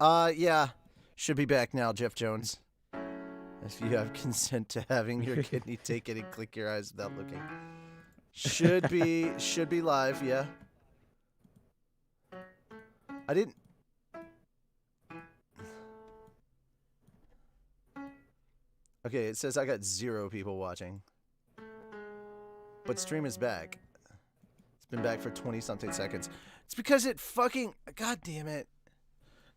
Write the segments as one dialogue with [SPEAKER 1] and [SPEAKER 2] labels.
[SPEAKER 1] Yeah. Should be back now, Jeff Jones. If you have consent to having your kidney taken and click your eyes without looking. Should be live, yeah. I didn't. Okay, it says I got 0 people watching. But stream is back. It's been back for 20-something seconds. It's because it fucking... God damn it.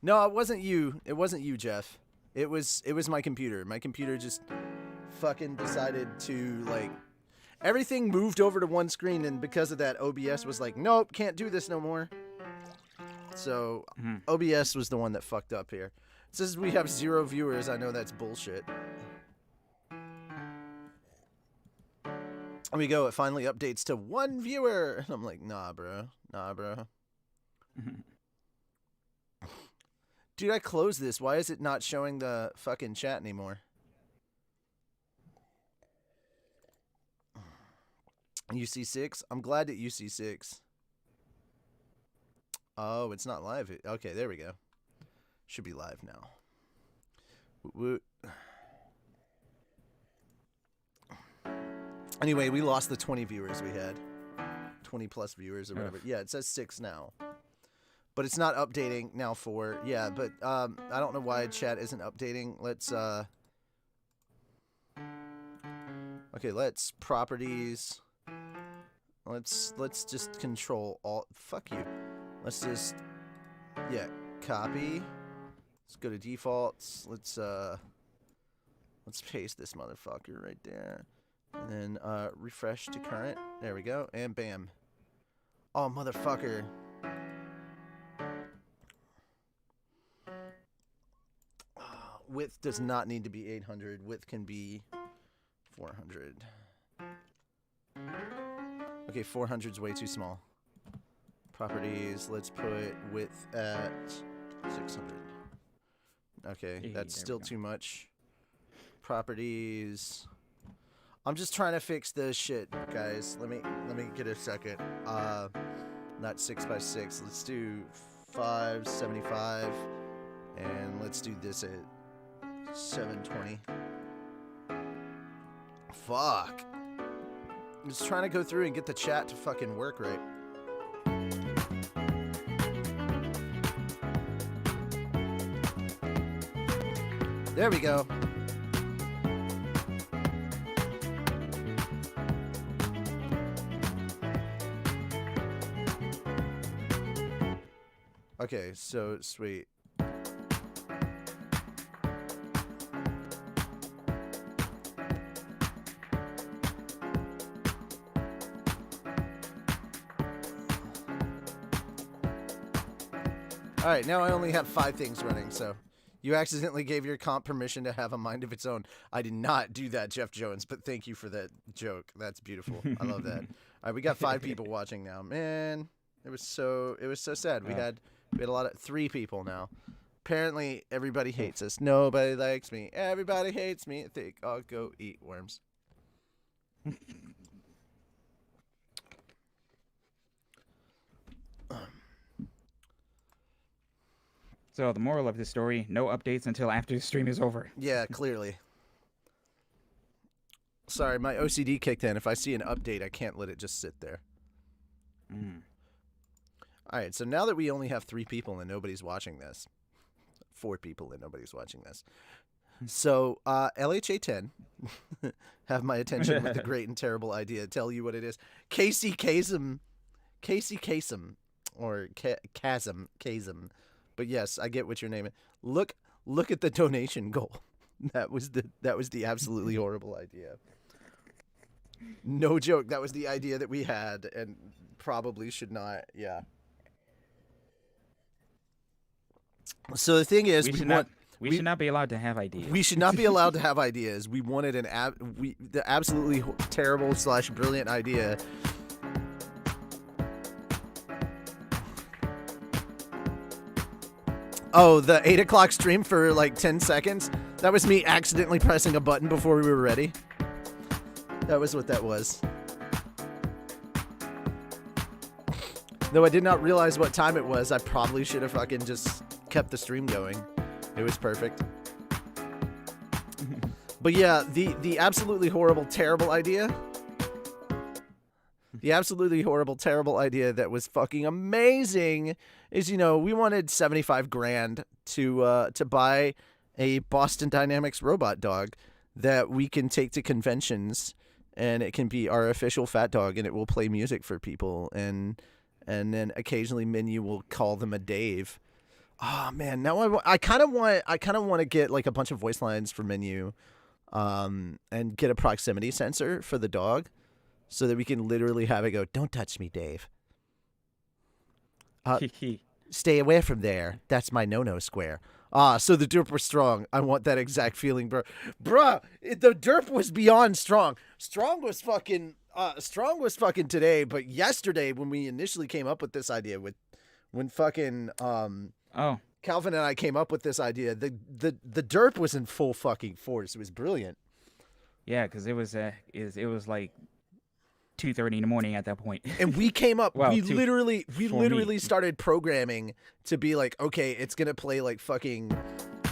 [SPEAKER 1] No, it wasn't you. It wasn't you, Jeff. It was my computer. My computer just fucking decided to, like... Everything moved over to one screen, and because of that, OBS was like, nope, can't do this no more. So, OBS was the one that fucked up here. It says we have 0 viewers. I know that's bullshit. And we go, it finally updates to 1 viewer. And I'm like, nah, bro. Nah, bro. Dude, I closed this. Why is it not showing the fucking chat anymore? UC6? I'm glad that UC6. Oh, it's not live. Okay, there we go. Should be live now. Woot. Anyway, we lost the 20 viewers we had. 20 plus viewers or whatever. Yeah, it says 6 now. But it's not updating now for... Yeah, but I don't know why chat isn't updating. Let's... Okay, let's... Properties... Let's just control all... Fuck you. Let's just... Yeah, copy. Let's go to defaults. Let's paste this motherfucker right there. And then refresh to current. There we go. And bam. Oh, motherfucker. Width does not need to be 800. Width can be 400. Okay, 400 is way too small. Properties, let's put width at 600. Okay,
[SPEAKER 2] Hey,
[SPEAKER 1] that's
[SPEAKER 2] there
[SPEAKER 1] still
[SPEAKER 2] we go.
[SPEAKER 1] too much. Properties. I'm just trying to fix this shit, guys. Let me get a second. Not 6x6. Let's do 575, and let's do this at 720. Fuck. I'm just trying to go through and get the chat to fucking work right. There we go. Okay, so sweet. All right, now I only have 5 things running, so you accidentally gave your comp permission to have a mind of its own. I did not do that, Jeff Jones, but thank you for that joke. That's beautiful. I love that. All right, we got 5 people watching now. Man, it was so sad. We had a lot of 3 people now. Apparently, everybody hates us. Nobody likes me. Everybody hates me. I think I'll go eat worms.
[SPEAKER 2] So the moral of the story, no updates until after the stream is over.
[SPEAKER 1] Yeah, clearly. Sorry, my OCD kicked in. If I see an update, I can't let it just sit there. All right, so now that we only have 3 people and nobody's watching this, 4 people and nobody's watching this. So, LHA 10, have my attention with the great and terrible idea. Tell you what it is. Casey Kasem, or Chasm. But yes, I get what you're naming. Look at the donation goal. That was the absolutely horrible idea. No joke. That was the idea that we had, and probably should not. Yeah. So the thing is,
[SPEAKER 2] we should not be allowed to have ideas.
[SPEAKER 1] We should not be allowed to have ideas. We wanted the absolutely terrible / brilliant idea. Oh, the 8 o'clock stream for like 10 seconds? That was me accidentally pressing a button before we were ready. That was what that was. Though I did not realize what time it was, I probably should have fucking just kept the stream going. It was perfect. But yeah, the absolutely horrible, terrible idea. The absolutely horrible, terrible idea that was fucking amazing is, we wanted 75 grand to buy a Boston Dynamics robot dog that we can take to conventions, and it can be our official fat dog, and it will play music for people, and then occasionally Menu will call them a Dave. Oh man, now I kind of want to get like a bunch of voice lines for Menu, and get a proximity sensor for the dog, so that we can literally have it go, "Don't touch me, Dave. Stay away from there. That's my no-no square." So the derp was strong. I want that exact feeling, bro. Bruh, the derp was beyond strong. Strong was fucking today, but yesterday when we initially came up with this idea, when fucking Calvin and I came up with this idea, the derp was in full fucking force. It was brilliant.
[SPEAKER 2] Yeah, because it was like 2:30 in the morning at that point.
[SPEAKER 1] And we came up,
[SPEAKER 2] well,
[SPEAKER 1] we literally
[SPEAKER 2] me.
[SPEAKER 1] started programming to be like, okay, it's going to play like fucking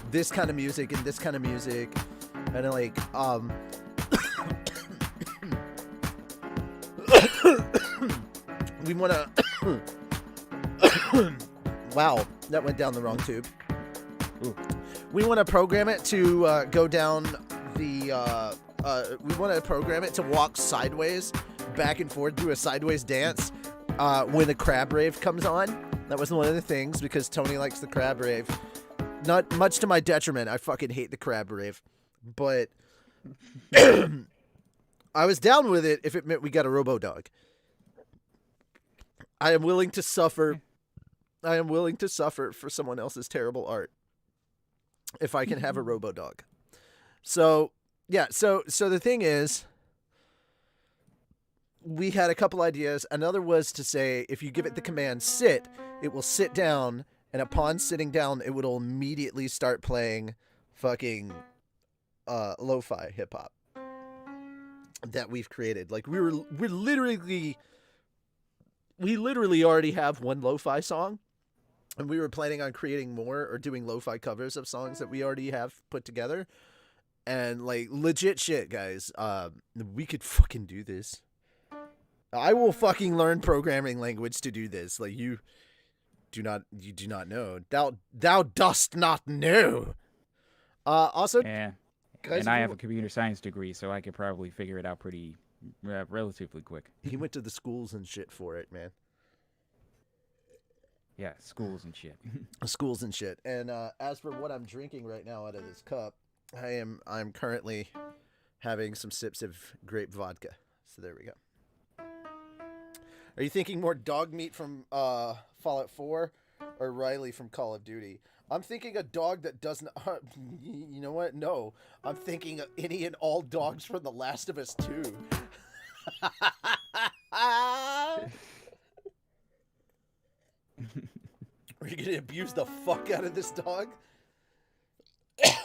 [SPEAKER 1] this kind of music and this kind of music. And then like, we want to, wow, that went down the wrong tube.
[SPEAKER 2] Ooh.
[SPEAKER 1] We want to program it to go down the, we want to program it to walk sideways, back and forth, do a sideways dance when the crab rave comes on. That was one of the things, because Tony likes the crab rave. Not much to my detriment. I fucking hate the crab rave. But I was down with it if it meant we got a robo-dog. I am willing to suffer for someone else's terrible art if I can have a robo-dog. So, yeah, so the thing is, we had a couple ideas. Another was to say, if you give it the command sit, it will sit down, and upon sitting down, it will immediately start playing fucking lo-fi hip-hop that we've created. Like, we literally already have one lo-fi song, and we were planning on creating more or doing lo-fi covers of songs that we already have put together. And like, legit shit, guys. We could fucking do this. I will fucking learn programming language to do this. Like, you do not know. Thou dost not know. Also,
[SPEAKER 2] yeah.
[SPEAKER 1] guys,
[SPEAKER 2] and I have a computer science degree, so I could probably figure it out pretty relatively quick.
[SPEAKER 1] He went to the schools and shit for it, man.
[SPEAKER 2] Yeah, schools and shit.
[SPEAKER 1] Schools and shit. And as for what I'm drinking right now out of this cup, I'm currently having some sips of grape vodka. So there we go. Are you thinking more dog meat from Fallout 4 or Riley from Call of Duty? I'm thinking a dog that doesn't... you know what? No. I'm thinking any and all dogs from The Last of Us 2. Are you going to abuse the fuck out of this dog?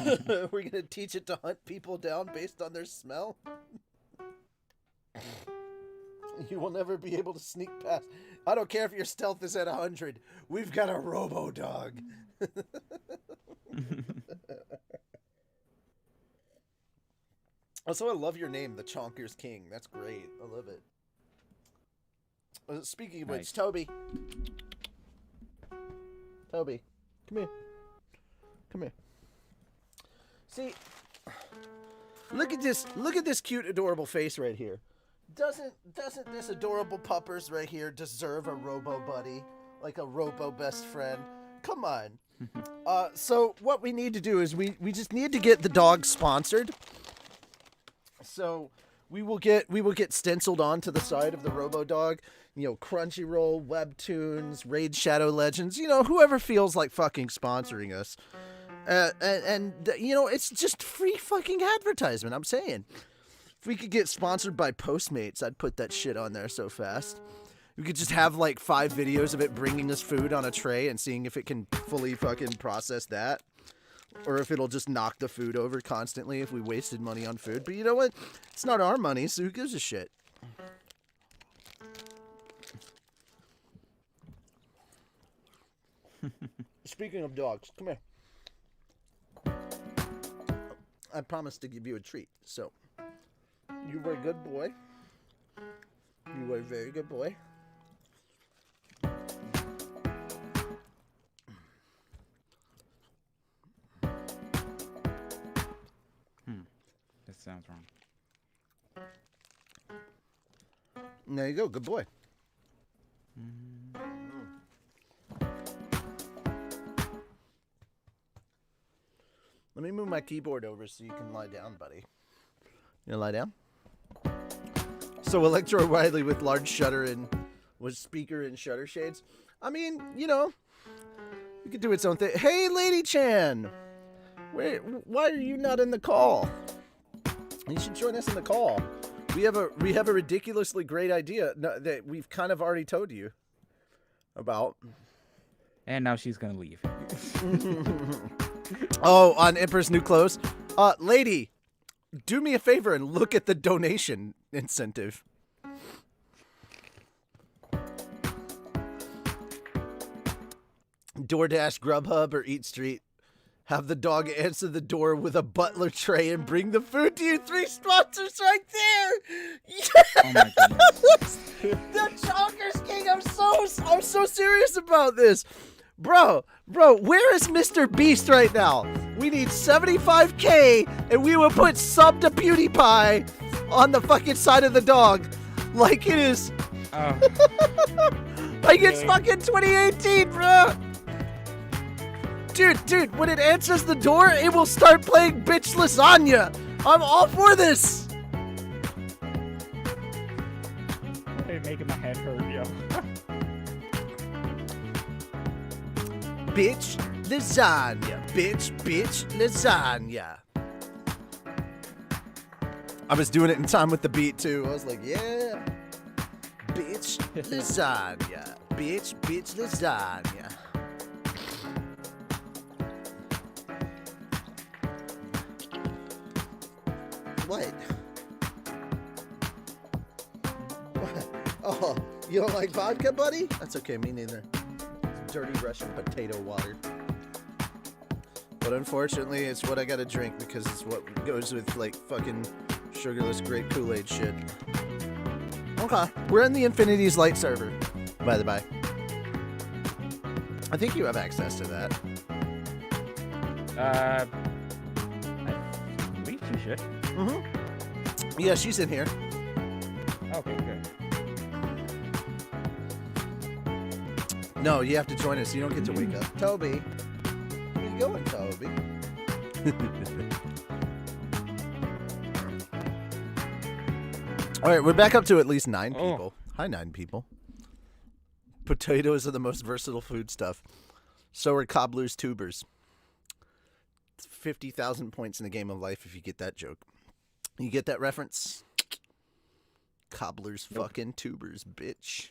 [SPEAKER 1] We're going to teach it to hunt people down based on their smell? You will never be able to sneak past. I don't care if your stealth is at 100. We've got a robo-dog. Also, I love your name, the Chonkers King. That's great. I love it. Speaking of which, Toby. Toby, come here. Come here. See, look at this cute, adorable face right here. Doesn't this adorable puppers right here deserve a robo buddy, like a robo best friend? Come on. So what we need to do is we just need to get the dog sponsored. So we will get stenciled onto the side of the robo dog. You know, Crunchyroll, Webtoons, Raid Shadow Legends. You know, whoever feels like fucking sponsoring us. And you know, it's just free fucking advertisement. I'm saying. If we could get sponsored by Postmates, I'd put that shit on there so fast. We could just have like 5 videos of it bringing us food on a tray and seeing if it can fully fucking process that. Or if it'll just knock the food over constantly if we wasted money on food. But you know what? It's not our money, so who gives a shit? Speaking of dogs, come here. I promised to give you a treat, so you were a good boy. You were a very good boy.
[SPEAKER 2] That sounds wrong.
[SPEAKER 1] There you go, good boy. Let me move my keyboard over so you can lie down, buddy. You gonna lie down? So Electro Riley with large shutter and was speaker and shutter shades. I mean, you know, you could do its own thing. Hey, Lady Chan, why are you not in the call? You should join us in the call. We have a ridiculously great idea that we've kind of already told you about.
[SPEAKER 2] And now she's gonna leave.
[SPEAKER 1] Oh, on Emperor's New Clothes. Lady, do me a favor and look at the donation incentive. DoorDash, Grubhub, or Eat Street. Have the dog answer the door with a butler tray and bring the food to you. 3 sponsors right there. Yes!
[SPEAKER 2] Oh my goodness.
[SPEAKER 1] The Chonkers King. I'm so serious about this. Bro, where is Mr. Beast right now? We need 75K and we will put sub to Pewdiepie on the fucking side of the dog. Like it is.
[SPEAKER 2] Oh.
[SPEAKER 1] Like it's fucking 2018, bro. Dude, when it answers the door, it will start playing Bitch Lasagna. I'm all for this.
[SPEAKER 2] They're making my head hurt, yo.
[SPEAKER 1] Bitch Lasagna. Bitch Lasagna. I was doing it in time with the beat, too. I was like, yeah. Bitch Lasagna. Bitch Lasagna. What? Oh, you don't like vodka, buddy? That's okay, me neither. It's dirty Russian potato water. But unfortunately, it's what I gotta drink because it's what goes with, like, fucking sugarless grape Kool-Aid shit. Okay, we're in the Infinity's Light server, by the by. I think you have access to that.
[SPEAKER 2] I believe she should.
[SPEAKER 1] Mm-hmm. Yeah, she's in here.
[SPEAKER 2] Okay, good.
[SPEAKER 1] No, you have to join us. You don't get to wake up. Toby. Where you going, Toby? All right, we're back up to at least 9 people. Hi, 9 people. Potatoes are the most versatile foodstuff. So are cobblers' tubers. 50,000 points in the game of life if you get that joke. You get that reference? Cobblers fucking tubers, bitch.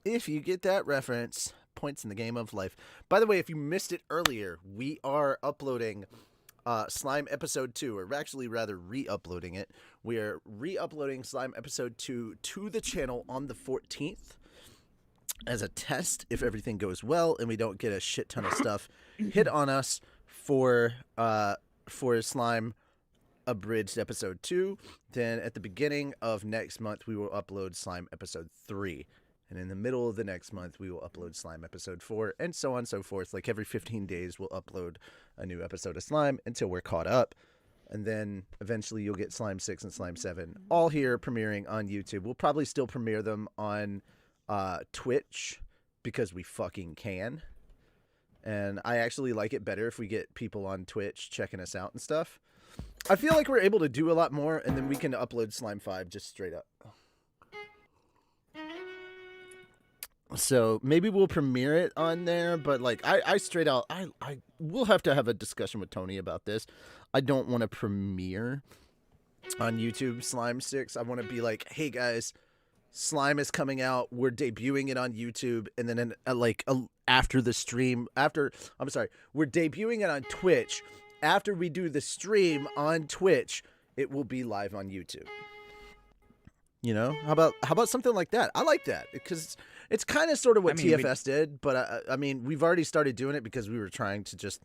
[SPEAKER 1] If you get that reference, points in the game of life. By the way, if you missed it earlier, we are uploading Slime Episode 2, or actually rather re-uploading it. We are re-uploading Slime Episode 2 to the channel on the 14th as a test if everything goes well and we don't get a shit ton of stuff hit on us for Slime Abridged Episode 2. Then at the beginning of next month, we will upload Slime Episode 3. And in the middle of the next month, we will upload Slime Episode 4, and so on and so forth. Like every 15 days, we'll upload a new episode of Slime until we're caught up. And then eventually you'll get Slime 6 and Slime 7, all here premiering on YouTube. We'll probably still premiere them on Twitch because we fucking can. And I actually like it better if we get people on Twitch checking us out and stuff. I feel like we're able to do a lot more, and then we can upload Slime 5 just straight up. So maybe we'll premiere it on there, but like I straight out, I will have to have a discussion with Tony about this. I don't want to premiere on YouTube Slime 6. I want to be like, hey guys, Slime is coming out. We're debuting it on YouTube, and then after the stream, we're debuting it on Twitch. After we do the stream on Twitch, it will be live on YouTube. You know, how about something like that? I like that because it's kind of sort of what
[SPEAKER 2] I mean,
[SPEAKER 1] TFS did, but I mean, we've already started doing it because we were trying to just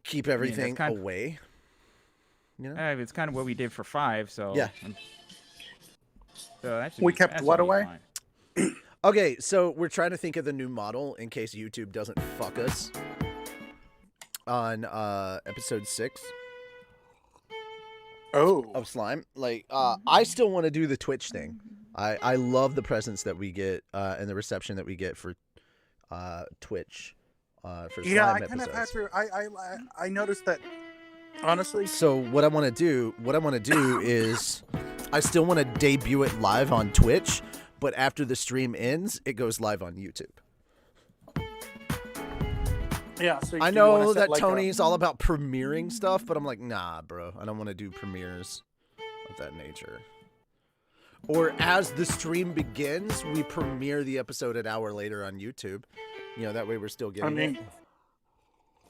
[SPEAKER 1] keep everything away. You know,
[SPEAKER 2] it's kind of what we did for 5. So
[SPEAKER 1] yeah.
[SPEAKER 2] So
[SPEAKER 3] we kept what away?
[SPEAKER 2] Fine.
[SPEAKER 1] Okay, so we're trying to think of the new model in case YouTube doesn't fuck us on episode 6. Of slime. Like, I still want to do the Twitch thing. I love the presence that we get and the reception that we get for Twitch for slime
[SPEAKER 3] I
[SPEAKER 1] episodes.
[SPEAKER 3] kind of had to. I noticed that, honestly.
[SPEAKER 1] So what I want to do is I still want to debut it live on Twitch, but after the stream ends, it goes live on YouTube.
[SPEAKER 3] Yeah, so
[SPEAKER 1] I know that Tony's all about premiering stuff, but I'm like, nah, bro. I don't want to do premieres of that nature. Or as the stream begins, we premiere the episode an hour later on YouTube. You know, that way we're still getting it.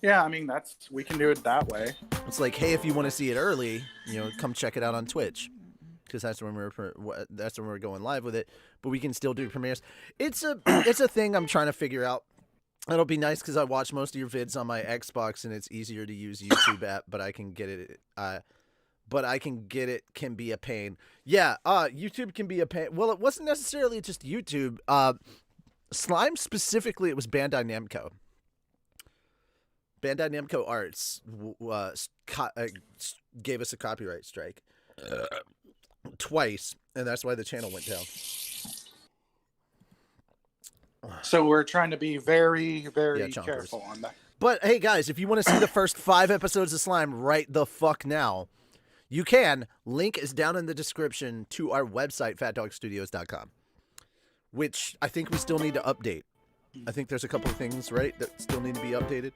[SPEAKER 3] Yeah, I mean, we can do it that way.
[SPEAKER 1] It's like, hey, if you want to see it early, you know, come check it out on Twitch. Because that's when we're going live with it. But we can still do premieres. It's a thing I'm trying to figure out. It'll be nice because I watch most of your vids on my Xbox and it's easier to use YouTube app, but I can get it. Can be a pain. Yeah, YouTube can be a pain. Well, it wasn't necessarily just YouTube. Slime specifically, it was Bandai Namco. Bandai Namco Arts gave us a copyright strike twice, and that's why the channel went down.
[SPEAKER 3] So we're trying to be very, very careful on that.
[SPEAKER 1] But hey, guys, if you want to see the first 5 episodes of Slime right the fuck now, you can. Link is down in the description to our website, PhatDogStudios.com, which I think we still need to update. I think there's a couple of things, right, that still need to be updated.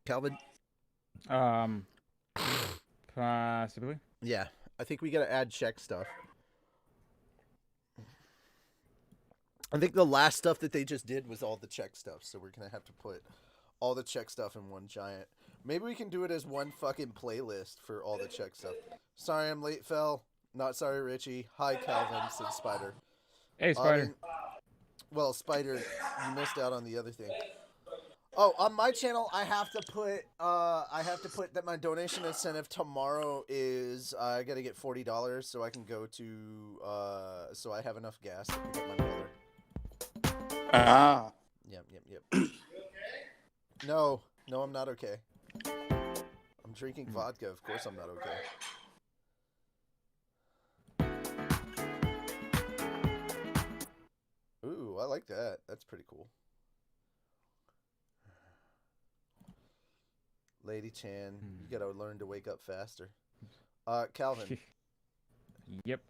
[SPEAKER 1] Calvin?
[SPEAKER 2] Possibly.
[SPEAKER 1] Yeah, I think we got to add check stuff. I think the last stuff that they just did was all the check stuff, so we're going to have to put all the check stuff in one giant. Maybe we can do it as one fucking playlist for all the check stuff. Sorry I'm late, Fel. Not sorry, Richie. Hi, Calvin, said Spider.
[SPEAKER 2] Hey, Spider.
[SPEAKER 1] Well, Spider, you missed out on the other thing. Oh, on my channel, I have to put that my donation incentive tomorrow is I got to get $40 so I can go to so I have enough gas to pick up my brother. Yep. No, I'm not okay. I'm drinking vodka. Of course I'm not okay. Ooh, I like that. That's pretty cool. Lady Chan, you gotta learn to wake up faster. Calvin.
[SPEAKER 2] Yep.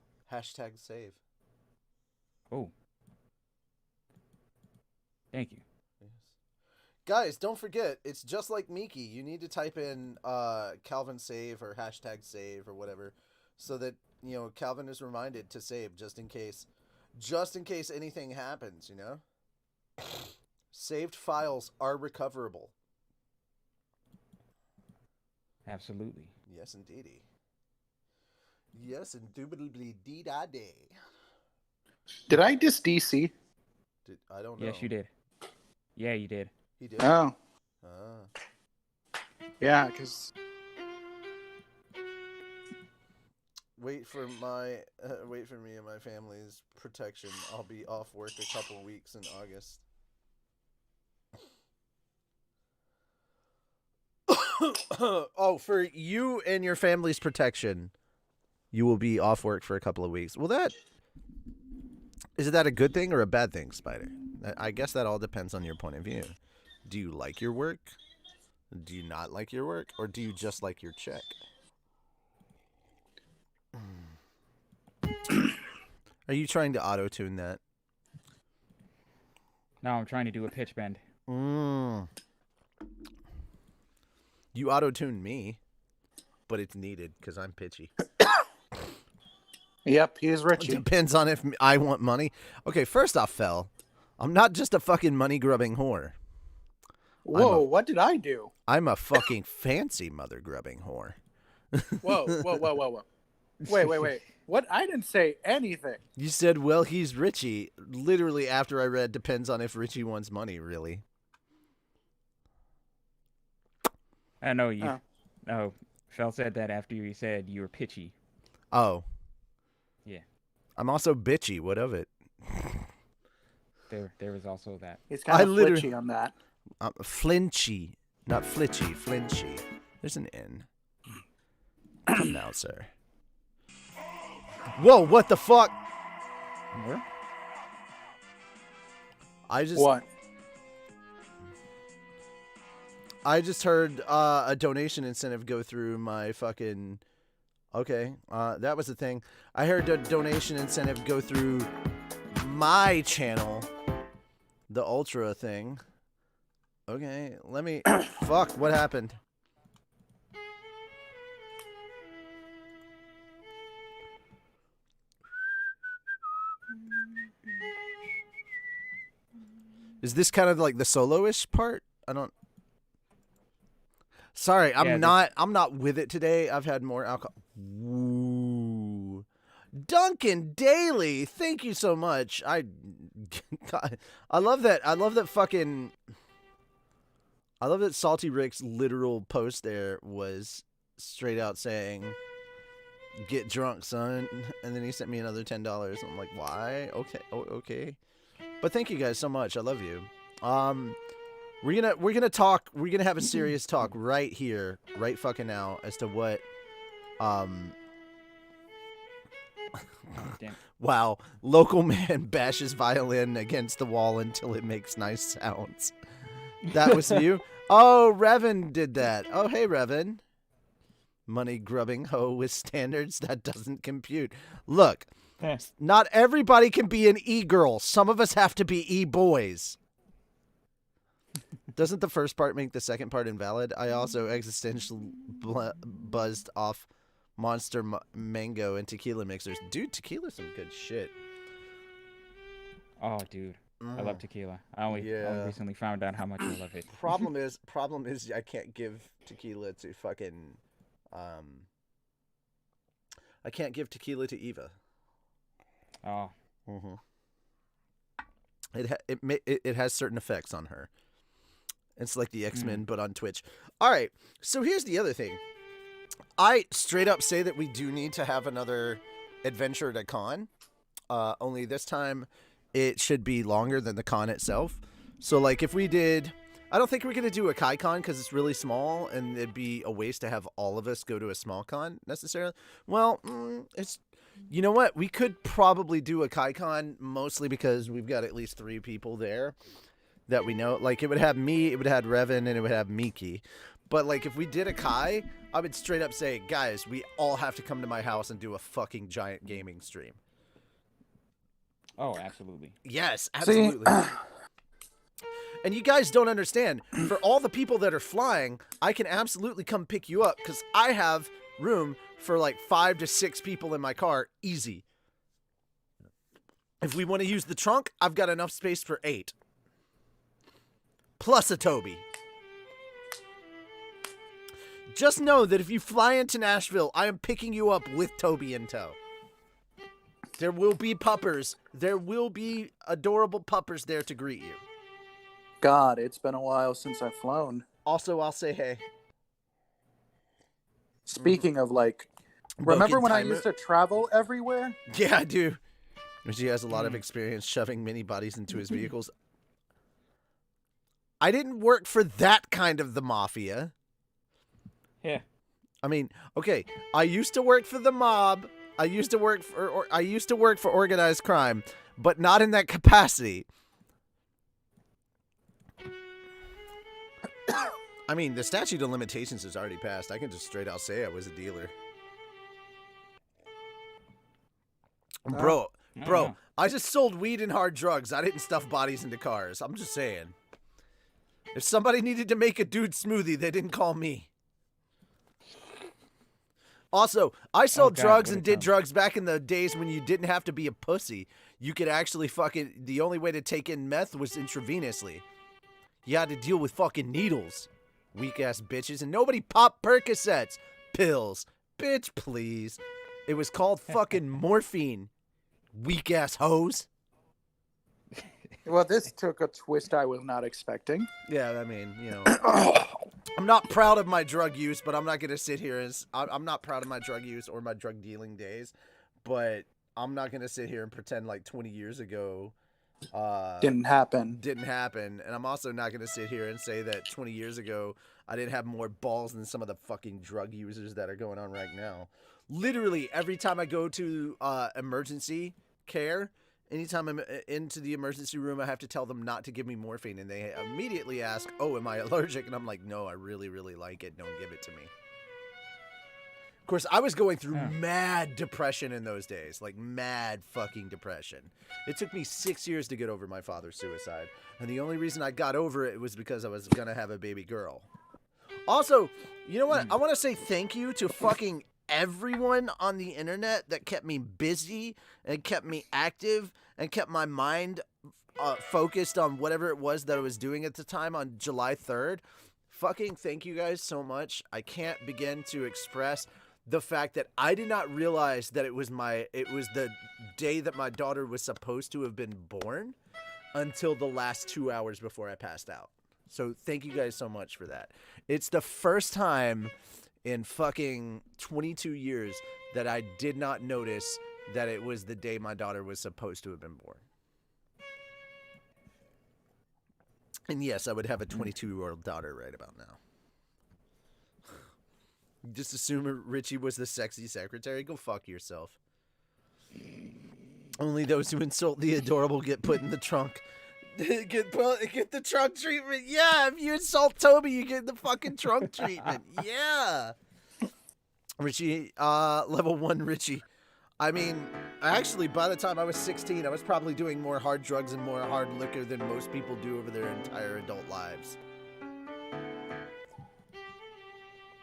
[SPEAKER 1] #save.
[SPEAKER 2] Oh. Thank you.
[SPEAKER 1] Yes. Guys, don't forget, it's just like Miki. You need to type in Calvin save or #save or whatever, so that you know Calvin is reminded to save just in case anything happens. You know, saved files are recoverable.
[SPEAKER 2] Absolutely.
[SPEAKER 1] Yes, indeedy. Yes, indubitably dee-da-day.
[SPEAKER 3] Did I just DC?
[SPEAKER 1] I don't know.
[SPEAKER 2] Yes, you did. Yeah, you did.
[SPEAKER 1] He did?
[SPEAKER 3] Oh. Yeah, because...
[SPEAKER 1] Wait for me and my family's protection. I'll be off work a couple weeks in August. Oh, for you and your family's protection, you will be off work for a couple of weeks. Well, is that a good thing or a bad thing, Spider? I guess that all depends on your point of view. Do you like your work? Do you not like your work? Or do you just like your check? Are you trying to auto-tune that?
[SPEAKER 2] No, I'm trying to do a pitch bend.
[SPEAKER 1] You auto-tune me, but it's needed because I'm pitchy.
[SPEAKER 3] Yep, he is Richie.
[SPEAKER 1] Depends on if I want money. Okay, first off, Fel, I'm not just a fucking money-grubbing whore.
[SPEAKER 3] Whoa, what did I do?
[SPEAKER 1] I'm a fucking fancy mother-grubbing whore.
[SPEAKER 3] Whoa. Wait. What? I didn't say anything.
[SPEAKER 1] You said, well, he's Richie. Literally after I read, depends on if Richie wants money, really.
[SPEAKER 2] I know you. Oh, Phil said that after you said you were pitchy.
[SPEAKER 1] Oh.
[SPEAKER 2] Yeah.
[SPEAKER 1] I'm also bitchy. What of it?
[SPEAKER 2] There was also that.
[SPEAKER 3] He's kind of flitchy on that.
[SPEAKER 1] Flinchy. Not flitchy, flinchy. There's an N. Come now, sir. Whoa, what the fuck?
[SPEAKER 2] Where?
[SPEAKER 3] What?
[SPEAKER 1] I just heard a donation incentive go through my fucking... Okay, that was the thing. I heard a donation incentive go through my channel. The Ultra thing. Okay, let me... Fuck, what happened? Is this kind of like the solo-ish part? I don't... Sorry, I'm not with it today. I've had more alcohol. Ooh. Duncan Daly, thank you so much. I love that. I love that fucking... I love that Salty Rick's literal post there was straight out saying, "Get drunk, son," and then he sent me another $10. I'm like, why? Okay, okay. But thank you guys so much. I love you. We're gonna talk. We're gonna have a serious talk right here, right fucking now, as to what.
[SPEAKER 2] Damn.
[SPEAKER 1] Wow, local man bashes violin against the wall until it makes nice sounds. That was you? Oh, Revan did that. Oh, hey, Revan. Money grubbing hoe with standards that doesn't compute. Look, not everybody can be an e-girl. Some of us have to be e-boys. Doesn't the first part make the second part invalid? I also existential buzzed off Monster Mango and tequila mixers. Dude, tequila's some good shit.
[SPEAKER 2] Oh, dude. I love tequila. I only recently found out how much I love it.
[SPEAKER 1] Problem is I can't give tequila to fucking I can't give tequila to Eva.
[SPEAKER 2] Oh.
[SPEAKER 1] Mm-hmm. It has certain effects on her. It's like the X-Men but on Twitch. All right. So here's the other thing. I straight up say that we do need to have another adventure at a con. Only this time it should be longer than the con itself. So, like, if we did... I don't think we're going to do a Kai Con because it's really small, and it'd be a waste to have all of us go to a small con, necessarily. Well, it's... You know what? We could probably do a Kai Con, mostly because we've got at least 3 people there that we know. Like, it would have me, it would have Revan, and it would have Miki. But, like, if we did a Kai, I would straight up say, guys, we all have to come to my house and do a fucking giant gaming stream.
[SPEAKER 2] Oh, absolutely.
[SPEAKER 1] Yes, absolutely. And you guys don't understand. For all the people that are flying, I can absolutely come pick you up because I have room for like 5 to 6 people in my car, easy. If we want to use the trunk, I've got enough space for 8. Plus a Toby. Just know that if you fly into Nashville, I am picking you up with Toby in tow. There will be puppers. There will be adorable puppers there to greet you.
[SPEAKER 3] God, it's been a while since I've flown.
[SPEAKER 1] Also, I'll say hey.
[SPEAKER 3] Speaking of, like, remember when I used to travel everywhere?
[SPEAKER 1] Yeah, I do. He has a lot of experience shoving mini bodies into his vehicles. I didn't work for that kind of the mafia.
[SPEAKER 2] Yeah.
[SPEAKER 1] I mean, okay, I used to work for the mob. I used to work for organized crime, but not in that capacity. I mean, the statute of limitations has already passed. I can just straight out say I was a dealer. Bro, I just sold weed and hard drugs. I didn't stuff bodies into cars. I'm just saying. If somebody needed to make a dude smoothie, they didn't call me. Also, I sold drugs and did drugs back in the days when you didn't have to be a pussy. You could actually fucking... The only way to take in meth was intravenously. You had to deal with fucking needles. Weak-ass bitches. And nobody popped Percocets. Pills. Bitch, please. It was called fucking morphine. Weak ass hoes.
[SPEAKER 3] Well, this took a twist I was not expecting.
[SPEAKER 1] Yeah, I mean, I'm not proud of my drug use, but I'm not gonna sit here as I'm not proud of my drug use or my drug dealing days, but I'm not gonna sit here and pretend like 20 years ago
[SPEAKER 3] Didn't happen.
[SPEAKER 1] And I'm also not gonna sit here and say that 20 years ago I didn't have more balls than some of the fucking drug users that are going on right now. Literally every time I go to emergency care, anytime I'm into the emergency room, I have to tell them not to give me morphine, and they immediately ask, "Oh, am I allergic?" And I'm like, "No, I really, really like it. Don't give it to me." Of course, I was going through mad depression in those days, like mad fucking depression. It took me 6 years to get over my father's suicide, and the only reason I got over it was because I was gonna have a baby girl. Also, you know what? I want to say thank you to fucking everyone on the internet that kept me busy and kept me active and kept my mind focused on whatever it was that I was doing at the time on July 3rd. Fucking thank you guys so much. I can't begin to express the fact that I did not realize that it was the day that my daughter was supposed to have been born until the last 2 hours before I passed out. So thank you guys so much for that. It's the first time in fucking 22 years that I did not notice that it was the day my daughter was supposed to have been born. And yes, I would have a 22-year-old daughter right about now. Just assume Richie was the sexy secretary. Go fuck yourself. Only those who insult the adorable get put in the trunk. Get the trunk treatment. Yeah, if you insult Toby, you get the fucking trunk treatment. Yeah. Richie, level 1 Richie. I mean, actually, by the time I was 16, I was probably doing more hard drugs and more hard liquor than most people do over their entire adult lives.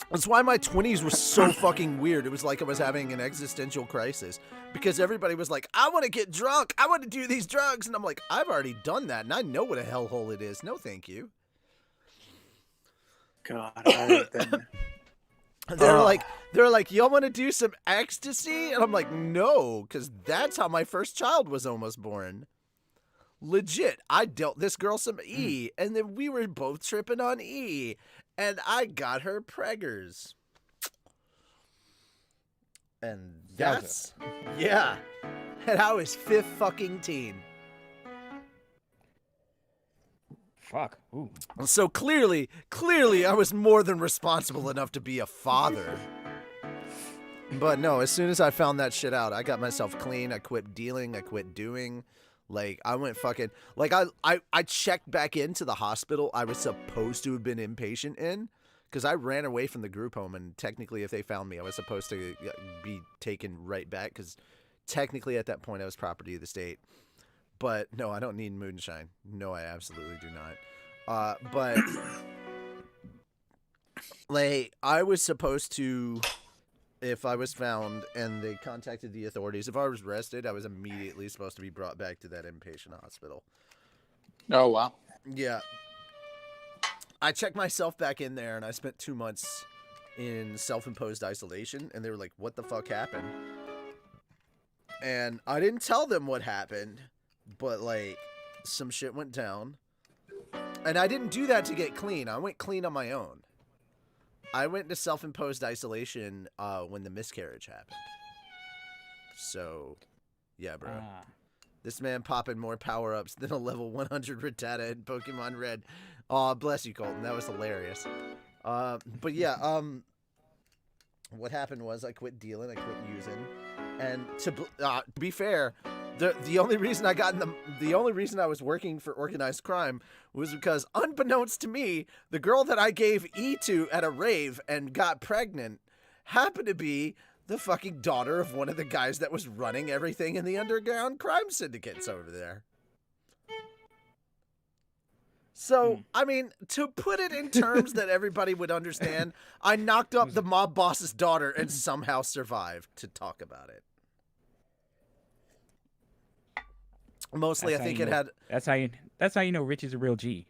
[SPEAKER 1] That's why my 20s were so fucking weird. It was like I was having an existential crisis because everybody was like, I want to get drunk. I want to do these drugs. And I'm like, I've already done that. And I know what a hellhole it is. No, thank you.
[SPEAKER 3] God, I have been...
[SPEAKER 1] They're like, y'all want to do some ecstasy? And I'm like, no, because that's how my first child was almost born. Legit, I dealt this girl some E, and then we were both tripping on E, and I got her preggers. And that's, yeah. And I was 5th fucking teen.
[SPEAKER 2] Fuck. Ooh.
[SPEAKER 1] So clearly, I was more than responsible enough to be a father. But no, as soon as I found that shit out, I got myself clean. I quit dealing. I quit doing. Like, I went fucking... Like, I checked back into the hospital I was supposed to have been inpatient in. Because I ran away from the group home, and technically, if they found me, I was supposed to be taken right back. Because technically, at that point, I was property of the state. But no, I don't need moonshine. No, I absolutely do not. But like, I was supposed to, if I was found and they contacted the authorities, if I was arrested, I was immediately supposed to be brought back to that inpatient hospital.
[SPEAKER 3] Oh, wow.
[SPEAKER 1] Yeah. I checked myself back in there, and I spent 2 months in self-imposed isolation, and they were like, what the fuck happened? And I didn't tell them what happened. But, like, some shit went down. And I didn't do that to get clean. I went clean on my own. I went into self-imposed isolation when the miscarriage happened. So, yeah, bro. This man popping more power-ups than a level 100 Rattata in Pokemon Red. Aw, bless you, Colton. That was hilarious. But, yeah, what happened was I quit dealing. I quit using. And to be fair... The only reason the only reason I was working for organized crime was because, unbeknownst to me, the girl that I gave E to at a rave and got pregnant happened to be the fucking daughter of one of the guys that was running everything in the underground crime syndicates over there. So, I mean, to put it in terms that everybody would understand, I knocked up the mob boss's daughter and somehow survived to talk about it. Mostly, I think it had.
[SPEAKER 2] That's how you know Rich is a real G.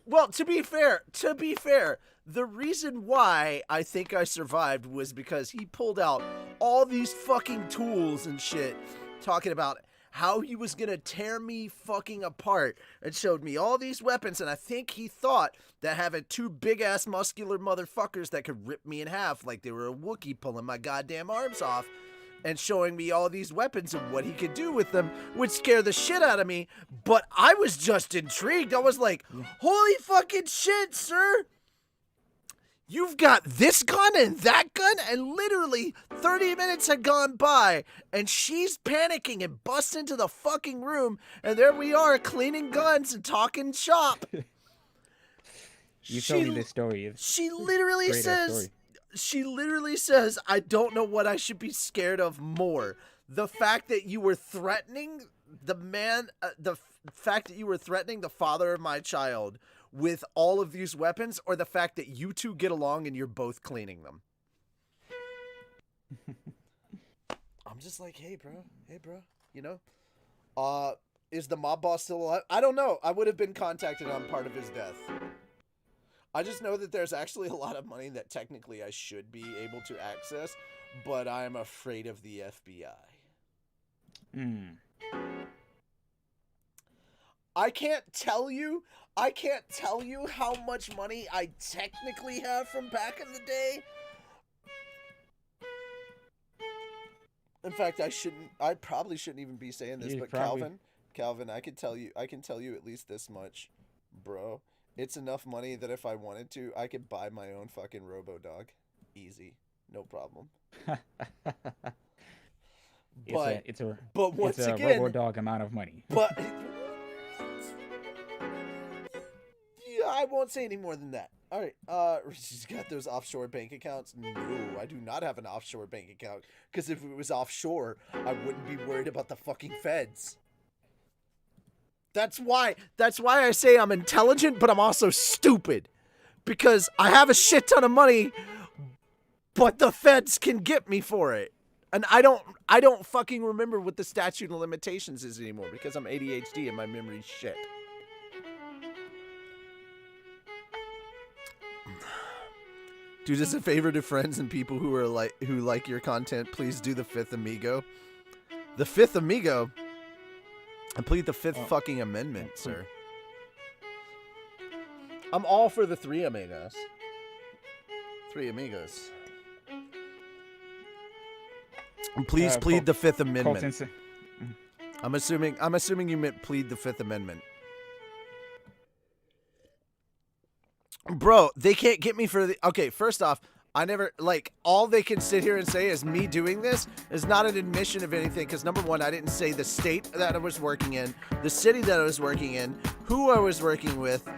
[SPEAKER 1] Well, to be fair, the reason why I think I survived was because he pulled out all these fucking tools and shit, talking about how he was gonna tear me fucking apart, and showed me all these weapons, and I think he thought that having two big-ass muscular motherfuckers that could rip me in half like they were a Wookiee pulling my goddamn arms off, and showing me all these weapons and what he could do with them would scare the shit out of me. But I was just intrigued. I was like, holy fucking shit, sir. You've got this gun and that gun, and literally 30 minutes had gone by, and she's panicking and busts into the fucking room, and there we are cleaning guns and talking shop.
[SPEAKER 2] You told me this story.
[SPEAKER 1] She literally says, I don't know what I should be scared of more. The fact that you were threatening the fact that you were threatening the father of my child with all of these weapons, or the fact that you two get along and you're both cleaning them. I'm just like, hey bro, you know, is the mob boss still alive? I don't know. I would have been contacted on part of his death. I just know that there's actually a lot of money that technically I should be able to access, but I'm afraid of the FBI. I can't tell you how much money I technically have from back in the day. In fact, I probably shouldn't even be saying this, but Calvin, I can tell you at least this much, bro. It's enough money that if I wanted to, I could buy my own fucking robo-dog. Easy. No problem.
[SPEAKER 2] It's a robo-dog amount of money.
[SPEAKER 1] But yeah, I won't say any more than that. All right. She's got those offshore bank accounts. No, I do not have an offshore bank account, because if it was offshore, I wouldn't be worried about the fucking feds. That's why I say I'm intelligent, but I'm also stupid. Because I have a shit ton of money, but the feds can get me for it. And I don't fucking remember what the statute of limitations is anymore, because I'm ADHD and my memory's shit. Do us a favor to friends and people who like your content, please do the fifth amigo. The fifth amigo? And plead the fifth fucking amendment, sir. I'm all for the three amigos. Three amigos. And please plead the fifth amendment. I'm assuming you meant plead the fifth amendment. Bro, they can't get me for the... Okay, first off, I never... Like, all they can sit here and say is me doing this is not an admission of anything, because number one, I didn't say the state that I was working in, the city that I was working in, who I was working with.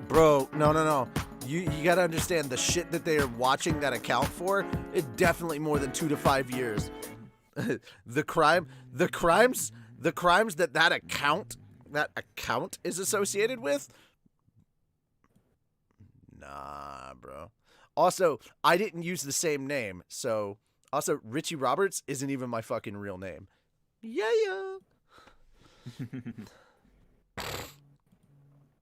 [SPEAKER 1] Bro, no. You gotta understand, the shit that they are watching that account for, it's definitely more than 2 to 5 years. The crimes that account is associated with... Nah, bro. Also, I didn't use the same name, so... Also, Richie Roberts isn't even my fucking real name. Yeah.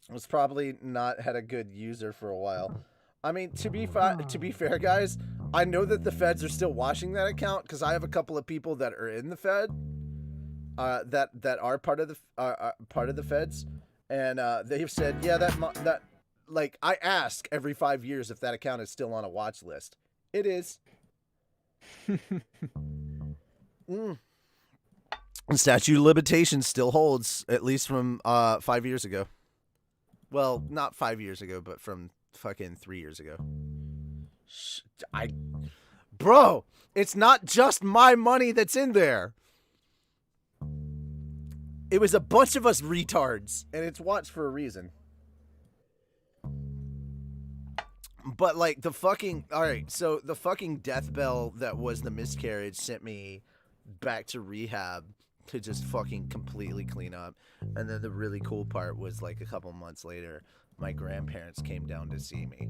[SPEAKER 1] Was probably not had a good user for a while. I mean, to be fair, guys, I know that the feds are still watching that account, because I have a couple of people that are in the Fed, that are part of the feds, and they've said, yeah, that. Like, I ask every 5 years if that account is still on a watch list. It is. And statute of limitations still holds, at least from 5 years ago. Well, not 5 years ago, but from fucking 3 years ago. Bro, it's not just my money that's in there. It was a bunch of us retards, and it's watched for a reason. But, like, the fucking... Alright, so the fucking death bell that was the miscarriage sent me back to rehab to just fucking completely clean up. And then the really cool part was, like, a couple months later, my grandparents came down to see me.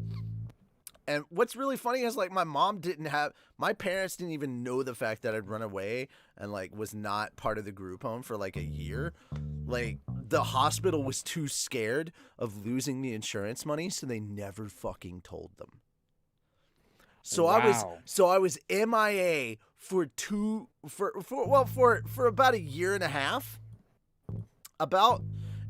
[SPEAKER 1] And what's really funny is, like, my parents didn't even know the fact that I'd run away and, like, was not part of the group home for, like, a year. Like, the hospital was too scared of losing the insurance money, so they never fucking told them. So
[SPEAKER 2] Wow.
[SPEAKER 1] I was MIA for about a year and a half.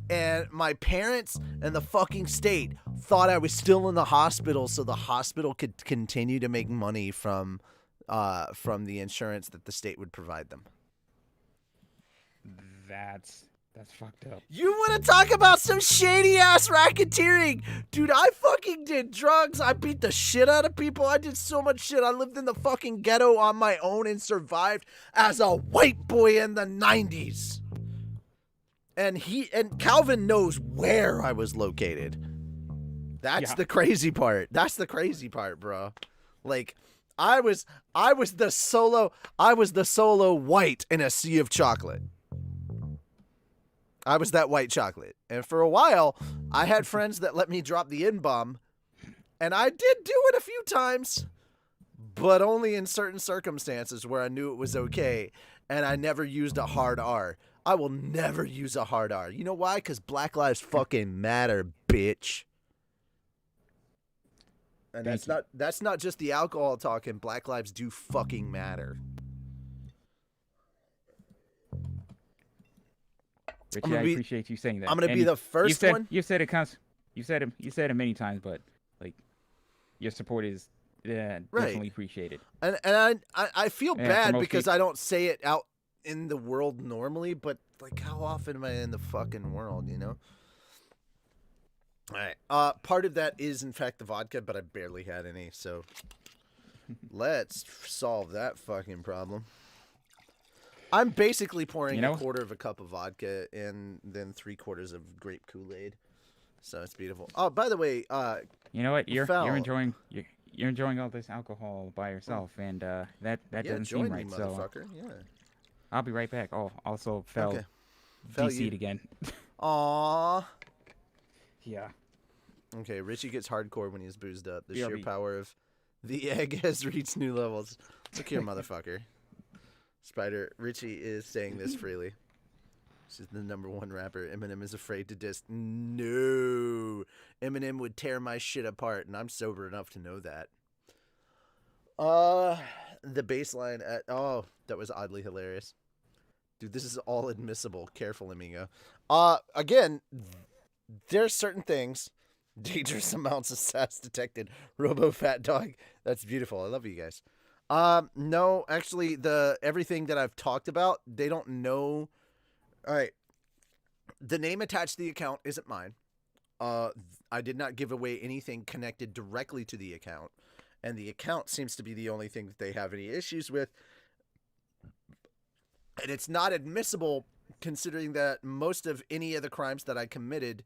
[SPEAKER 1] And my parents and the fucking state thought I was still in the hospital, so the hospital could continue to make money from the insurance that the state would provide them.
[SPEAKER 2] That's fucked up.
[SPEAKER 1] You want to talk about some shady ass racketeering? Dude, I fucking did drugs. I beat the shit out of people. I did so much shit. I lived in the fucking ghetto on my own and survived as a white boy in the 90s. And Calvin knows where I was located. That's the crazy part. That's the crazy part, bro. Like, I was the solo white in a sea of chocolate. I was that white chocolate. And for a while, I had friends that let me drop the N-bomb. And I did do it a few times, but only in certain circumstances where I knew it was okay. And I never used a hard R. I will never use a hard R. You know why? Because Black Lives fucking matter, bitch. And that's not just the alcohol talking. Black lives do fucking matter.
[SPEAKER 2] Richie, I appreciate you saying that.
[SPEAKER 1] I'm gonna be the first one.
[SPEAKER 2] You said it many times, but like your support is definitely appreciated.
[SPEAKER 1] And I feel bad because I don't say it out in the world normally, but like, how often am I in the fucking world, you know? All right. Part of that is in fact the vodka, but I barely had any, so let's solve that fucking problem. I'm basically pouring a quarter of a cup of vodka and then 3/4 of grape Kool-Aid, so it's beautiful. Oh, by the way,
[SPEAKER 2] you know what? You're enjoying all this alcohol by yourself, and that doesn't seem right. So I'll be right back. Oh, also fell DC'd again.
[SPEAKER 1] Aww.
[SPEAKER 2] Yeah.
[SPEAKER 1] Okay, Richie gets hardcore when he's boozed up. The sheer power of the egg has reached new levels. Look here, motherfucker. Spider, Richie is saying this freely. This is the #1 rapper. Eminem is afraid to diss. No. Eminem would tear my shit apart, and I'm sober enough to know that. The baseline at... Oh, that was oddly hilarious. Dude, this is all admissible. Careful, amigo. Again, there's certain things. Dangerous amounts of sass detected. Robo Fat Dog. That's beautiful. I love you guys. No, actually, everything that I've talked about, they don't know. All right. The name attached to the account isn't mine. I did not give away anything connected directly to the account. And the account seems to be the only thing that they have any issues with. And it's not admissible considering that most of any of the crimes that I committed,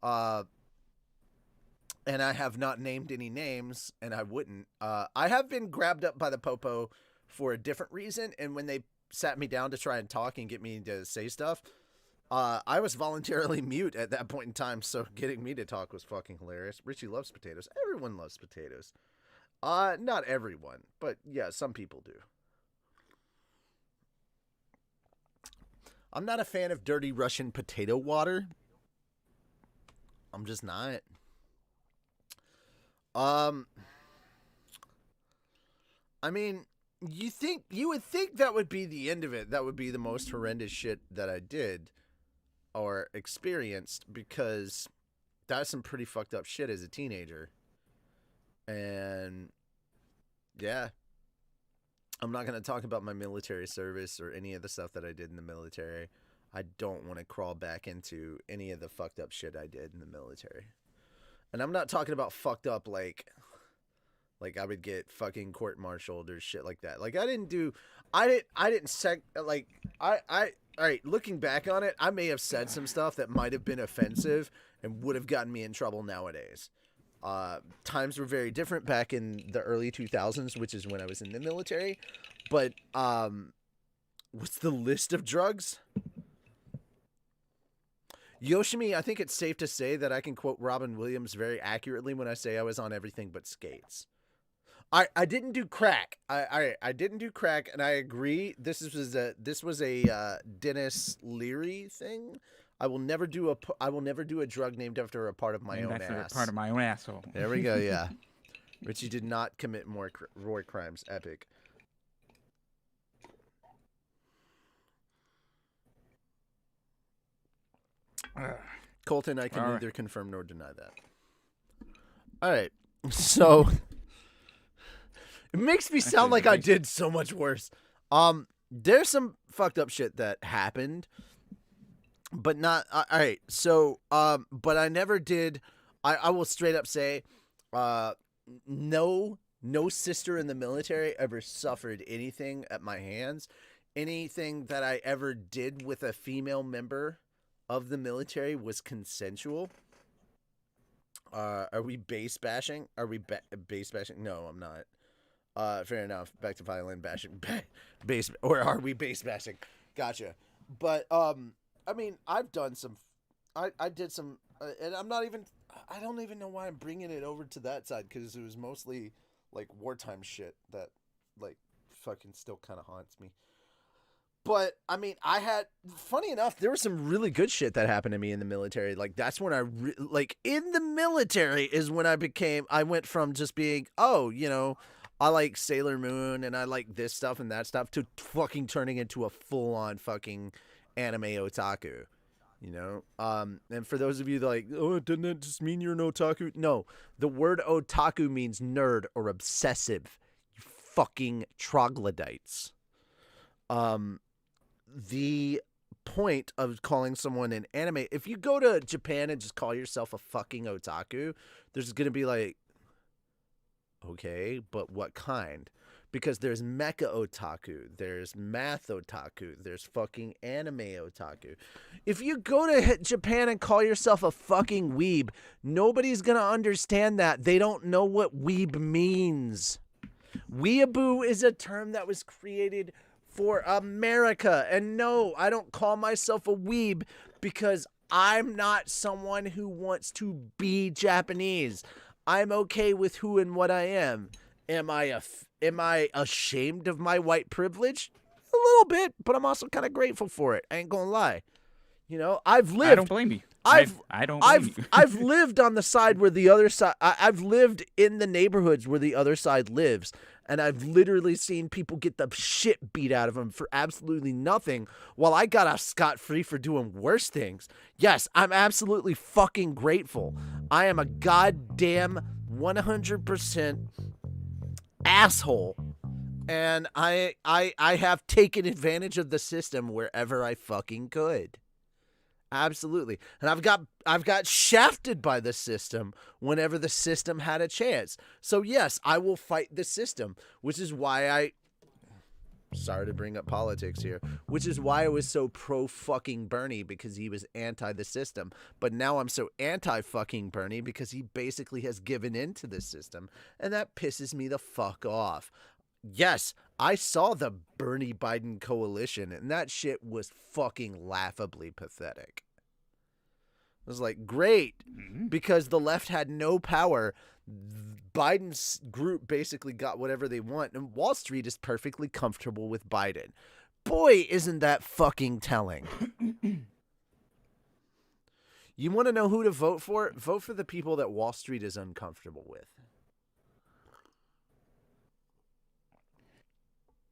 [SPEAKER 1] and I have not named any names, and I wouldn't. I have been grabbed up by the popo for a different reason, and when they sat me down to try and talk and get me to say stuff, I was voluntarily mute at that point in time, so getting me to talk was fucking hilarious. Richie loves potatoes. Everyone loves potatoes. Not everyone, but yeah, some people do. I'm not a fan of dirty Russian potato water. I'm just not. I mean, you would think that would be the end of it. That would be the most horrendous shit that I did or experienced, because that's some pretty fucked up shit as a teenager. And yeah, I'm not going to talk about my military service or any of the stuff that I did in the military. I don't want to crawl back into any of the fucked up shit I did in the military. And I'm not talking about fucked up like I would get fucking court-martialed or shit like that. Like, all right, looking back on it, I may have said some stuff that might have been offensive and would have gotten me in trouble nowadays. Times were very different back in the early 2000s, which is when I was in the military. But, what's the list of drugs? Yoshimi, I think it's safe to say that I can quote Robin Williams very accurately when I say I was on everything but skates. I didn't do crack. I didn't do crack, and I agree. This was a Dennis Leary thing. I will never do a drug named after a part of my own ass.
[SPEAKER 2] Part of my own asshole.
[SPEAKER 1] There we go. Yeah. Richie did not commit more war crimes. Epic. Colton, I can neither confirm nor deny that. All right. So it makes me sound like I did so much worse. There's some fucked up shit that happened, but not all right. So but I never did. I will straight up say no sister in the military ever suffered anything at my hands. Anything that I ever did with a female member of the military was consensual. Are we base bashing? Are we base bashing? No, I'm not. Fair enough. Back to violin bashing. Base, or are we base bashing? Gotcha. But I mean, I've done some. I did some, and I'm not even. I don't even know why I'm bringing it over to that side, because it was mostly like wartime shit that like fucking still kind of haunts me. But I mean, funny enough, there was some really good shit that happened to me in the military. Like that's when in the military is when I went from just being, oh, you know, I like Sailor Moon and I like this stuff and that stuff, to fucking turning into a full on fucking anime otaku, you know? And for those of you that like, oh, doesn't that just mean you're an otaku? No, the word otaku means nerd or obsessive, you fucking troglodytes. The point of calling someone an anime, if you go to Japan and just call yourself a fucking otaku, there's going to be like, okay, but what kind? Because there's mecha otaku, there's math otaku, there's fucking anime otaku. If you go to Japan and call yourself a fucking weeb, nobody's going to understand that. They don't know what weeb means. Weeaboo is a term that was created for America. And no, I don't call myself a weeb because I'm not someone who wants to be Japanese. I'm okay with who and what I am. Am I ashamed of my white privilege? A little bit, but I'm also kind of grateful for it. I ain't gonna lie. You know, I've lived.
[SPEAKER 2] I don't blame you. I don't blame you.
[SPEAKER 1] I've lived on the side where the other side. I've lived in the neighborhoods where the other side lives, and I've literally seen people get the shit beat out of them for absolutely nothing, while I got off scot-free for doing worse things. Yes, I'm absolutely fucking grateful. I am a goddamn 100% asshole, and I have taken advantage of the system wherever I fucking could. Absolutely. And I've got shafted by the system whenever the system had a chance. So yes, I will fight the system, which is why sorry to bring up politics here, which is why I was so pro fucking Bernie, because he was anti the system. But now I'm so anti fucking Bernie because he basically has given in to the system, and that pisses me the fuck off. Yes, I saw the Bernie Biden coalition, and that shit was fucking laughably pathetic. It was like, great, because the left had no power. Biden's group basically got whatever they want, and Wall Street is perfectly comfortable with Biden. Boy, isn't that fucking telling. You want to know who to vote for? Vote for the people that Wall Street is uncomfortable with.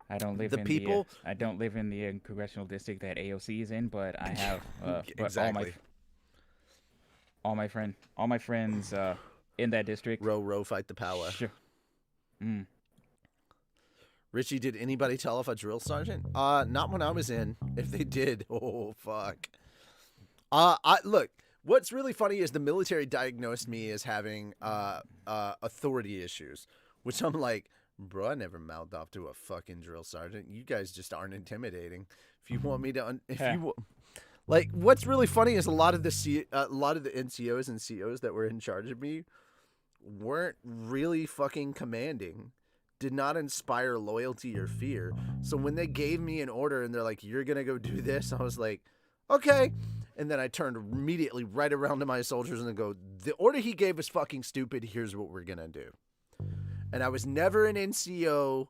[SPEAKER 2] I don't live in the congressional district that AOC is in, but I have
[SPEAKER 1] exactly.
[SPEAKER 2] all my friends in that district.
[SPEAKER 1] Row, fight the power.
[SPEAKER 2] Sure.
[SPEAKER 1] Richie, did anybody tell off a drill sergeant? Not when I was in. If they did, oh fuck. Look. What's really funny is the military diagnosed me as having authority issues, which I'm like, bro, I never mouthed off to a fucking drill sergeant. You guys just aren't intimidating. If you want me to, like, what's really funny is a lot of the NCOs and COs that were in charge of me weren't really fucking commanding, did not inspire loyalty or fear. So when they gave me an order and they're like, "You're gonna go do this," I was like, "Okay." And then I turned immediately right around to my soldiers and go, "The order he gave was fucking stupid. Here's what we're gonna do." And I was never an NCO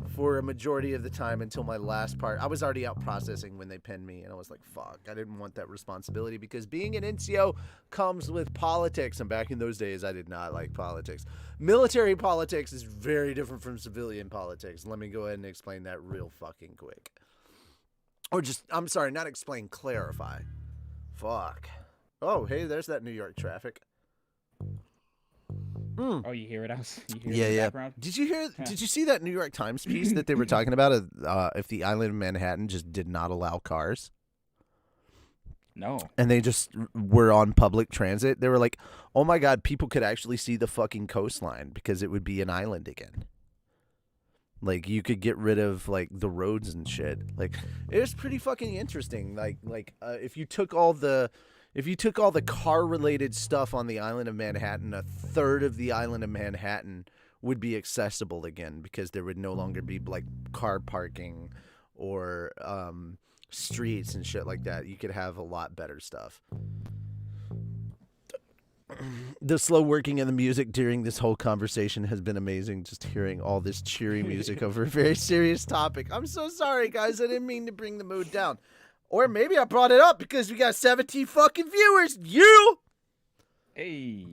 [SPEAKER 1] for a majority of the time until my last part. I was already out processing when they pinned me, and I was like, fuck, I didn't want that responsibility because being an NCO comes with politics, and back in those days, I did not like politics. Military politics is very different from civilian politics. Let me go ahead and explain that real fucking quick. Or just, I'm sorry, not explain, clarify. Fuck. Oh, hey, there's that New York traffic.
[SPEAKER 2] Oh, you hear it?
[SPEAKER 1] Yeah. Did you see that New York Times piece that they were talking about if the island of Manhattan just did not allow cars?
[SPEAKER 2] No.
[SPEAKER 1] And they just were on public transit. They were like, oh my God, people could actually see the fucking coastline because it would be an island again. Like, you could get rid of, like, the roads and shit. Like, it was pretty fucking interesting. If you took all the car-related stuff on the island of Manhattan, a third of the island of Manhattan would be accessible again because there would no longer be, like, car parking or streets and shit like that. You could have a lot better stuff. The slow working of the music during this whole conversation has been amazing. Just hearing all this cheery music over a very serious topic. I'm so sorry, guys. I didn't mean to bring the mood down. Or maybe I brought it up because we got 17 fucking viewers. You!
[SPEAKER 2] Hey.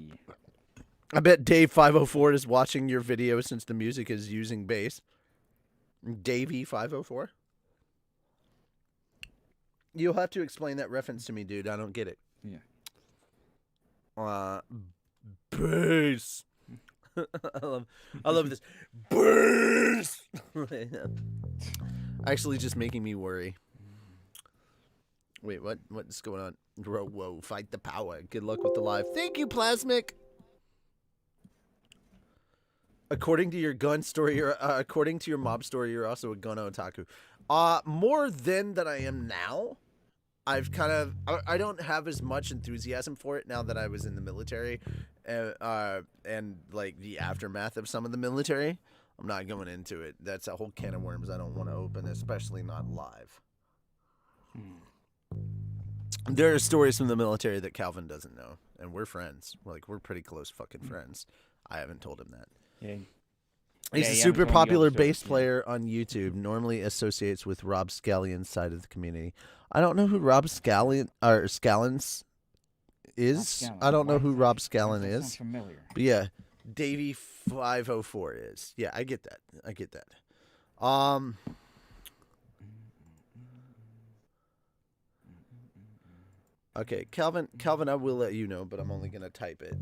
[SPEAKER 1] I bet Dave 504 is watching your video since the music is using bass. Davey 504? You'll have to explain that reference to me, dude. I don't get it.
[SPEAKER 2] Yeah.
[SPEAKER 1] Bass. I love this. Bass. Actually, just making me worry. Wait, what's going on? Whoa, fight the power. Good luck with the live. Thank you, Plasmic. According to your gun story, according to your mob story, you're also a gun otaku. More than that I am now. I don't have as much enthusiasm for it now that I was in the military, and like the aftermath of some of the military. I'm not going into it. That's a whole can of worms I don't want to open, especially not live. There are stories from the military that Calvin doesn't know, and we're friends. We're pretty close fucking friends. I haven't told him that.
[SPEAKER 2] Yeah.
[SPEAKER 1] He's a super popular bass player on YouTube, normally associates with Rob Scallion's side of the community. I don't know who Rob Scallon is. I don't know who Rob Scallon is.
[SPEAKER 2] Familiar.
[SPEAKER 1] But yeah, Davey 504 is. Yeah, I get that. Okay, Calvin, I will let you know, but I'm only going to type it.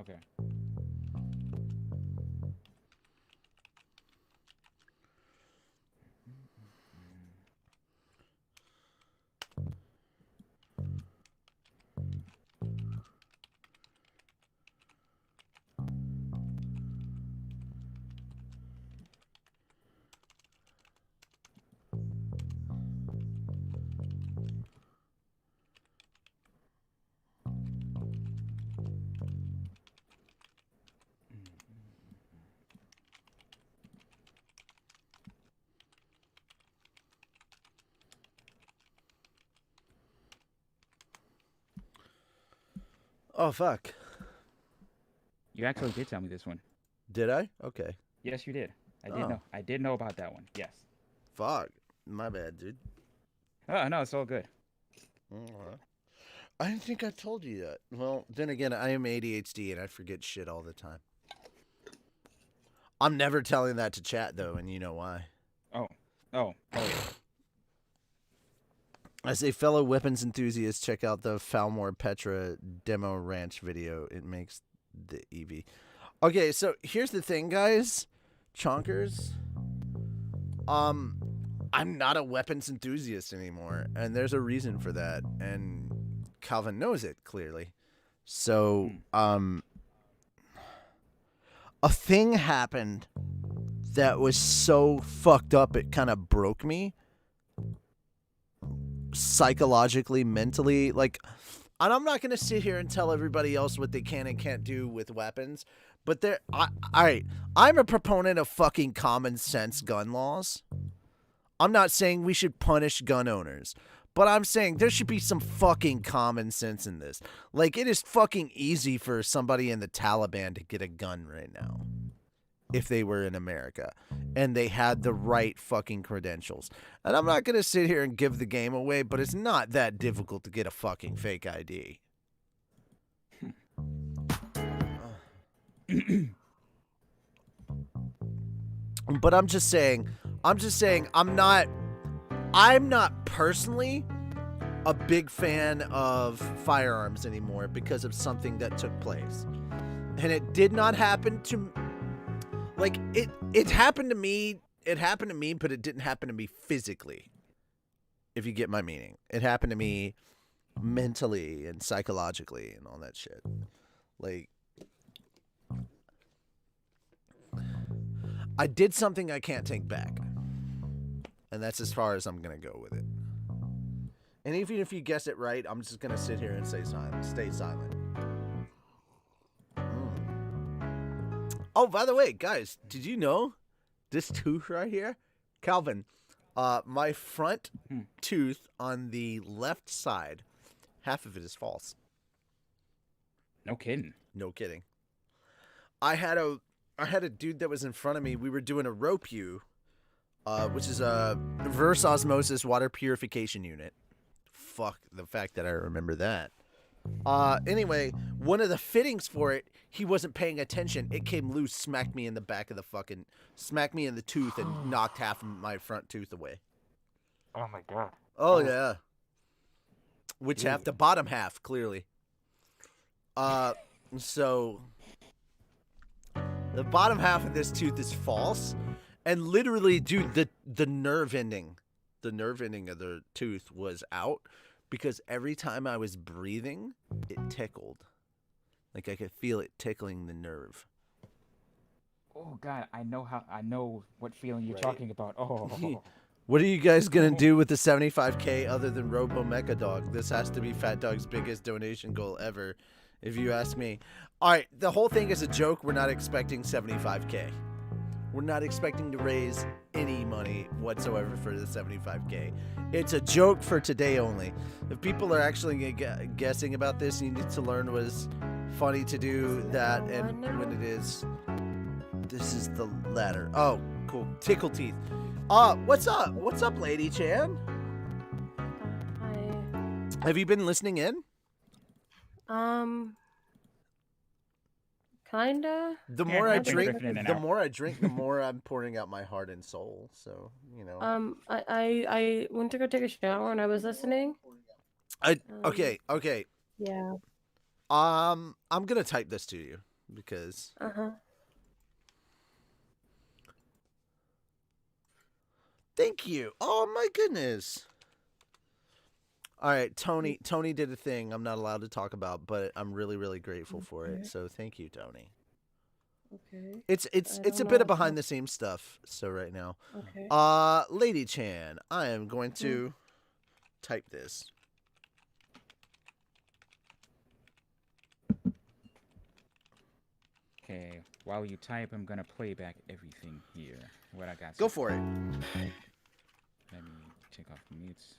[SPEAKER 2] Okay.
[SPEAKER 1] Oh, fuck.
[SPEAKER 2] You actually did tell me this one.
[SPEAKER 1] Did I? Okay.
[SPEAKER 2] Yes, you did. I did know. I did know about that one. Yes.
[SPEAKER 1] Fuck. My bad, dude.
[SPEAKER 2] Oh, no, it's all good.
[SPEAKER 1] I didn't think I told you that. Well, then again, I am ADHD and I forget shit all the time. I'm never telling that to chat, though, and you know why.
[SPEAKER 2] Oh, yeah.
[SPEAKER 1] As a fellow weapons enthusiast, check out the Falmore Petra demo ranch video. It makes the EV. Okay, so here's the thing, guys. Chonkers. I'm not a weapons enthusiast anymore, and there's a reason for that, and Calvin knows it, clearly. So, a thing happened that was so fucked up it kind of broke me. Psychologically, mentally, and I'm not gonna sit here and tell everybody else what they can and can't do with weapons, but I'm a proponent of fucking common sense gun laws. I'm not saying we should punish gun owners, But I'm saying there should be some fucking common sense in this. Like, it is fucking easy for somebody in the Taliban to get a gun right now. If they were in America and they had the right fucking credentials. And I'm not going to sit here and give the game away, but it's not that difficult to get a fucking fake ID. But I'm just saying I'm not personally a big fan of firearms anymore because of something that took place. And it did not happen to like it happened to me, but it didn't happen to me physically. If you get my meaning. It happened to me mentally and psychologically and all that shit. Like, I did something I can't take back. And that's as far as I'm going to go with it. And even if you guess it right, I'm just going to sit here and stay silent. Oh, by the way, guys, did you know this tooth right here? Calvin, my front tooth on the left side, half of it is false.
[SPEAKER 2] No kidding.
[SPEAKER 1] No kidding. I had a dude that was in front of me. We were doing a ROPU, which is a reverse osmosis water purification unit. Fuck the fact that I remember that. Anyway, one of the fittings for it, he wasn't paying attention. It came loose, smacked me in the tooth and knocked half of my front tooth away.
[SPEAKER 2] Oh my god.
[SPEAKER 1] Oh yeah. Which half? The bottom half, clearly. So the bottom half of this tooth is false, and literally, dude, the nerve ending of the tooth was out. Because every time I was breathing, it tickled. Like I could feel it tickling the nerve.
[SPEAKER 2] Oh God, I know what feeling you're talking about. Oh.
[SPEAKER 1] What are you guys gonna do with the 75K other than Robo Mecha Dog? This has to be Fat Dog's biggest donation goal ever, if you ask me. All right, the whole thing is a joke. We're not expecting 75K. We're not expecting to raise any money whatsoever for the 75K. It's a joke for today only. If people are actually guessing about this, you need to learn what is funny to do that, and when it is, this is the latter. Oh, cool. Tickle teeth. What's up? What's up, Lady Chan?
[SPEAKER 4] Hi.
[SPEAKER 1] Have you been listening in?
[SPEAKER 4] Kinda.
[SPEAKER 1] The more I drink, the more I'm pouring out my heart and soul. So, you know.
[SPEAKER 4] I went to go take a shower and I was listening.
[SPEAKER 1] Okay.
[SPEAKER 4] Yeah.
[SPEAKER 1] I'm gonna type this to you because. Thank you. Oh my goodness. All right, Tony did a thing I'm not allowed to talk about, but I'm really, really grateful for it. So thank you, Tony.
[SPEAKER 4] Okay.
[SPEAKER 1] It's a bit of behind the scenes stuff. So right now,
[SPEAKER 4] okay.
[SPEAKER 1] Lady Chan, I am going to type this.
[SPEAKER 2] Okay, while you type, I'm gonna play back everything here. What I got.
[SPEAKER 1] Go for it.
[SPEAKER 2] Let me take off the mutes.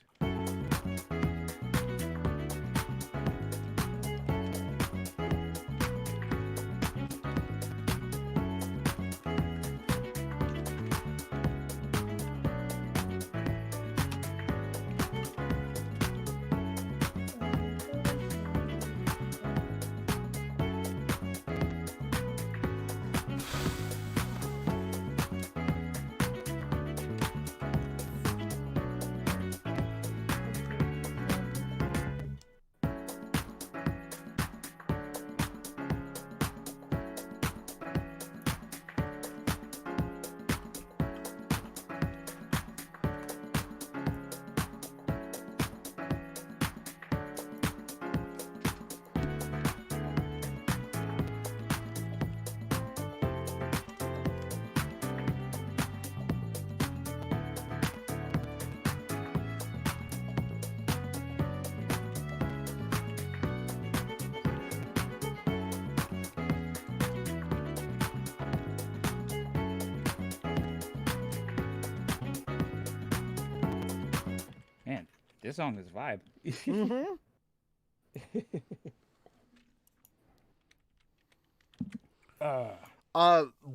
[SPEAKER 2] This song is vibe.
[SPEAKER 1] Mm-hmm.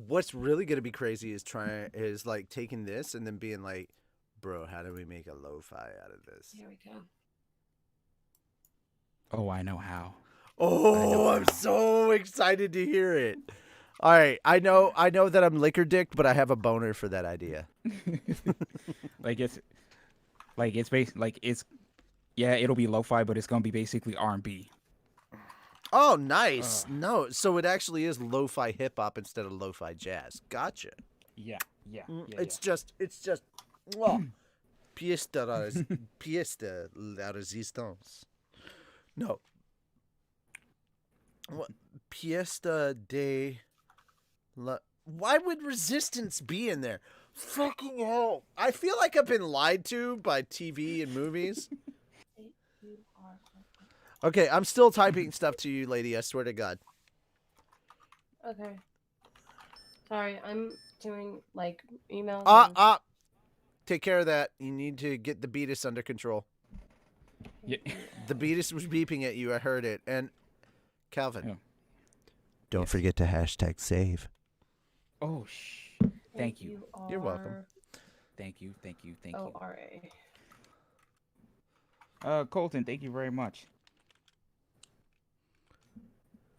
[SPEAKER 1] What's really gonna be crazy is like taking this and then being like, bro, how do we make a lo-fi out of this?
[SPEAKER 4] Here we go.
[SPEAKER 2] Oh, I know how.
[SPEAKER 1] Oh, I'm so excited to hear it. All right, I know that I'm liquor dicked, but I have a boner for that idea.
[SPEAKER 2] It'll be lo-fi, but it's gonna be basically R&B.
[SPEAKER 1] Oh, nice. No, so it actually is lo-fi hip hop instead of lo-fi jazz. Gotcha.
[SPEAKER 2] Yeah.
[SPEAKER 1] It's just, well, pièce de la résistance. No. What? Pièce de la... Why would resistance be in there? Fucking hell. I feel like I've been lied to by TV and movies. Okay, I'm still typing stuff to you, lady. I swear to God.
[SPEAKER 4] Okay. Sorry, I'm doing like emails.
[SPEAKER 1] Take care of that. You need to get the beatus under control.
[SPEAKER 2] Yeah.
[SPEAKER 1] The beatus was beeping at you. I heard it. And Calvin, don't forget to hashtag save.
[SPEAKER 2] Oh, thank you.
[SPEAKER 1] You're welcome.
[SPEAKER 2] Thank you.
[SPEAKER 4] ORA.
[SPEAKER 2] Colton, thank you very much.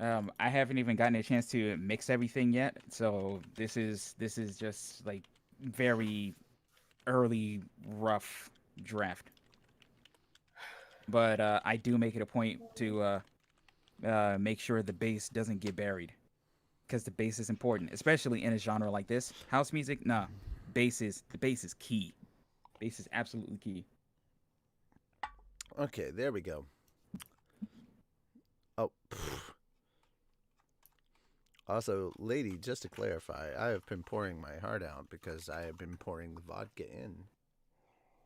[SPEAKER 2] I haven't even gotten a chance to mix everything yet, so this is just like very early rough draft. But I do make it a point to make sure the bass doesn't get buried, because the bass is important, especially in a genre like this. House music, the bass is key. Bass is absolutely key.
[SPEAKER 1] Okay, there we go. Oh. Also, lady, just to clarify, I have been pouring my heart out because I have been pouring the vodka in.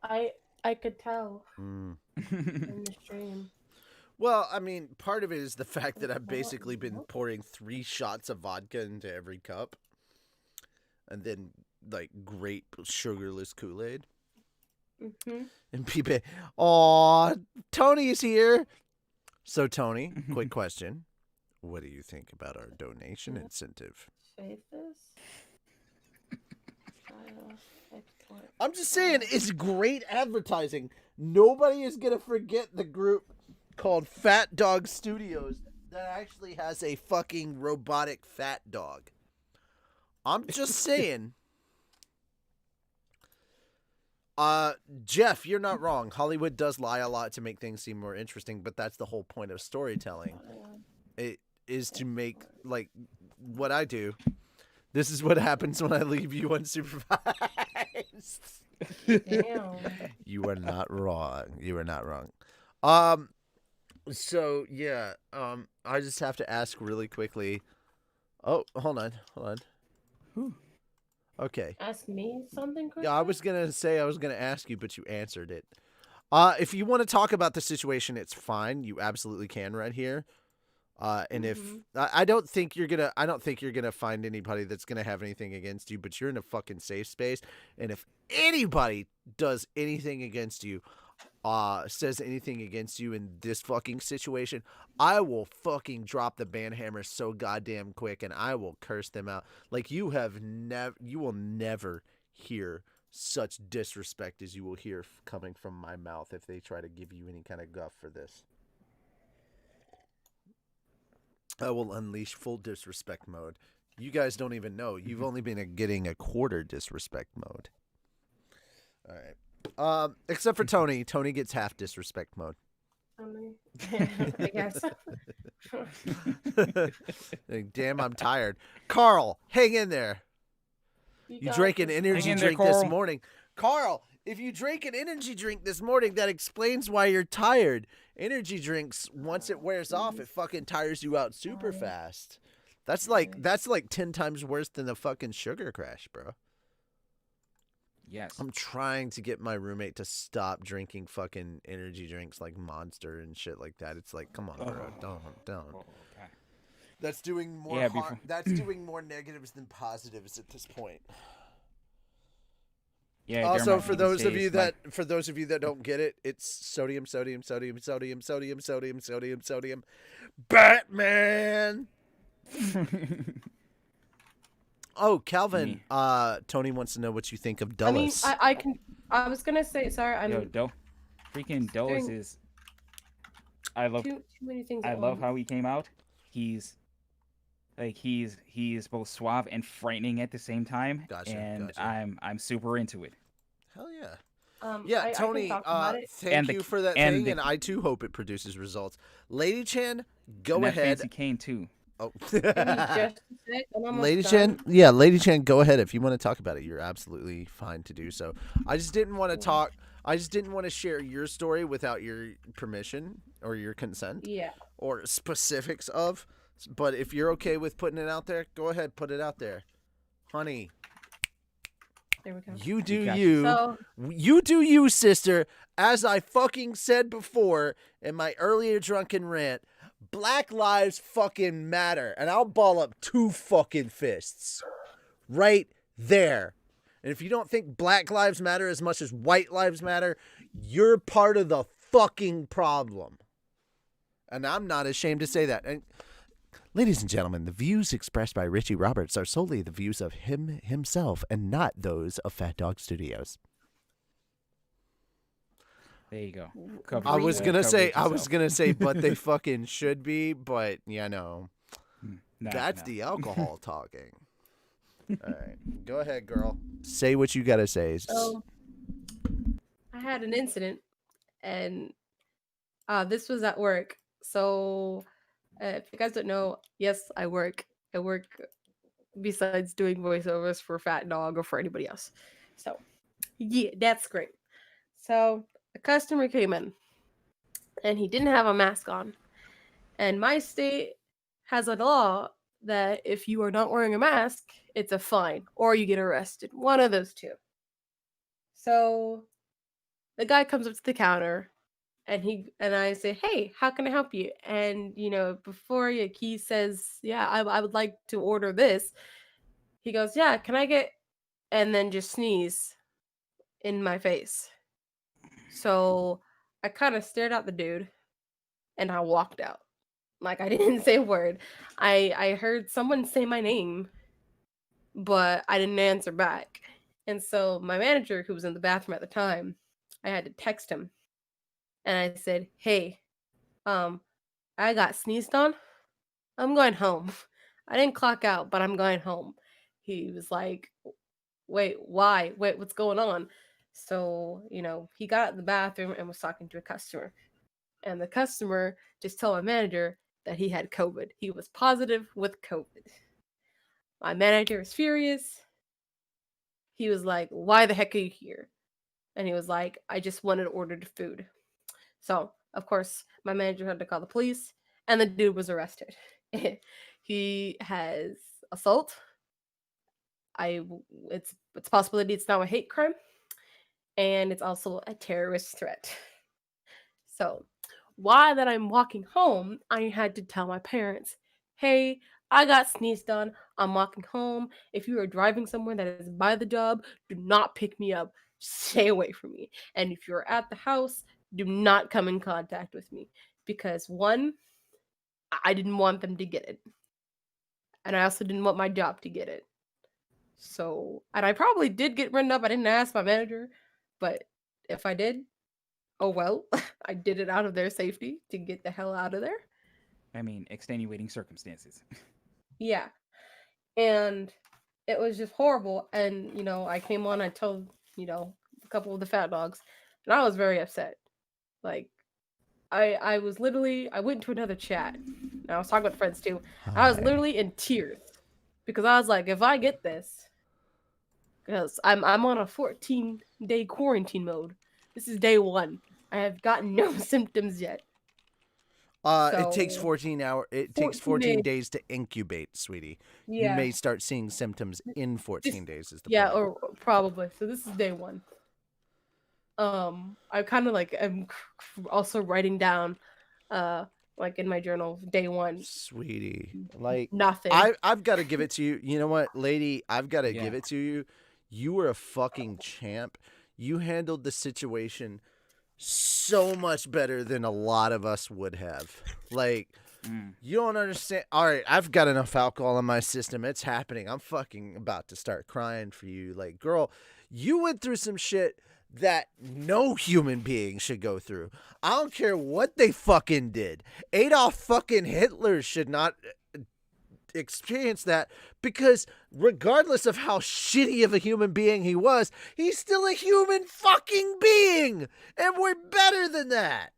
[SPEAKER 4] I could tell
[SPEAKER 1] in
[SPEAKER 4] the stream.
[SPEAKER 1] Well, I mean, part of it is the fact that I've basically been pouring 3 shots of vodka into every cup. And then, like, grape sugarless Kool-Aid.
[SPEAKER 4] Mm-hmm.
[SPEAKER 1] And Pipe, aw, Tony's here. So, Tony, quick question. What do you think about our donation incentive? I'm just saying, it's great advertising. Nobody is going to forget the group called PhatDogStudios that actually has a fucking robotic fat dog. I'm just saying. Jeff, you're not wrong. Hollywood does lie a lot to make things seem more interesting, but that's the whole point of storytelling. It is to make, like, what I do. This is what happens when I leave you unsupervised.
[SPEAKER 4] Damn.
[SPEAKER 1] You are not wrong. You are not wrong. So yeah, I just have to ask really quickly. Oh, hold on.
[SPEAKER 2] Whew.
[SPEAKER 1] Okay.
[SPEAKER 4] Ask me something quick?
[SPEAKER 1] Yeah, I was gonna ask you, but you answered it. If you want to talk about the situation, it's fine. You absolutely can right here. And if I don't think you're gonna find anybody that's gonna have anything against you, but you're in a fucking safe space. And if anybody does anything against you, says anything against you in this fucking situation, I will fucking drop the banhammer so goddamn quick, and I will curse them out. Like, you will never hear such disrespect as you will hear coming from my mouth if they try to give you any kind of guff for this. I will unleash full disrespect mode. You guys don't even know. You've only been getting a quarter disrespect mode. All right. Except for Tony. Tony gets half disrespect mode.
[SPEAKER 4] I guess.
[SPEAKER 1] Damn, I'm tired. Carl, hang in there. You drank an energy drink this morning. Carl, if you drank an energy drink this morning, that explains why you're tired. Energy drinks, once it wears off, it fucking tires you out super fast. That's like 10 times worse than the fucking sugar crash, bro.
[SPEAKER 2] Yes.
[SPEAKER 1] I'm trying to get my roommate to stop drinking fucking energy drinks like Monster and shit like that. It's like, come on, bro, don't.
[SPEAKER 2] Oh, okay.
[SPEAKER 1] That's doing more harm. That's doing more negatives than positives at this point.
[SPEAKER 2] Yeah.
[SPEAKER 1] Also,
[SPEAKER 2] Dermot, you can say it's like,
[SPEAKER 1] for those of you that don't get it, it's sodium, sodium, sodium, sodium, sodium, sodium, sodium, sodium. Batman. Oh, Calvin. Tony wants to know what you think of
[SPEAKER 4] I mean,
[SPEAKER 1] Dulles.
[SPEAKER 4] I can. I was gonna say sorry.
[SPEAKER 2] yo,
[SPEAKER 4] I'm
[SPEAKER 2] freaking Dulles
[SPEAKER 4] doing
[SPEAKER 2] is. I love.
[SPEAKER 4] too many things
[SPEAKER 2] I
[SPEAKER 4] at
[SPEAKER 2] love
[SPEAKER 4] once.
[SPEAKER 2] how he came out. He's he's both suave and frightening at the same time,
[SPEAKER 1] Gotcha,
[SPEAKER 2] and
[SPEAKER 1] gotcha.
[SPEAKER 2] I'm super into it.
[SPEAKER 1] Hell yeah.
[SPEAKER 4] Um,
[SPEAKER 1] Yeah,
[SPEAKER 4] I can
[SPEAKER 1] Tony,
[SPEAKER 4] talk about it.
[SPEAKER 1] thank
[SPEAKER 2] And the
[SPEAKER 1] you for that
[SPEAKER 2] and
[SPEAKER 1] thing,
[SPEAKER 2] the
[SPEAKER 1] and I too hope it produces results. Lady Chan, go
[SPEAKER 2] and that
[SPEAKER 1] ahead.
[SPEAKER 2] fancy cane too.
[SPEAKER 1] Oh.
[SPEAKER 4] Give me just a sec. I'm almost
[SPEAKER 1] Lady
[SPEAKER 4] done.
[SPEAKER 1] Chan, yeah, Lady Chan, go ahead. If you want to talk about it, you're absolutely fine to do so. I just didn't want to talk. I just didn't want to share your story without your permission or your consent
[SPEAKER 4] Yeah.
[SPEAKER 1] or specifics of. But if you're okay with putting it out there, go ahead, put it out there, honey.
[SPEAKER 4] There we go.
[SPEAKER 1] You do
[SPEAKER 2] We got
[SPEAKER 1] you.
[SPEAKER 4] So
[SPEAKER 1] You do you, sister. As I fucking said before in my earlier drunken rant, Black lives fucking matter. And I'll ball up 2 fucking fists. Right there. And if you don't think Black lives matter as much as white lives matter, you're part of the fucking problem. And I'm not ashamed to say that. And ladies and gentlemen, the views expressed by Richie Roberts are solely the views of himself and not those of PhatDogStudios.
[SPEAKER 2] There you go.
[SPEAKER 1] I was gonna say,
[SPEAKER 2] yourself.
[SPEAKER 1] but they fucking should be, but you know,
[SPEAKER 2] Nah,
[SPEAKER 1] that's
[SPEAKER 2] nah.
[SPEAKER 1] the alcohol talking. All right, go ahead, girl. Say what you gotta say.
[SPEAKER 4] So I had an incident, and this was at work. So if you guys don't know, yes, I work. I work besides doing voiceovers for Fat Dog or for anybody else. So yeah, that's great. So a customer came in, and he didn't have a mask on. And my state has a law that if you are not wearing a mask, it's a fine or you get arrested. One of those two. So the guy comes up to the counter and I say, "Hey, how can I help you?" And before he says, "Yeah, I would like to order this." He goes, "Yeah, can I get?" And then just sneeze in my face. So I kind of stared at the dude and I walked out. Like I didn't say a word. I heard someone say my name, but I didn't answer back. And so my manager, who was in the bathroom at the time, I had to text him. And I said, "Hey, I got sneezed on. I'm going home." I didn't clock out, but I'm going home. He was like, "Wait, why? Wait, what's going on?" So, he got out of the bathroom and was talking to a customer. And the customer just told my manager that he had COVID. He was positive with COVID. My manager was furious. He was like, "Why the heck are you here?" And he was like, "I just wanted to order the food." So, of course, my manager had to call the police, and the dude was arrested. He has assault. It's a possibility it's now a hate crime, and it's also a terrorist threat. So, while that I'm walking home, I had to tell my parents, "Hey, I got sneezed on. I'm walking home. If you are driving somewhere that is by the job, do not pick me up. Stay away from me. And if you're at the house, do not come in contact with me." Because one, I didn't want them to get it. And I also didn't want my job to get it. So, and I probably did get written up. I didn't ask my manager, but if I did, oh well. I did it out of their safety to get the hell out of there.
[SPEAKER 2] I mean, extenuating circumstances.
[SPEAKER 4] Yeah. And it was just horrible. And, I came on, I told, a couple of the fat dogs, and I was very upset. Like, I was literally, I went to another chat, and I was talking with friends too. I was literally in tears because I was like, if I get this, because I'm on a 14-day quarantine mode. This is day 1. I have gotten no symptoms yet.
[SPEAKER 1] It takes 14 takes 14 days to incubate, sweetie.
[SPEAKER 4] Yeah.
[SPEAKER 1] You may start seeing symptoms in 14 days is the
[SPEAKER 4] yeah,
[SPEAKER 1] plan.
[SPEAKER 4] or probably. So this is day 1. I kind of am also writing down, like in my journal, day 1.
[SPEAKER 1] Sweetie, like
[SPEAKER 4] nothing.
[SPEAKER 1] I've got to give it to you. You know what, lady? I've got to
[SPEAKER 2] Yeah.
[SPEAKER 1] give it to you. you were a fucking champ. You handled the situation so much better than a lot of us would have. Like, you don't understand. All right, I've got enough alcohol in my system. It's happening. I'm fucking about to start crying for you. Like, girl, you went through some shit that no human being should go through. I don't care what they fucking did. Adolf fucking Hitler should not experience that, because regardless of how shitty of a human being he was, he's still a human fucking being, and we're better than that.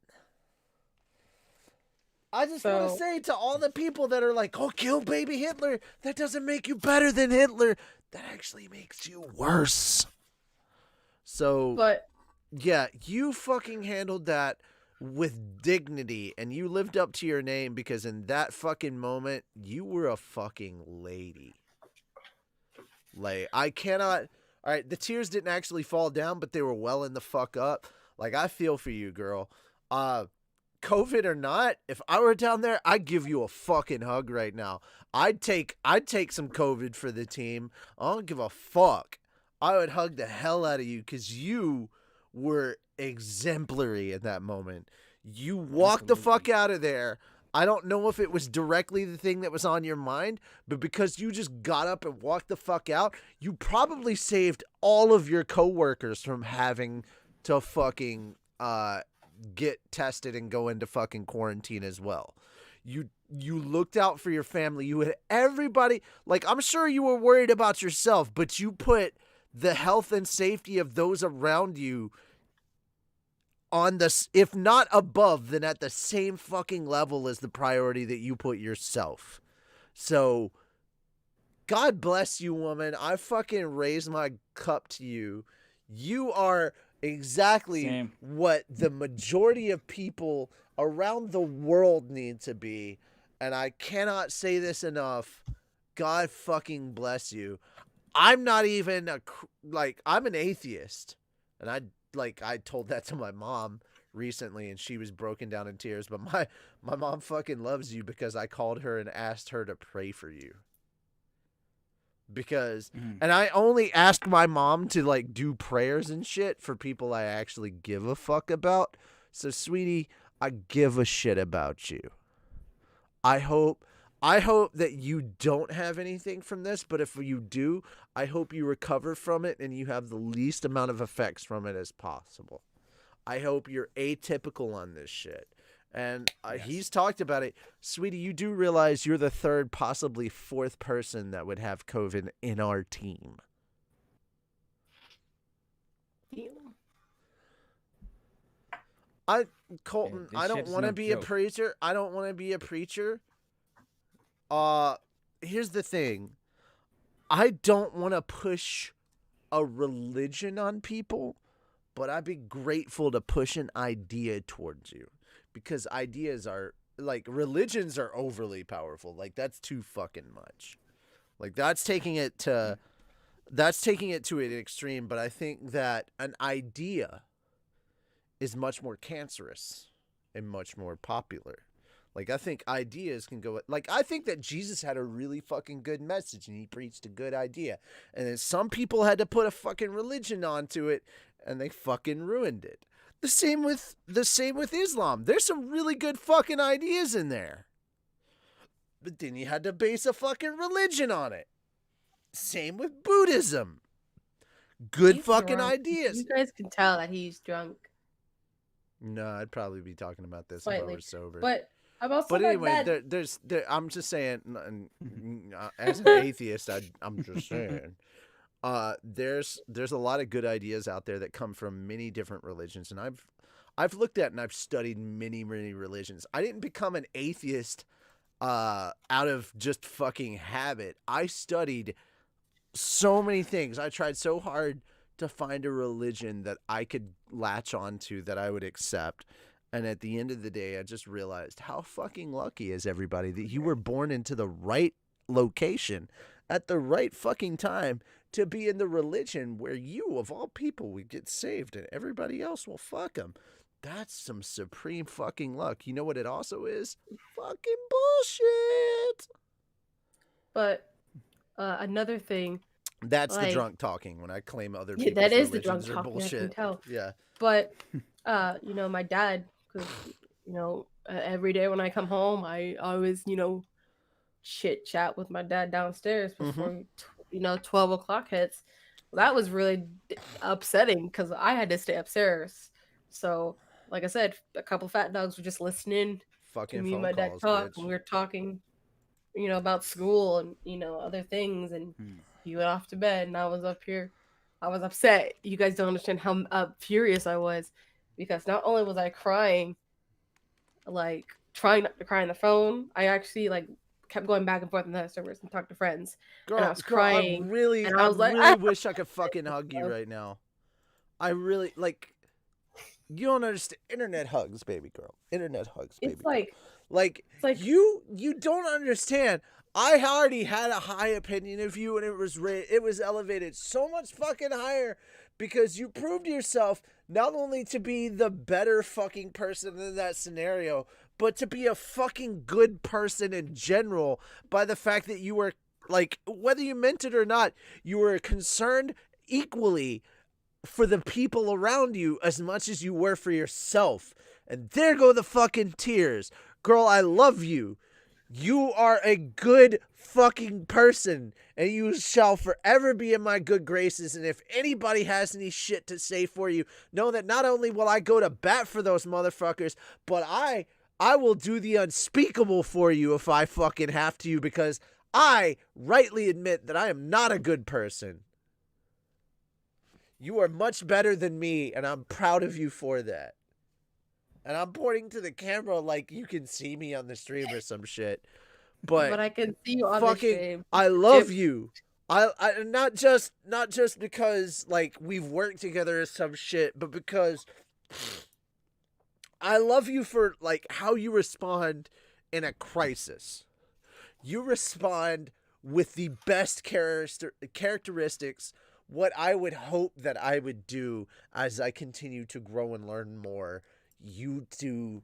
[SPEAKER 1] I just want to say to all the people that are like, oh, kill baby Hitler, that doesn't make you better than Hitler. That actually makes you worse. So,
[SPEAKER 4] But
[SPEAKER 1] yeah, you fucking handled that with dignity, and you lived up to your name, because in that fucking moment, you were a fucking lady. Like, I cannot... All right, the tears didn't actually fall down, but they were welling the fuck up. Like, I feel for you, girl. COVID or not, if I were down there, I'd give you a fucking hug right now. I'd take some COVID for the team. I don't give a fuck. I would hug the hell out of you, because you were exemplary in that moment. You walked the fuck out of there. I don't know if it was directly the thing that was on your mind, but because you just got up and walked the fuck out, you probably saved all of your coworkers from having to fucking get tested and go into fucking quarantine as well. You looked out for your family. You had everybody, like, I'm sure you were worried about yourself, but you put the health and safety of those around you on the, if not above, then at the same fucking level as the priority that you put yourself. So, God bless you, woman. I fucking raise my cup to you. You are exactly what the majority of people around the world need to be. And I cannot say this enough. God fucking bless you. I'm not even I'm an atheist. And I told that to my mom recently, and she was broken down in tears. But my mom fucking loves you because I called her and asked her to pray for you. Because, and I only ask my mom to like do prayers and shit for people I actually give a fuck about. So, sweetie, I give a shit about you. I hope that you don't have anything from this, but if you do, I hope you recover from it and you have the least amount of effects from it as possible. I hope you're atypical on this shit. And he's talked about it. Sweetie, you do realize you're the third, possibly fourth person that would have COVID in our team. Colton, I don't want to be a preacher. I don't want to be a preacher. Here's the thing. I don't want to push a religion on people, but I'd be grateful to push an idea towards you, because ideas are like, religions are overly powerful. Like, that's too fucking much. Like, that's taking it to an extreme. But I think that an idea is much more cancerous and much more popular. Like, I think ideas can go... Like, I think that Jesus had a really fucking good message, and he preached a good idea. And then some people had to put a fucking religion onto it, and they fucking ruined it. The same with Islam. There's some really good fucking ideas in there. But then you had to base a fucking religion on it. Same with Buddhism. Good
[SPEAKER 4] He's
[SPEAKER 1] fucking
[SPEAKER 4] drunk.
[SPEAKER 1] ideas.
[SPEAKER 4] You guys can tell that he's drunk.
[SPEAKER 1] No, I'd probably be talking about this if I were sober.
[SPEAKER 4] But I'm also
[SPEAKER 1] But anyway, I'm just saying, as an atheist, I'm just saying, there's a lot of good ideas out there that come from many different religions, and I've looked at and I've studied many religions. I didn't become an atheist out of just fucking habit. I studied so many things. I tried so hard to find a religion that I could latch onto, that I would accept. And at the end of the day, I just realized how fucking lucky is everybody that you were born into the right location at the right fucking time to be in the religion where you, of all people, would get saved and everybody else will fuck them. That's some supreme fucking luck. You know what it also is? Fucking bullshit.
[SPEAKER 4] But another thing.
[SPEAKER 1] That's the
[SPEAKER 4] Like,
[SPEAKER 1] drunk talking when I claim other
[SPEAKER 4] yeah,
[SPEAKER 1] people's
[SPEAKER 4] that is the drunk
[SPEAKER 1] religions are
[SPEAKER 4] talking. I can
[SPEAKER 1] bullshit.
[SPEAKER 4] tell.
[SPEAKER 1] Yeah.
[SPEAKER 4] But my dad, because every day when I come home, I always chit chat with my dad downstairs before 12 o'clock hits. That was really upsetting because I had to stay upstairs. So, like I said, a couple fat dogs were just listening to
[SPEAKER 1] Fucking
[SPEAKER 4] me and
[SPEAKER 1] phone
[SPEAKER 4] my dad
[SPEAKER 1] calls,
[SPEAKER 4] talk,
[SPEAKER 1] bitch.
[SPEAKER 4] and we were talking, about school and other things. And he went off to bed, and I was up here. I was upset. You guys don't understand how furious I was, because not only was I crying, like trying not to cry on the phone, I actually like kept going back and forth in the servers and talked to friends, and I
[SPEAKER 1] Girl,
[SPEAKER 4] was
[SPEAKER 1] I
[SPEAKER 4] crying,
[SPEAKER 1] really,
[SPEAKER 4] and
[SPEAKER 1] I
[SPEAKER 4] I was like,
[SPEAKER 1] really wish I could fucking hug you right now. I really you don't understand. Internet hugs, baby girl. Internet hugs, baby
[SPEAKER 4] it's
[SPEAKER 1] girl.
[SPEAKER 4] like
[SPEAKER 1] You don't understand. I already had a high opinion of you, and it was elevated so much fucking higher because you proved yourself not only to be the better fucking person in that scenario, but to be a fucking good person in general by the fact that you were, like, whether you meant it or not, you were concerned equally for the people around you as much as you were for yourself. And there go the fucking tears. Girl, I love you. You are a good fucking person, and you shall forever be in my good graces. And if anybody has any shit to say for you, know that not only will I go to bat for those motherfuckers, but I will do the unspeakable for you if I fucking have to, because I rightly admit that I am not a good person. You are much better than me, and I'm proud of you for that. And I'm pointing to the camera like you can see me on the stream or some shit. But
[SPEAKER 4] I can see you on the
[SPEAKER 1] fucking,
[SPEAKER 4] stream.
[SPEAKER 1] I love you. I not just because like we've worked together or some shit, but because I love you for like how you respond in a crisis. You respond with the best characteristics, what I would hope that I would do as I continue to grow and learn more. You do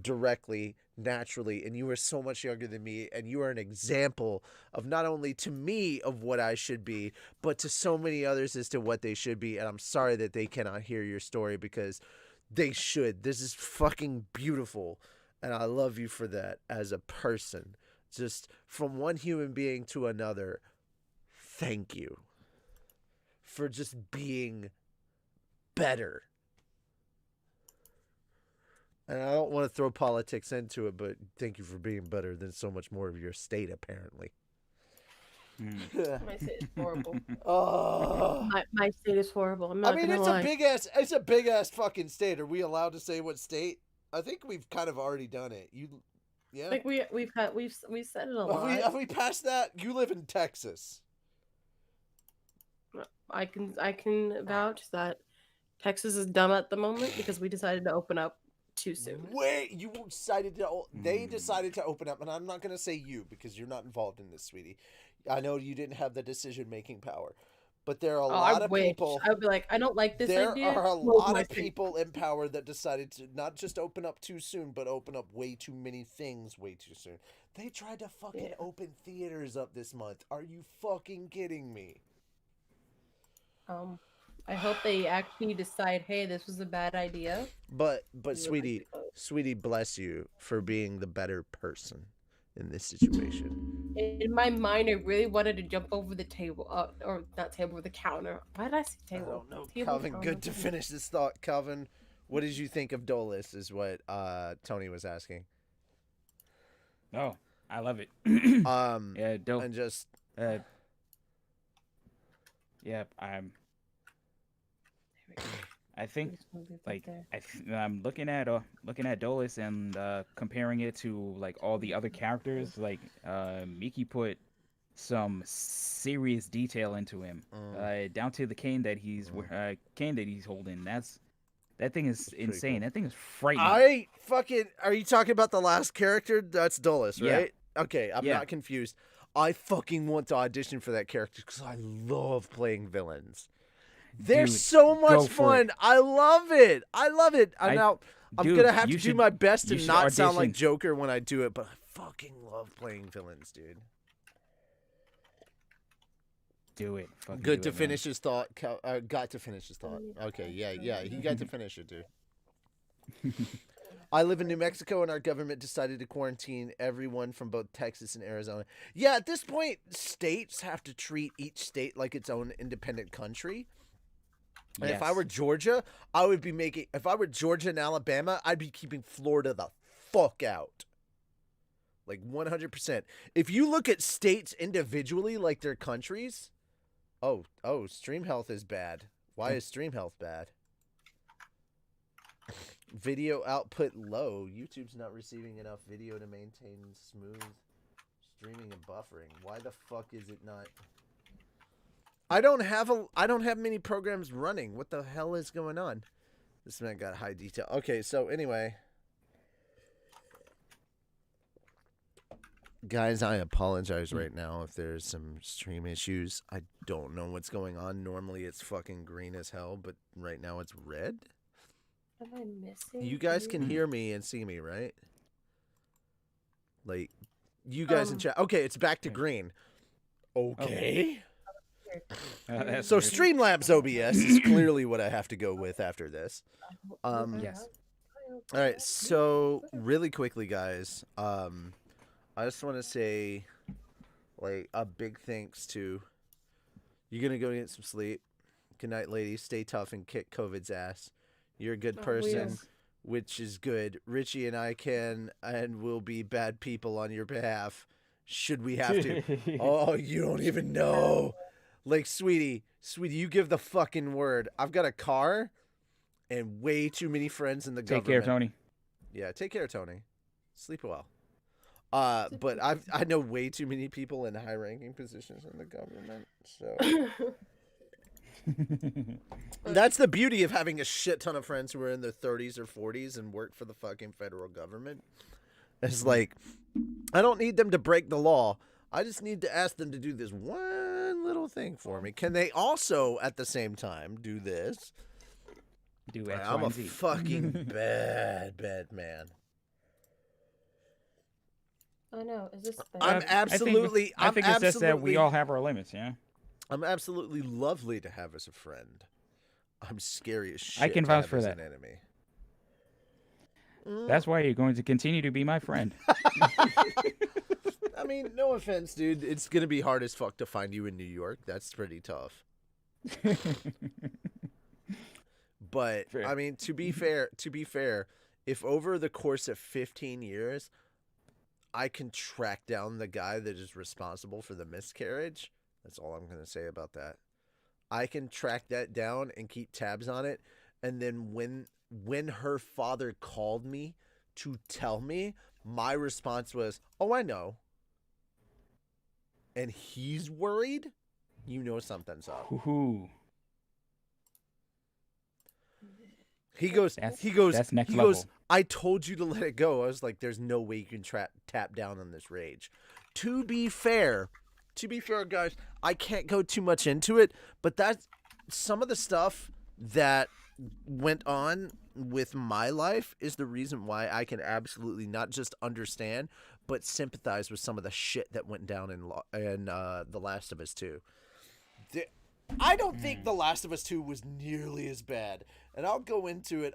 [SPEAKER 1] directly, naturally, and you are so much younger than me, and you are an example of not only to me of what I should be, but to so many others as to what they should be. And I'm sorry that they cannot hear your story, because they should. This is fucking beautiful, and I love you for that as a person. Just from one human being to another, thank you for just being better. And I don't want to throw politics into it, but thank you for being better than so much more of your state, apparently.
[SPEAKER 4] My state is horrible.
[SPEAKER 1] Oh.
[SPEAKER 4] My state is horrible. I'm not gonna lie.
[SPEAKER 1] It's a big ass fucking state. Are we allowed to say what state? I think we've kind of already done it. Yeah.
[SPEAKER 4] Like we've said it a lot.
[SPEAKER 1] Have we passed that? You live in Texas.
[SPEAKER 4] I can vouch that Texas is dumb at the moment because we decided to open up too soon.
[SPEAKER 1] Wait, you decided to? They decided to open up, and I'm not gonna say you because you're not involved in this, sweetie. I know you didn't have the decision-making power, but there are a lot of people.
[SPEAKER 4] I would be like, I don't like this idea.
[SPEAKER 1] There are a lot of people in power that decided to not just open up too soon, but open up way too many things way too soon. They tried to fucking open theaters up this month. Are you fucking kidding me?
[SPEAKER 4] I hope they actually decide, hey, this was a bad idea.
[SPEAKER 1] But sweetie, bless you for being the better person in this situation.
[SPEAKER 4] In my mind, I really wanted to jump over the table, or not table, the counter. Why did I say table?
[SPEAKER 1] I don't know,
[SPEAKER 4] table,
[SPEAKER 1] Calvin.
[SPEAKER 4] counter.
[SPEAKER 1] Good to finish this thought, Calvin. What did you think of Dolus? Is what Tony was asking.
[SPEAKER 2] Oh, I love it. Yeah, dope.
[SPEAKER 1] And just
[SPEAKER 2] yeah, I think like I'm looking at Dolus and comparing it to like all the other characters. Like Miki put some serious detail into him, down to the cane that he's holding. That thing is insane.
[SPEAKER 1] Cool.
[SPEAKER 2] That thing is frightening.
[SPEAKER 1] Are you talking about the last character? That's Dolus, right?
[SPEAKER 2] Yeah.
[SPEAKER 1] Okay, I'm not confused. I fucking want to audition for that character because I love playing villains. They're so much fun. I love it. I'm gonna have to do my best to not sound like Joker when I do it, but I fucking love playing villains, dude.
[SPEAKER 2] Do it. Fucking
[SPEAKER 1] Good
[SPEAKER 2] do
[SPEAKER 1] to
[SPEAKER 2] it,
[SPEAKER 1] finish his thought. Got to finish his thought. Okay, yeah. He got to finish it, dude. I live in New Mexico, and our government decided to quarantine everyone from both Texas and Arizona. Yeah, at this point, states have to treat each state like its own independent country. And if I were Georgia, I would be making... If I were Georgia and Alabama, I'd be keeping Florida the fuck out. Like, 100%. If you look at states individually like their countries... Oh, stream health is bad. Why is stream health bad? Video output low. YouTube's not receiving enough video to maintain smooth streaming and buffering. Why the fuck is it not? I don't have many programs running. What the hell is going on? This man got high detail. Okay, so anyway. Guys, I apologize right now if there's some stream issues. I don't know what's going on. Normally it's fucking green as hell, but right now it's red.
[SPEAKER 4] Am I missing?
[SPEAKER 1] You guys can hear me and see me, right? Like, you guys in chat. Okay, it's back to green. Okay. So
[SPEAKER 2] weird.
[SPEAKER 1] Streamlabs OBS is clearly what I have to go with after this.
[SPEAKER 2] Yes.
[SPEAKER 1] All right, so really quickly, guys. I just want to say, like, a big thanks to... You're going to go get some sleep. Good night, ladies. Stay tough and kick COVID's ass. You're a good person, which is good. Richie and I can and will be bad people on your behalf, should we have to. Oh, you don't even know. Like, sweetie, you give the fucking word. I've got a car and way too many friends in the government.
[SPEAKER 2] Take care, Tony.
[SPEAKER 1] Yeah, take care, Tony. Sleep well. But I know way too many people in high-ranking positions in the government, so... That's the beauty of having a shit ton of friends who are in their 30s or 40s and work for the fucking federal government. It's like, I don't need them to break the law. I just need to ask them to do this one little thing for me. Can they also, at the same time, do this?
[SPEAKER 2] Do X,
[SPEAKER 1] I'm
[SPEAKER 2] Y,
[SPEAKER 1] a
[SPEAKER 2] and Z.
[SPEAKER 1] fucking bad man.
[SPEAKER 4] Oh no, is this bad?
[SPEAKER 1] I'm absolutely...
[SPEAKER 2] I think it's just that we all have our limits, yeah?
[SPEAKER 1] I'm absolutely lovely to have as a friend. I'm scary as shit.
[SPEAKER 2] I can
[SPEAKER 1] to
[SPEAKER 2] vouch
[SPEAKER 1] have
[SPEAKER 2] for
[SPEAKER 1] as
[SPEAKER 2] that.
[SPEAKER 1] an enemy.
[SPEAKER 2] That's why you're going to continue to be my friend.
[SPEAKER 1] I mean, no offense, dude. It's gonna be hard as fuck to find you in New York. That's pretty tough. But
[SPEAKER 2] Fair.
[SPEAKER 1] I mean, to be fair, if over the course of 15 years, I can track down the guy that is responsible for the miscarriage. That's all I'm gonna say about that. I can track that down and keep tabs on it. And then when her father called me to tell me, my response was, "Oh, I know." And he's worried, you know something's up.
[SPEAKER 2] Ooh.
[SPEAKER 1] He goes,
[SPEAKER 2] That's next
[SPEAKER 1] he
[SPEAKER 2] level.
[SPEAKER 1] goes, "I told you to let it go." I was like, there's no way you can tap down on this rage. To be fair, guys, I can't go too much into it, but that's some of the stuff that went on with my life is the reason why I can absolutely not just understand, but sympathize with some of the shit that went down in The Last of Us 2. I don't think The Last of Us 2 was nearly as bad, and I'll go into it.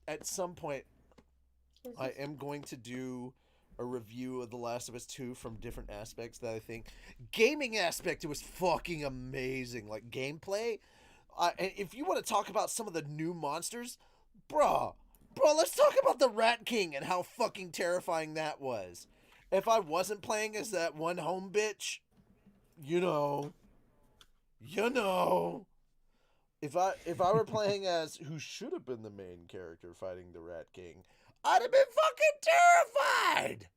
[SPEAKER 1] At some point, I am going to do a review of The Last of Us 2 from different aspects that I think. Gaming aspect, it was fucking amazing. Like, gameplay. And if you want to talk about some of the new monsters, bro, let's talk about the Rat King and how fucking terrifying that was. If I wasn't playing as that one home bitch, you know. If I were playing as who should have been the main character fighting the Rat King, I'd have been fucking terrified.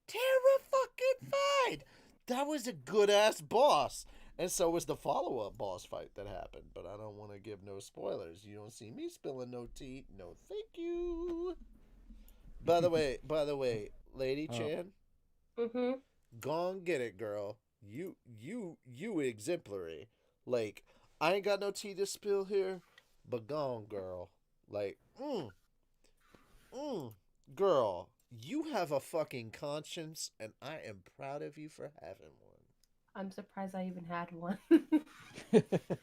[SPEAKER 1] Terrified. That was a good ass boss. And so was the follow-up boss fight that happened. But I don't want to give no spoilers. You don't see me spilling no tea. No, thank you. By the way, Lady Chan.
[SPEAKER 4] Mm-hmm.
[SPEAKER 1] Gone get it, girl. You exemplary. Like, I ain't got no tea to spill here, but gone, girl. Like, girl, you have a fucking conscience, and I am proud of you for having one.
[SPEAKER 4] I'm surprised I even had one.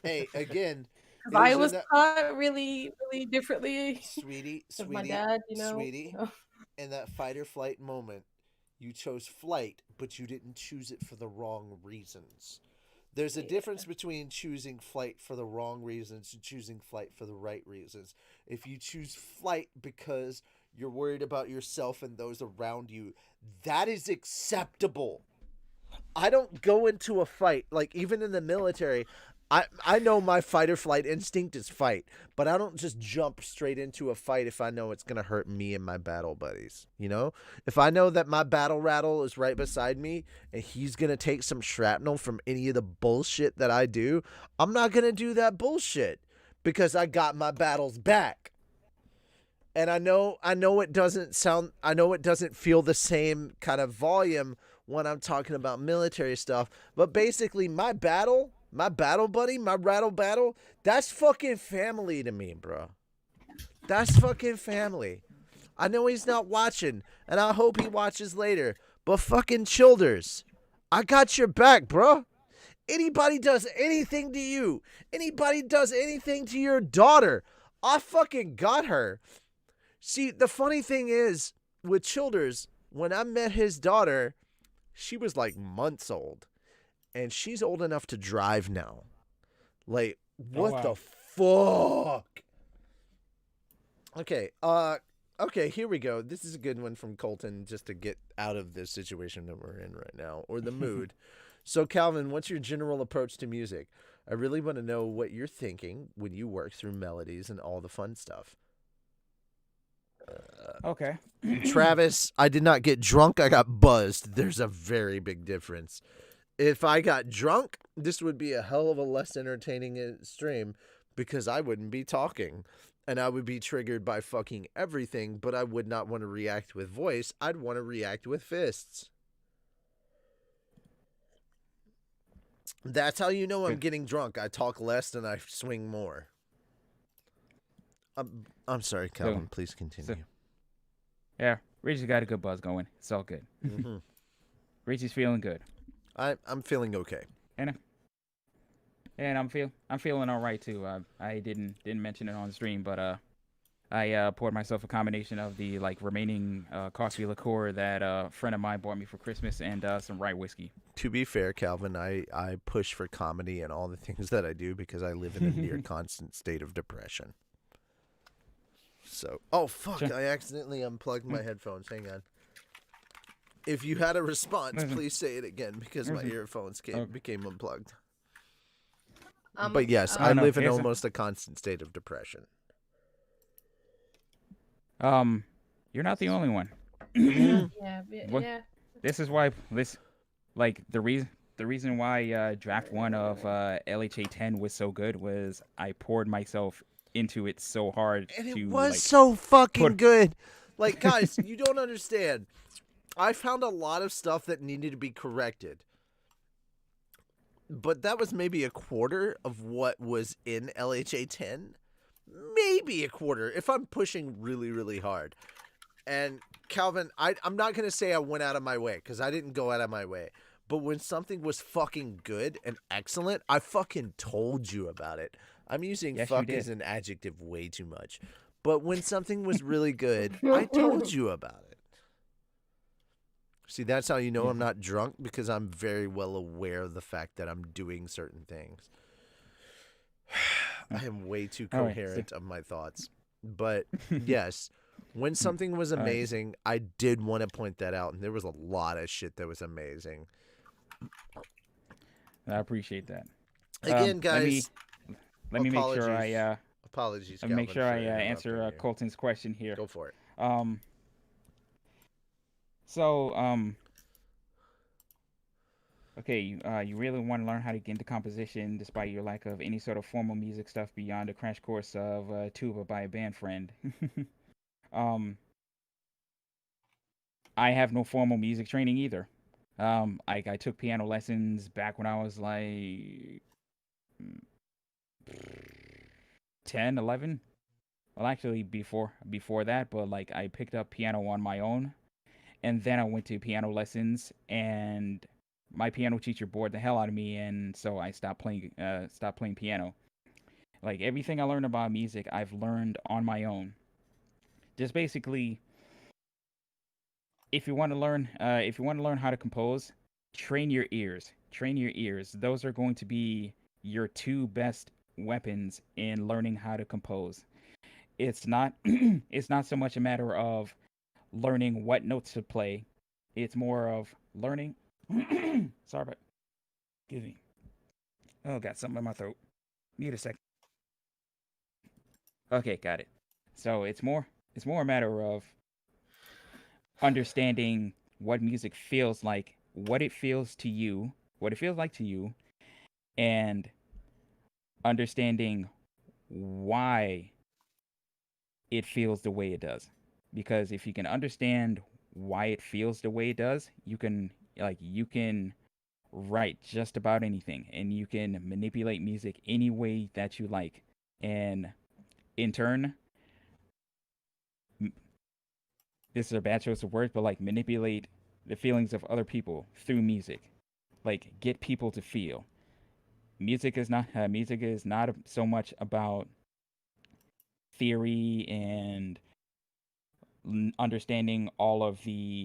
[SPEAKER 1] Hey, again,
[SPEAKER 4] Because I
[SPEAKER 1] there's
[SPEAKER 4] was
[SPEAKER 1] an
[SPEAKER 4] taught really, really differently
[SPEAKER 1] sweetie,
[SPEAKER 4] with my
[SPEAKER 1] sweetie,
[SPEAKER 4] dad,
[SPEAKER 1] sweetie.
[SPEAKER 4] so.
[SPEAKER 1] In that fight or flight moment, you chose flight, but you didn't choose it for the wrong reasons. There's a
[SPEAKER 4] Yeah.
[SPEAKER 1] difference between choosing flight for the wrong reasons and choosing flight for the right reasons. If you choose flight because you're worried about yourself and those around you, that is acceptable. I don't go into a fight, like even in the military. I know my fight or flight instinct is fight, but I don't just jump straight into a fight if I know it's going to hurt me and my battle buddies. You know, if I know that my battle rattle is right beside me and he's going to take some shrapnel from any of the bullshit that I do, I'm not going to do that bullshit because I got my battles back. And I know it doesn't feel the same kind of volume when I'm talking about military stuff, but basically my battle buddy, my rattle battle, that's fucking family to me, bro. That's fucking family. I know he's not watching, and I hope he watches later, but fucking Childers, I got your back, bro. Anybody does anything to you, anybody does anything to your daughter, I fucking got her. See, the funny thing is, with Childers, when I met his daughter, she was like months old. And she's old enough to drive now. Like,
[SPEAKER 2] Oh
[SPEAKER 1] what the
[SPEAKER 2] wow.
[SPEAKER 1] fuck? Okay, here we go. This is a good one from Colton just to get out of this situation that we're in right now, or the mood. So, Calvin, what's your general approach to music? I really want to know what you're thinking when you work through melodies and all the fun stuff.
[SPEAKER 2] Okay.
[SPEAKER 1] Travis, I did not get drunk. I got buzzed. There's a very big difference. If I got drunk, this would be a hell of a less entertaining stream because I wouldn't be talking and I would be triggered by fucking everything, but I would not want to react with voice. I'd want to react with fists. That's how you know I'm
[SPEAKER 2] Good.
[SPEAKER 1] getting drunk. I talk less and I swing more. I'm sorry, Calvin. Please continue.
[SPEAKER 2] Yeah, Richie's got a good buzz going. It's all good.
[SPEAKER 1] Mm-hmm.
[SPEAKER 2] Richie's feeling good.
[SPEAKER 1] I'm feeling okay.
[SPEAKER 2] And I'm feeling all right too. I didn't mention it on the stream, but I poured myself a combination of the remaining coffee liqueur that a friend of mine bought me for Christmas and some rye whiskey.
[SPEAKER 1] To be fair, Calvin, I push for comedy and all the things that I do because I live in a near constant state of depression. So, oh fuck,
[SPEAKER 2] Sure.
[SPEAKER 1] I accidentally unplugged my headphones. Hang on. If you had a response, please say it again because my earphones became unplugged. But yes, I live in almost a constant state of depression.
[SPEAKER 2] You're not the only one.
[SPEAKER 4] Yeah,
[SPEAKER 2] What?
[SPEAKER 4] yeah.
[SPEAKER 2] This is why the reason why draft 1 of LHA 10 was so good was I poured myself into it so hard
[SPEAKER 1] And
[SPEAKER 2] to
[SPEAKER 1] it was so fucking
[SPEAKER 2] put-
[SPEAKER 1] good. Like, guys, you don't understand. I found a lot of stuff that needed to be corrected. But that was maybe a quarter of what was in LHA 10. Maybe a quarter if I'm pushing really, really hard. And Calvin, I'm not going to say I went out of my way because I didn't go out of my way. But when something was fucking good and excellent, I fucking told you about it. I'm using
[SPEAKER 2] Yes,
[SPEAKER 1] fuck
[SPEAKER 2] you did.
[SPEAKER 1] as an adjective way too much. But when something was really good, I told you about it. See, that's how you know I'm not drunk because I'm very well aware of the fact that I'm doing certain things. I am way too
[SPEAKER 2] All right,
[SPEAKER 1] coherent of my thoughts. But yes, when something was
[SPEAKER 2] All right.
[SPEAKER 1] amazing, I did want to point that out. And there was a lot of shit that was amazing.
[SPEAKER 2] I appreciate that.
[SPEAKER 1] Again, guys,
[SPEAKER 2] Let me make sure
[SPEAKER 1] apologies.
[SPEAKER 2] let me make
[SPEAKER 1] Calvin,
[SPEAKER 2] sure
[SPEAKER 1] for
[SPEAKER 2] I
[SPEAKER 1] interrupting
[SPEAKER 2] answer
[SPEAKER 1] you.
[SPEAKER 2] Colton's question here.
[SPEAKER 1] Go for it.
[SPEAKER 2] Okay, you really want to learn how to get into composition despite your lack of any sort of formal music stuff beyond a crash course of tuba by a band friend. I have no formal music training either. I took piano lessons back when I was like 10, 11. Well, actually before that, but I picked up piano on my own, and then I went to piano lessons, and my piano teacher bored the hell out of me, and so I stopped playing piano. Like everything I learned about music, I've learned on my own. Just basically, if you want to learn how to compose, train your ears. Train your ears. Those are going to be your two best weapons in learning how to compose. It's not it's not so much a matter of learning what notes to play. It's more of learning. Sorry, but excuse me. Oh, got something in my throat. Need a sec. Okay, got it. So it's more a matter of understanding what music feels like, what it feels to you, what it feels like to you, and understanding why it feels the way it does. Because if you can understand why it feels the way it does, you can write just about anything and you can manipulate music any way that you like. And in turn, this is a bad choice of words, but like manipulate the feelings of other people through music. Like get people to feel. Music is not so much about theory and understanding all of the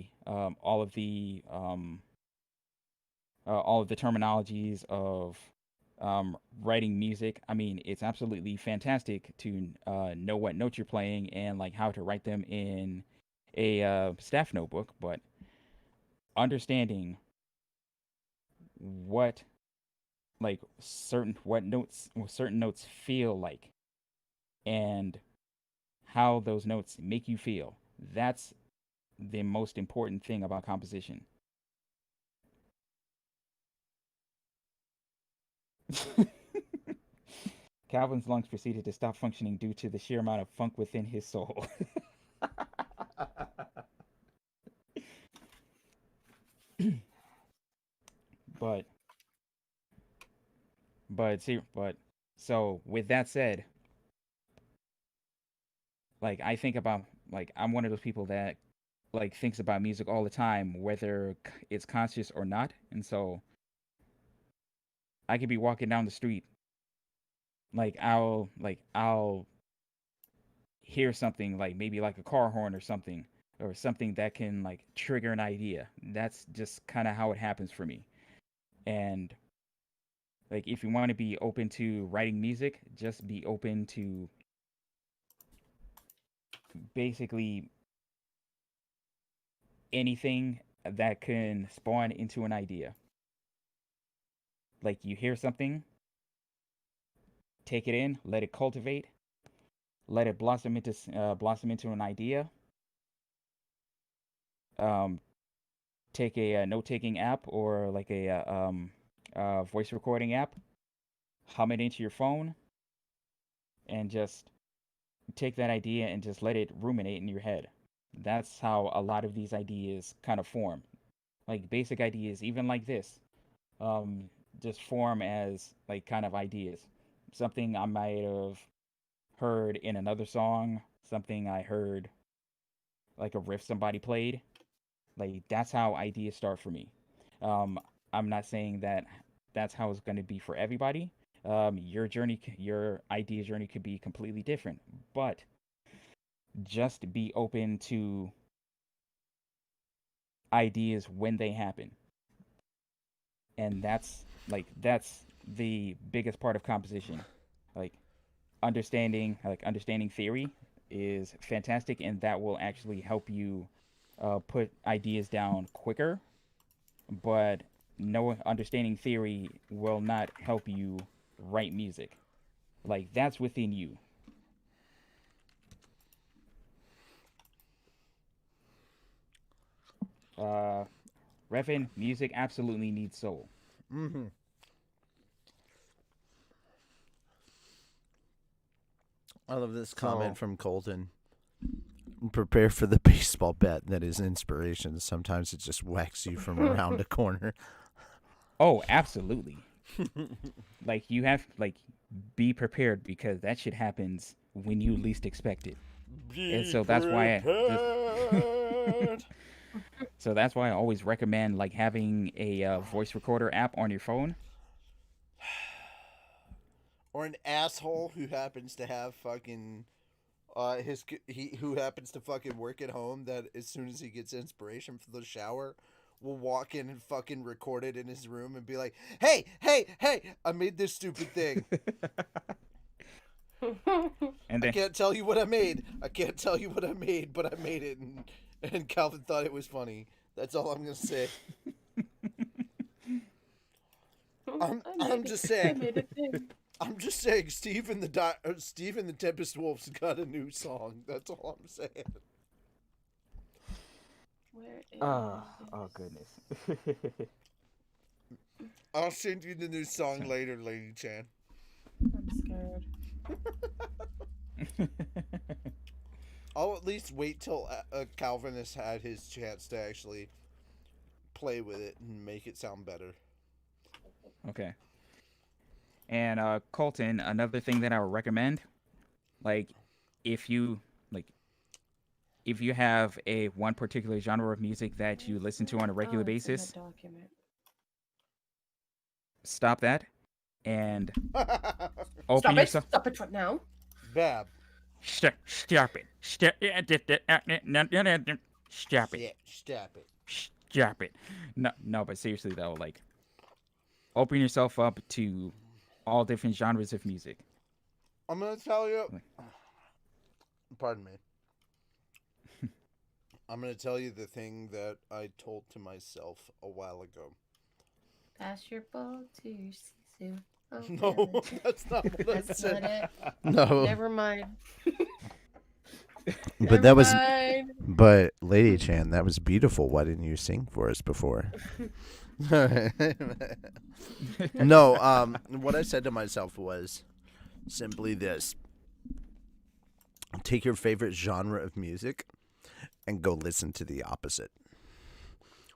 [SPEAKER 2] terminologies of writing music. I mean, it's absolutely fantastic to know what notes you're playing and like how to write them in a staff notebook, but understanding what certain notes feel like and how those notes make you feel. That's the most important thing about composition. Calvin's lungs proceeded to stop functioning due to the sheer amount of funk within his soul. but but so with that said, like I think about like I'm one of those people that like thinks about music all the time, whether it's conscious or not. And so I could be walking down the street, I'll hear something like maybe like a car horn or something that can like trigger an idea. That's just kind of how it happens for me. And like if you want to be open to writing music, just be open to basically anything that can spawn into an idea. Like you hear something, take it in, let it cultivate, let it blossom into an idea. Um, take a, note taking app or like a voice recording app, hum it into your phone, and just take that idea and just let it ruminate in your head. That's how a lot of these ideas kind of form. Like basic ideas, even like this, um, just form as like kind of ideas. Something I might have heard in another song, something I heard like a riff somebody played. Like that's how ideas start for me. Um, I'm not saying that that's how it's going to be for everybody. Your idea journey could be completely different, but just be open to ideas when they happen, and that's the biggest part of composition. Like understanding theory is fantastic, and that will actually help you put ideas down quicker. But no understanding theory will not help you write music. Like that's within you. Uh, Refin, music absolutely needs soul.
[SPEAKER 1] Mm-hmm. I love this comment from Colton. Prepare for the baseball bat that is inspiration. Sometimes it just whacks you from around a corner.
[SPEAKER 2] Oh, absolutely. Like you have be prepared because that shit happens when you least expect it. And so that's why So that's why I always recommend like having a voice recorder app on your phone.
[SPEAKER 1] Or an asshole who happens to have fucking who happens to fucking work at home, that as soon as he gets inspiration for the shower will walk in and fucking record it in his room and be like, hey, I made this stupid thing.
[SPEAKER 2] And
[SPEAKER 1] I
[SPEAKER 2] then
[SPEAKER 1] can't tell you what I made. But I made it, and Calvin thought it was funny. That's all I'm gonna say. I'm just saying.
[SPEAKER 4] I made a thing.
[SPEAKER 1] I'm just saying. Steve and the Tempest Wolves got a new song. That's all I'm saying.
[SPEAKER 4] Where is
[SPEAKER 2] oh goodness.
[SPEAKER 1] I'll send you the new song later, Lady Chan.
[SPEAKER 4] I'm scared.
[SPEAKER 1] I'll at least wait till Calvin has had his chance to actually play with it and make it sound better.
[SPEAKER 2] Okay. And Colton, another thing that I would recommend, like if you have a one particular genre of music that you listen to on a regular basis, stop that and open yourself.
[SPEAKER 4] Stop it right now.
[SPEAKER 1] Bab.
[SPEAKER 2] Stop it. Stop it.
[SPEAKER 1] Stop it.
[SPEAKER 2] Stop it. No, but seriously though, like open yourself up to all different genres of music.
[SPEAKER 1] I'm gonna tell you. Pardon me. I'm gonna tell you the thing that I told to myself a while ago.
[SPEAKER 4] Pass your ball to your Sisu. Oh,
[SPEAKER 1] No, that's not what I
[SPEAKER 4] That's
[SPEAKER 1] said.
[SPEAKER 4] not it.
[SPEAKER 1] No.
[SPEAKER 4] Never mind.
[SPEAKER 1] But that was.
[SPEAKER 4] Mind.
[SPEAKER 1] But Lady Chan, that was beautiful. Why didn't you sing for us before? No. What I said to myself was simply this: take your favorite genre of music and go listen to the opposite.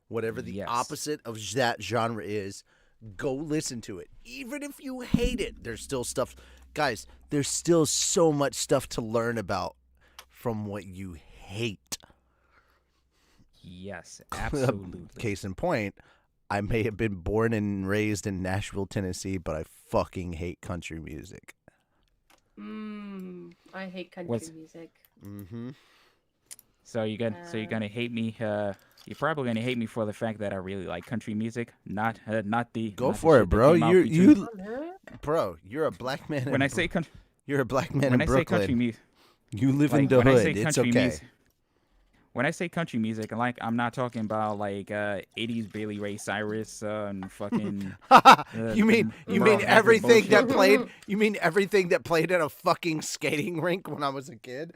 [SPEAKER 1] Whatever the opposite of that genre is, go listen to it. Even if you hate it, there's still stuff. Guys, there's still so much stuff to learn about from what you hate.
[SPEAKER 2] Yes, absolutely.
[SPEAKER 1] Case in point, I may have been born and raised in Nashville, Tennessee, but I fucking hate country music.
[SPEAKER 4] I hate country music.
[SPEAKER 1] Mm-hmm.
[SPEAKER 2] So you're gonna hate me. You're probably gonna hate me for the fact that I really like country music, not the.
[SPEAKER 1] Go
[SPEAKER 2] not
[SPEAKER 1] for
[SPEAKER 2] the
[SPEAKER 1] it, bro.
[SPEAKER 2] you.
[SPEAKER 1] Bro, you're a black man.
[SPEAKER 2] When I say country,
[SPEAKER 1] you're a black man
[SPEAKER 2] when
[SPEAKER 1] in
[SPEAKER 2] I say
[SPEAKER 1] Brooklyn.
[SPEAKER 2] country music,
[SPEAKER 1] You live in
[SPEAKER 2] like,
[SPEAKER 1] the
[SPEAKER 2] when I
[SPEAKER 1] hood.
[SPEAKER 2] say
[SPEAKER 1] It's
[SPEAKER 2] country
[SPEAKER 1] okay.
[SPEAKER 2] music, when I say country music, like I'm not talking about like 80s Billy Ray Cyrus and fucking.
[SPEAKER 1] You mean everything that played? You mean everything that played at a fucking skating rink when I was a kid?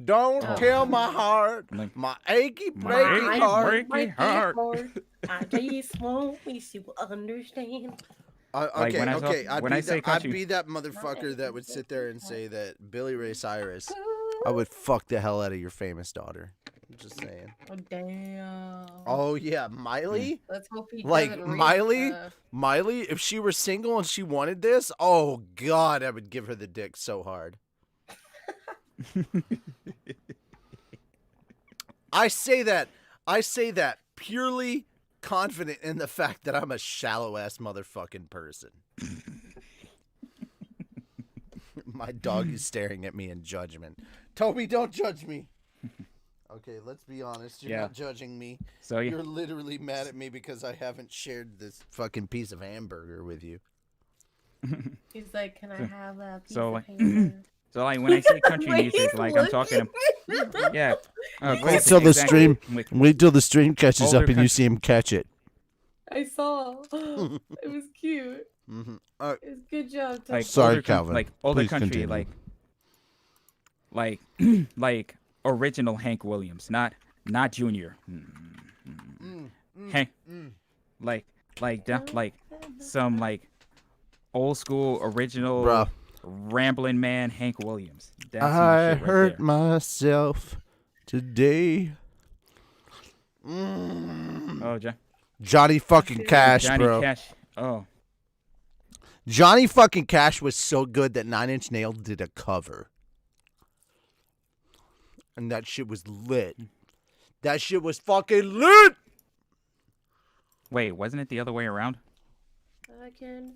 [SPEAKER 1] Don't tell my heart, my achy breaky heart.
[SPEAKER 4] I just won't wish you understand.
[SPEAKER 1] Okay,
[SPEAKER 2] when I say country,
[SPEAKER 1] I'd be that motherfucker that would sit there and say that Billy Ray Cyrus. I would fuck the hell out of your famous daughter. I'm just saying.
[SPEAKER 4] Oh damn.
[SPEAKER 1] Oh yeah, Miley.
[SPEAKER 4] Let's hope he
[SPEAKER 1] Like
[SPEAKER 4] doesn't rape,
[SPEAKER 1] Miley. If she were single and she wanted this, oh god, I would give her the dick so hard. I say that purely confident in the fact that I'm a shallow ass motherfucking person. My dog is staring at me in judgment. Toby, don't judge me. Okay, let's be honest. You're not judging me.
[SPEAKER 2] So
[SPEAKER 1] you're literally mad at me because I haven't shared this fucking piece of hamburger with you.
[SPEAKER 4] He's like, can I have that piece
[SPEAKER 2] so
[SPEAKER 4] of hamburger?
[SPEAKER 2] So like when I say country music, like I'm talking. Yeah.
[SPEAKER 1] Wait till the stream. Wait till the stream catches up and you see him catch it.
[SPEAKER 4] I saw. It was cute.
[SPEAKER 1] Mm-hmm.
[SPEAKER 4] It was good job.
[SPEAKER 2] Like
[SPEAKER 1] sorry, Calvin.
[SPEAKER 2] Like older
[SPEAKER 1] Please
[SPEAKER 2] country,
[SPEAKER 1] continue.
[SPEAKER 2] like original Hank Williams, not Junior. Hank, like some like old school original.
[SPEAKER 1] Bruh.
[SPEAKER 2] Rambling man Hank Williams. That's
[SPEAKER 1] I
[SPEAKER 2] right
[SPEAKER 1] hurt
[SPEAKER 2] there.
[SPEAKER 1] myself today.
[SPEAKER 2] Oh,
[SPEAKER 1] Johnny fucking Cash,
[SPEAKER 2] Johnny
[SPEAKER 1] bro.
[SPEAKER 2] Cash. Oh,
[SPEAKER 1] Johnny fucking Cash was so good that 9 Inch Nails did a cover. And that shit was lit. That shit was fucking lit.
[SPEAKER 2] Wait, wasn't it the other way around?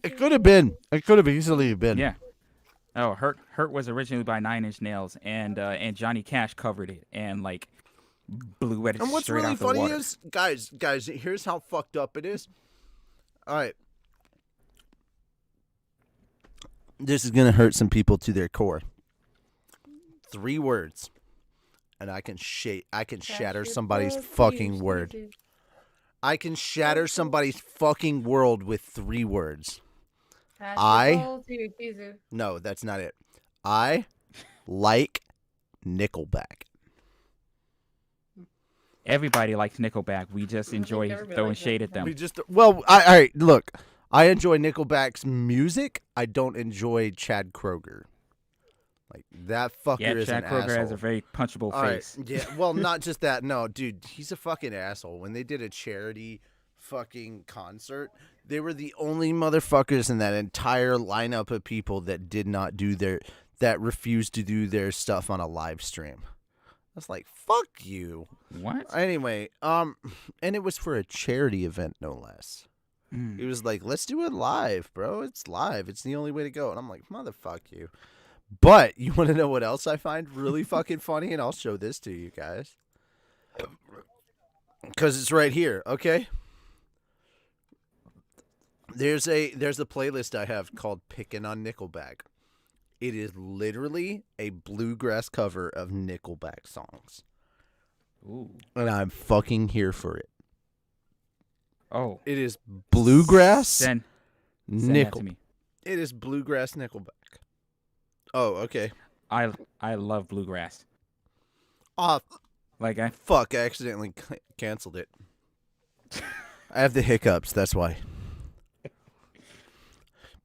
[SPEAKER 1] It could have been. It could have easily been.
[SPEAKER 2] Yeah. Oh, Hurt was originally by Nine Inch Nails, and Johnny Cash covered it and like blew it
[SPEAKER 1] And what's
[SPEAKER 2] straight
[SPEAKER 1] really
[SPEAKER 2] out the
[SPEAKER 1] funny
[SPEAKER 2] water.
[SPEAKER 1] is, guys, here's how fucked up it is. All right. This is gonna hurt some people to their core. 3 words, and I can shatter somebody's fucking word. I can shatter somebody's fucking world with 3 words. No, that's not it. I like Nickelback.
[SPEAKER 2] Everybody likes Nickelback. We just enjoy throwing shade at them.
[SPEAKER 1] All right, look. I enjoy Nickelback's music. I don't enjoy Chad Kroeger. Like, that fucker is an
[SPEAKER 2] Chad Kroeger
[SPEAKER 1] asshole.
[SPEAKER 2] has a very punchable face.
[SPEAKER 1] Right. Yeah, well, not just that. No, dude, he's a fucking asshole. When they did a charity fucking concert, they were the only motherfuckers in that entire lineup of people that did not do that refused to do their stuff on a live stream. I was like, fuck you.
[SPEAKER 2] What?
[SPEAKER 1] Anyway, and it was for a charity event, no less. It was like, let's do it live, bro. It's live. It's the only way to go. And I'm like, motherfuck you. But you want to know what else I find really fucking funny? And I'll show this to you guys. Because it's right here, okay? There's a playlist I have called Pickin' on Nickelback. It is literally a bluegrass cover of Nickelback songs.
[SPEAKER 2] Ooh.
[SPEAKER 1] And I'm fucking here for it.
[SPEAKER 2] Oh.
[SPEAKER 1] It is bluegrass
[SPEAKER 2] Send that to
[SPEAKER 1] Nickel.
[SPEAKER 2] me.
[SPEAKER 1] It is bluegrass Nickelback. Oh, okay.
[SPEAKER 2] I love bluegrass.
[SPEAKER 1] I accidentally canceled it. I have the hiccups, that's why.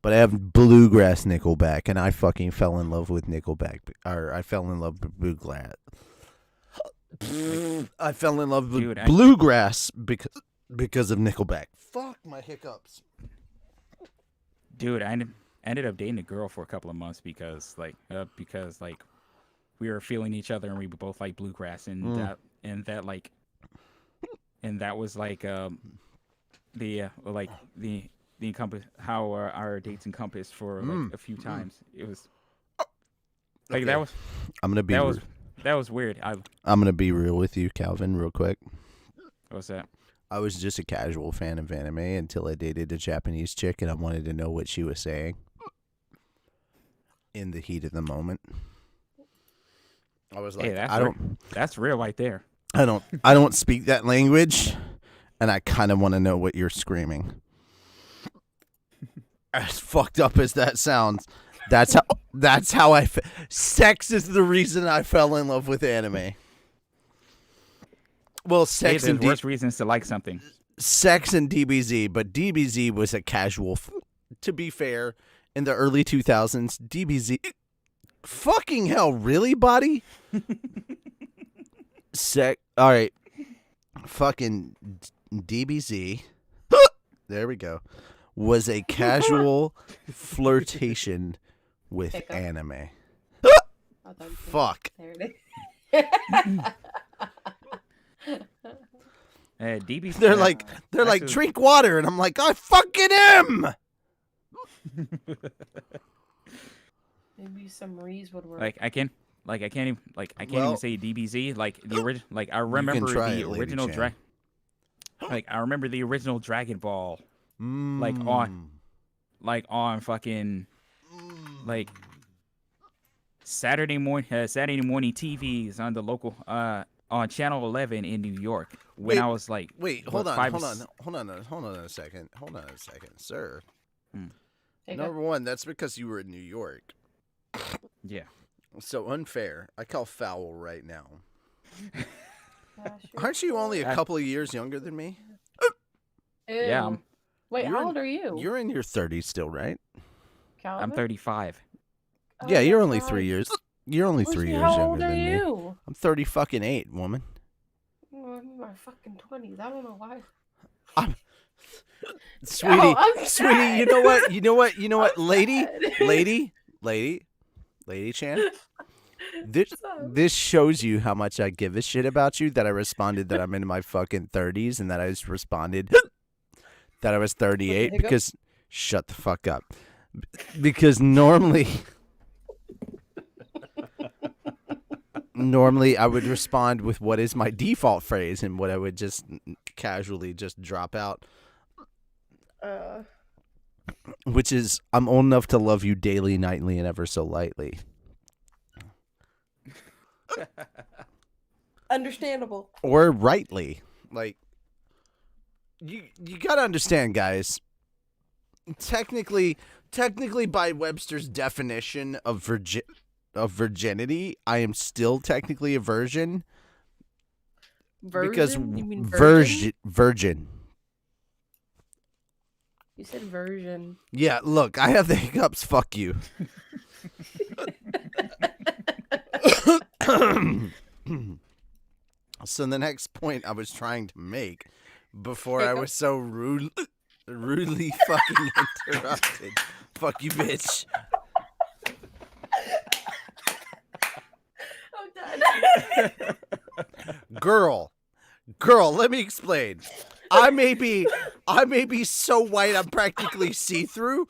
[SPEAKER 1] But I have bluegrass Nickelback, and I fucking fell in love with Nickelback. Or I fell in love with bluegrass. I fell in love with bluegrass because of Nickelback. Fuck my hiccups.
[SPEAKER 2] Dude, I ended up dating a girl for a couple of months because we were feeling each other and we both like bluegrass and that was like the encompass how our dates encompassed for like a few times. It was like
[SPEAKER 1] Okay.
[SPEAKER 2] that was
[SPEAKER 1] I'm gonna be
[SPEAKER 2] that was weird.
[SPEAKER 1] I'm gonna be real with you, Calvin, real quick.
[SPEAKER 2] What's that?
[SPEAKER 1] I was just a casual fan of anime until I dated a Japanese chick and I wanted to know what she was saying in the heat of the moment. I was like,
[SPEAKER 2] hey, that's real right there.
[SPEAKER 1] I don't speak that language, and I kind of want to know what you're screaming. As fucked up as that sounds, that's how sex is the reason I fell in love with anime. Well, sex
[SPEAKER 2] There's
[SPEAKER 1] and
[SPEAKER 2] worse reasons to like something.
[SPEAKER 1] Sex and DBZ, but DBZ was a casual. To be fair, in the early 2000s, DBZ. Fucking hell, really, buddy? All right. Fucking DBZ. There we go. Was a casual flirtation with anime. Fuck.
[SPEAKER 4] There it is.
[SPEAKER 2] DB.
[SPEAKER 1] They're like, drink water, and I'm like, I fucking am.
[SPEAKER 4] Maybe some Reese would work.
[SPEAKER 2] I can't even say DBZ. Like the original. Like I remember the original I remember the original Dragon Ball. Like on fucking like Saturday morning TVs on the local on Channel 11 in New York when I was like
[SPEAKER 1] hold on a second, sir. Number one, that's because you were in New York.
[SPEAKER 2] Yeah.
[SPEAKER 1] So unfair. I call foul right now. Aren't you only a couple of years younger than me?
[SPEAKER 2] Yeah.
[SPEAKER 4] Wait, how old are you?
[SPEAKER 1] You're in your 30s still, right?
[SPEAKER 4] Calvin?
[SPEAKER 2] I'm 35.
[SPEAKER 4] Oh,
[SPEAKER 1] yeah, you're
[SPEAKER 4] that's
[SPEAKER 1] only
[SPEAKER 4] right.
[SPEAKER 1] 3 years. You're only 3 years
[SPEAKER 4] How
[SPEAKER 1] younger
[SPEAKER 4] old are
[SPEAKER 1] than me.
[SPEAKER 4] you?
[SPEAKER 1] I'm 30 woman.
[SPEAKER 4] Oh, I'm in my fucking 20s. I don't know why.
[SPEAKER 1] Sweetie,
[SPEAKER 4] I'm
[SPEAKER 1] you know what, lady Chan, This shows you how much I give a shit about you, that I responded that I'm in my fucking 30s, and that I just responded that I was 38 because shut the fuck up. Because normally I would respond with what is my default phrase and what I would just casually just drop out. Which is, I'm old enough to love you daily, nightly, and ever so lightly.
[SPEAKER 4] Understandable.
[SPEAKER 1] Or rightly. Like, you gotta understand, guys. Technically, by Webster's definition of virginity, I am still technically a virgin.
[SPEAKER 4] Virgin?
[SPEAKER 1] Because
[SPEAKER 4] You mean
[SPEAKER 1] virgin.
[SPEAKER 4] You said version.
[SPEAKER 1] Yeah, look, I have the hiccups. Fuck you. So the next point I was trying to make before I was so rudely fucking interrupted. Fuck you, bitch.
[SPEAKER 4] I'm done.
[SPEAKER 1] Girl, let me explain. I may be so white I'm practically see-through.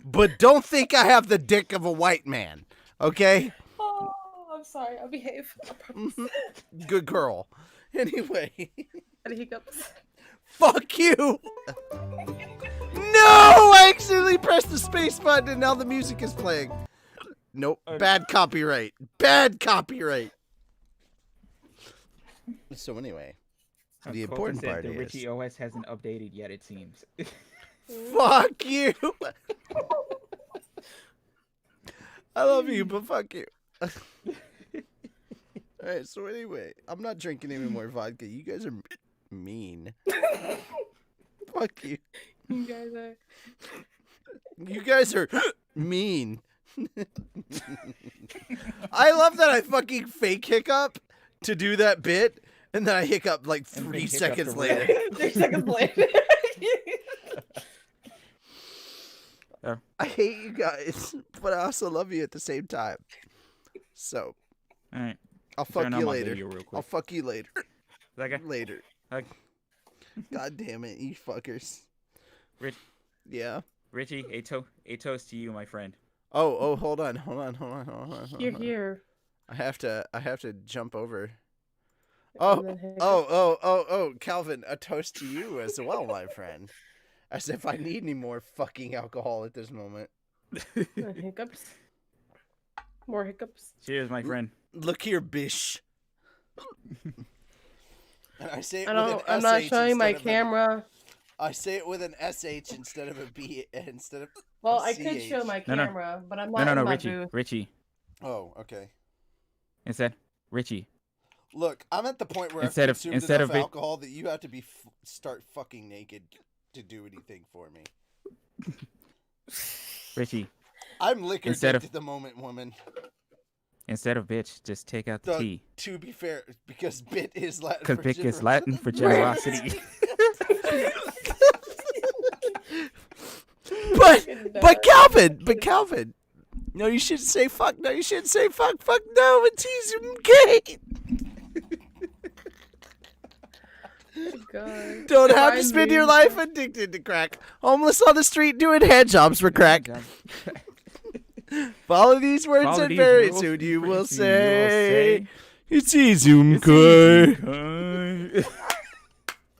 [SPEAKER 1] But don't think I have the dick of a white man, okay?
[SPEAKER 4] Oh, I'm sorry. I'll behave. I promise.
[SPEAKER 1] Good girl. Anyway.
[SPEAKER 4] Had hiccups.
[SPEAKER 1] Fuck you! No! I accidentally pressed the space button and now the music is playing. Nope. Bad copyright. Bad copyright. So anyway, the important part
[SPEAKER 2] the
[SPEAKER 1] is...
[SPEAKER 2] Richie OS hasn't updated yet, it seems.
[SPEAKER 1] Fuck you! I love you, but fuck you. Alright, so anyway, I'm not drinking any more vodka. You guys are mean. Fuck you.
[SPEAKER 4] You
[SPEAKER 1] guys are mean. I love that I fucking fake hiccup to do that bit, and then I hiccup like 3 seconds later.
[SPEAKER 4] 3 seconds later.
[SPEAKER 1] I hate you guys, but I also love you at the same time. So,
[SPEAKER 2] all right,
[SPEAKER 1] I'll fuck you later. I'll fuck you later.
[SPEAKER 2] Okay.
[SPEAKER 1] Later. God damn it, you fuckers. Yeah.
[SPEAKER 2] Richie, a toast to you, my friend.
[SPEAKER 1] Oh, hold on.
[SPEAKER 4] You're here.
[SPEAKER 1] I have to jump over. Oh, Calvin, a toast to you as well, my friend. As if I need any more fucking alcohol at this moment.
[SPEAKER 4] Hiccups. More hiccups.
[SPEAKER 2] Cheers, my friend.
[SPEAKER 1] Look here, bish. And I say it
[SPEAKER 4] I'm not showing my camera.
[SPEAKER 1] I say it with an SH instead of a B instead of.
[SPEAKER 4] Well, I could show my camera, but I'm not.
[SPEAKER 2] No,
[SPEAKER 4] in my
[SPEAKER 2] Richie.
[SPEAKER 4] booth.
[SPEAKER 2] Richie.
[SPEAKER 1] Oh, okay.
[SPEAKER 2] Instead, Richie.
[SPEAKER 1] Look, I'm at the point where I've consumed enough alcohol that you have to start fucking naked to do anything for me.
[SPEAKER 2] Richie.
[SPEAKER 1] I'm liquor addicted at the moment, woman.
[SPEAKER 2] Instead of bitch, just take out the T.
[SPEAKER 1] To be fair, because bit is Latin.
[SPEAKER 2] Because bit is Latin for generosity.
[SPEAKER 1] but Calvin. No, you shouldn't say fuck. No, you shouldn't say fuck. Fuck no, it's easy.
[SPEAKER 4] God.
[SPEAKER 1] Don't have to spend your life addicted to crack. Homeless on the street doing hand jobs for crack. Follow these words and very soon you will say, it's easy.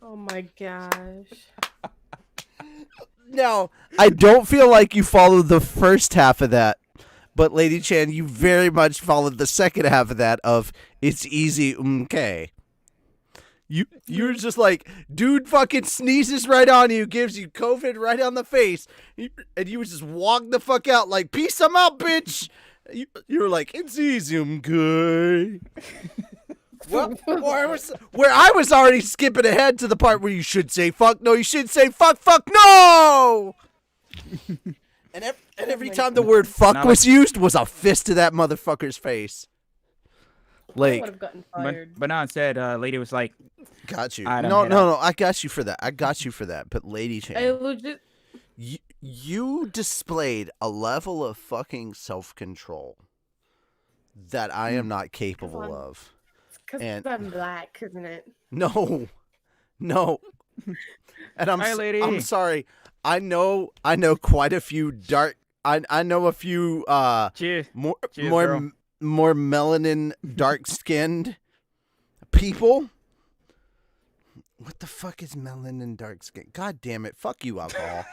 [SPEAKER 4] Oh my gosh.
[SPEAKER 1] Now, I don't feel like you followed the first half of that, but Lady Chan, you very much followed the second half of that of it's easy. You're just like, dude fucking sneezes right on you, gives you COVID right on the face, and you would just walk the fuck out like, peace, I'm out, bitch. You were like, it's easy, Well, where I was already skipping ahead to the part where you should say fuck, no, you should say fuck, no! and every time the word fuck was used was a fist to that motherfucker's face. Like,
[SPEAKER 4] I would have gotten fired.
[SPEAKER 2] But now instead, lady was like,
[SPEAKER 1] got you. No, I got you for that. But Lady Chan, You displayed a level of fucking self-control that I am not capable of.
[SPEAKER 4] Because
[SPEAKER 1] And
[SPEAKER 4] I'm black, isn't it?
[SPEAKER 1] no. And
[SPEAKER 2] Hi, lady.
[SPEAKER 1] I'm sorry. I know quite a few dark. I know a few
[SPEAKER 2] Cheers,
[SPEAKER 1] more
[SPEAKER 2] girl.
[SPEAKER 1] more melanin dark skinned people. What the fuck is melanin dark skin? God damn it! Fuck you, alcohol.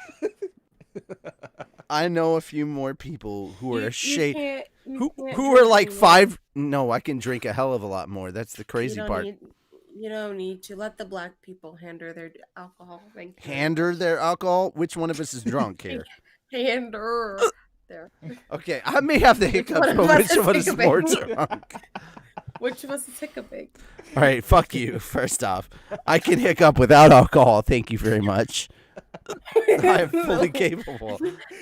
[SPEAKER 1] I know a few more people who are a shade. Who are like 5? No, I can drink a hell of a lot more. That's the crazy part.
[SPEAKER 4] You don't need to let the black people handle their alcohol.
[SPEAKER 1] Handle their alcohol? Which one of us is drunk here?
[SPEAKER 4] Handle there.
[SPEAKER 1] Okay, I may have the hiccups, but which one is more drunk?
[SPEAKER 4] Which of us is hiccuping?
[SPEAKER 1] All right, fuck you. First off, I can hiccup without alcohol. Thank you very much. I am fully capable.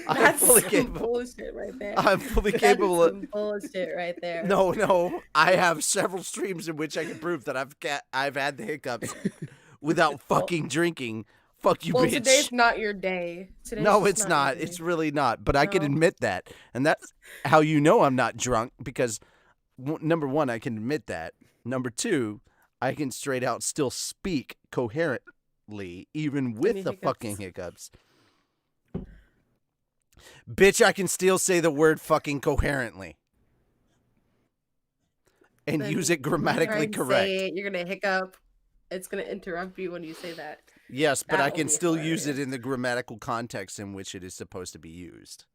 [SPEAKER 4] That's some bullshit right there.
[SPEAKER 1] I'm fully
[SPEAKER 4] That is
[SPEAKER 1] capable of
[SPEAKER 4] some bullshit right there.
[SPEAKER 1] No. I have several streams in which I can prove that I've had the hiccups without fucking drinking. Fuck you,
[SPEAKER 4] well,
[SPEAKER 1] bitch.
[SPEAKER 4] today's not your day.
[SPEAKER 1] No, it's not. It's really not. But I can admit that, and that's how you know I'm not drunk because number one, I can admit that. Number two, I can straight out still speak coherently, even with the fucking hiccups. Bitch, I can still say the word fucking coherently. And then use it grammatically correct.
[SPEAKER 4] You're going to hiccup. It's going to interrupt you when you say that.
[SPEAKER 1] Yes, but I can still use it in the grammatical context in which it is supposed to be used.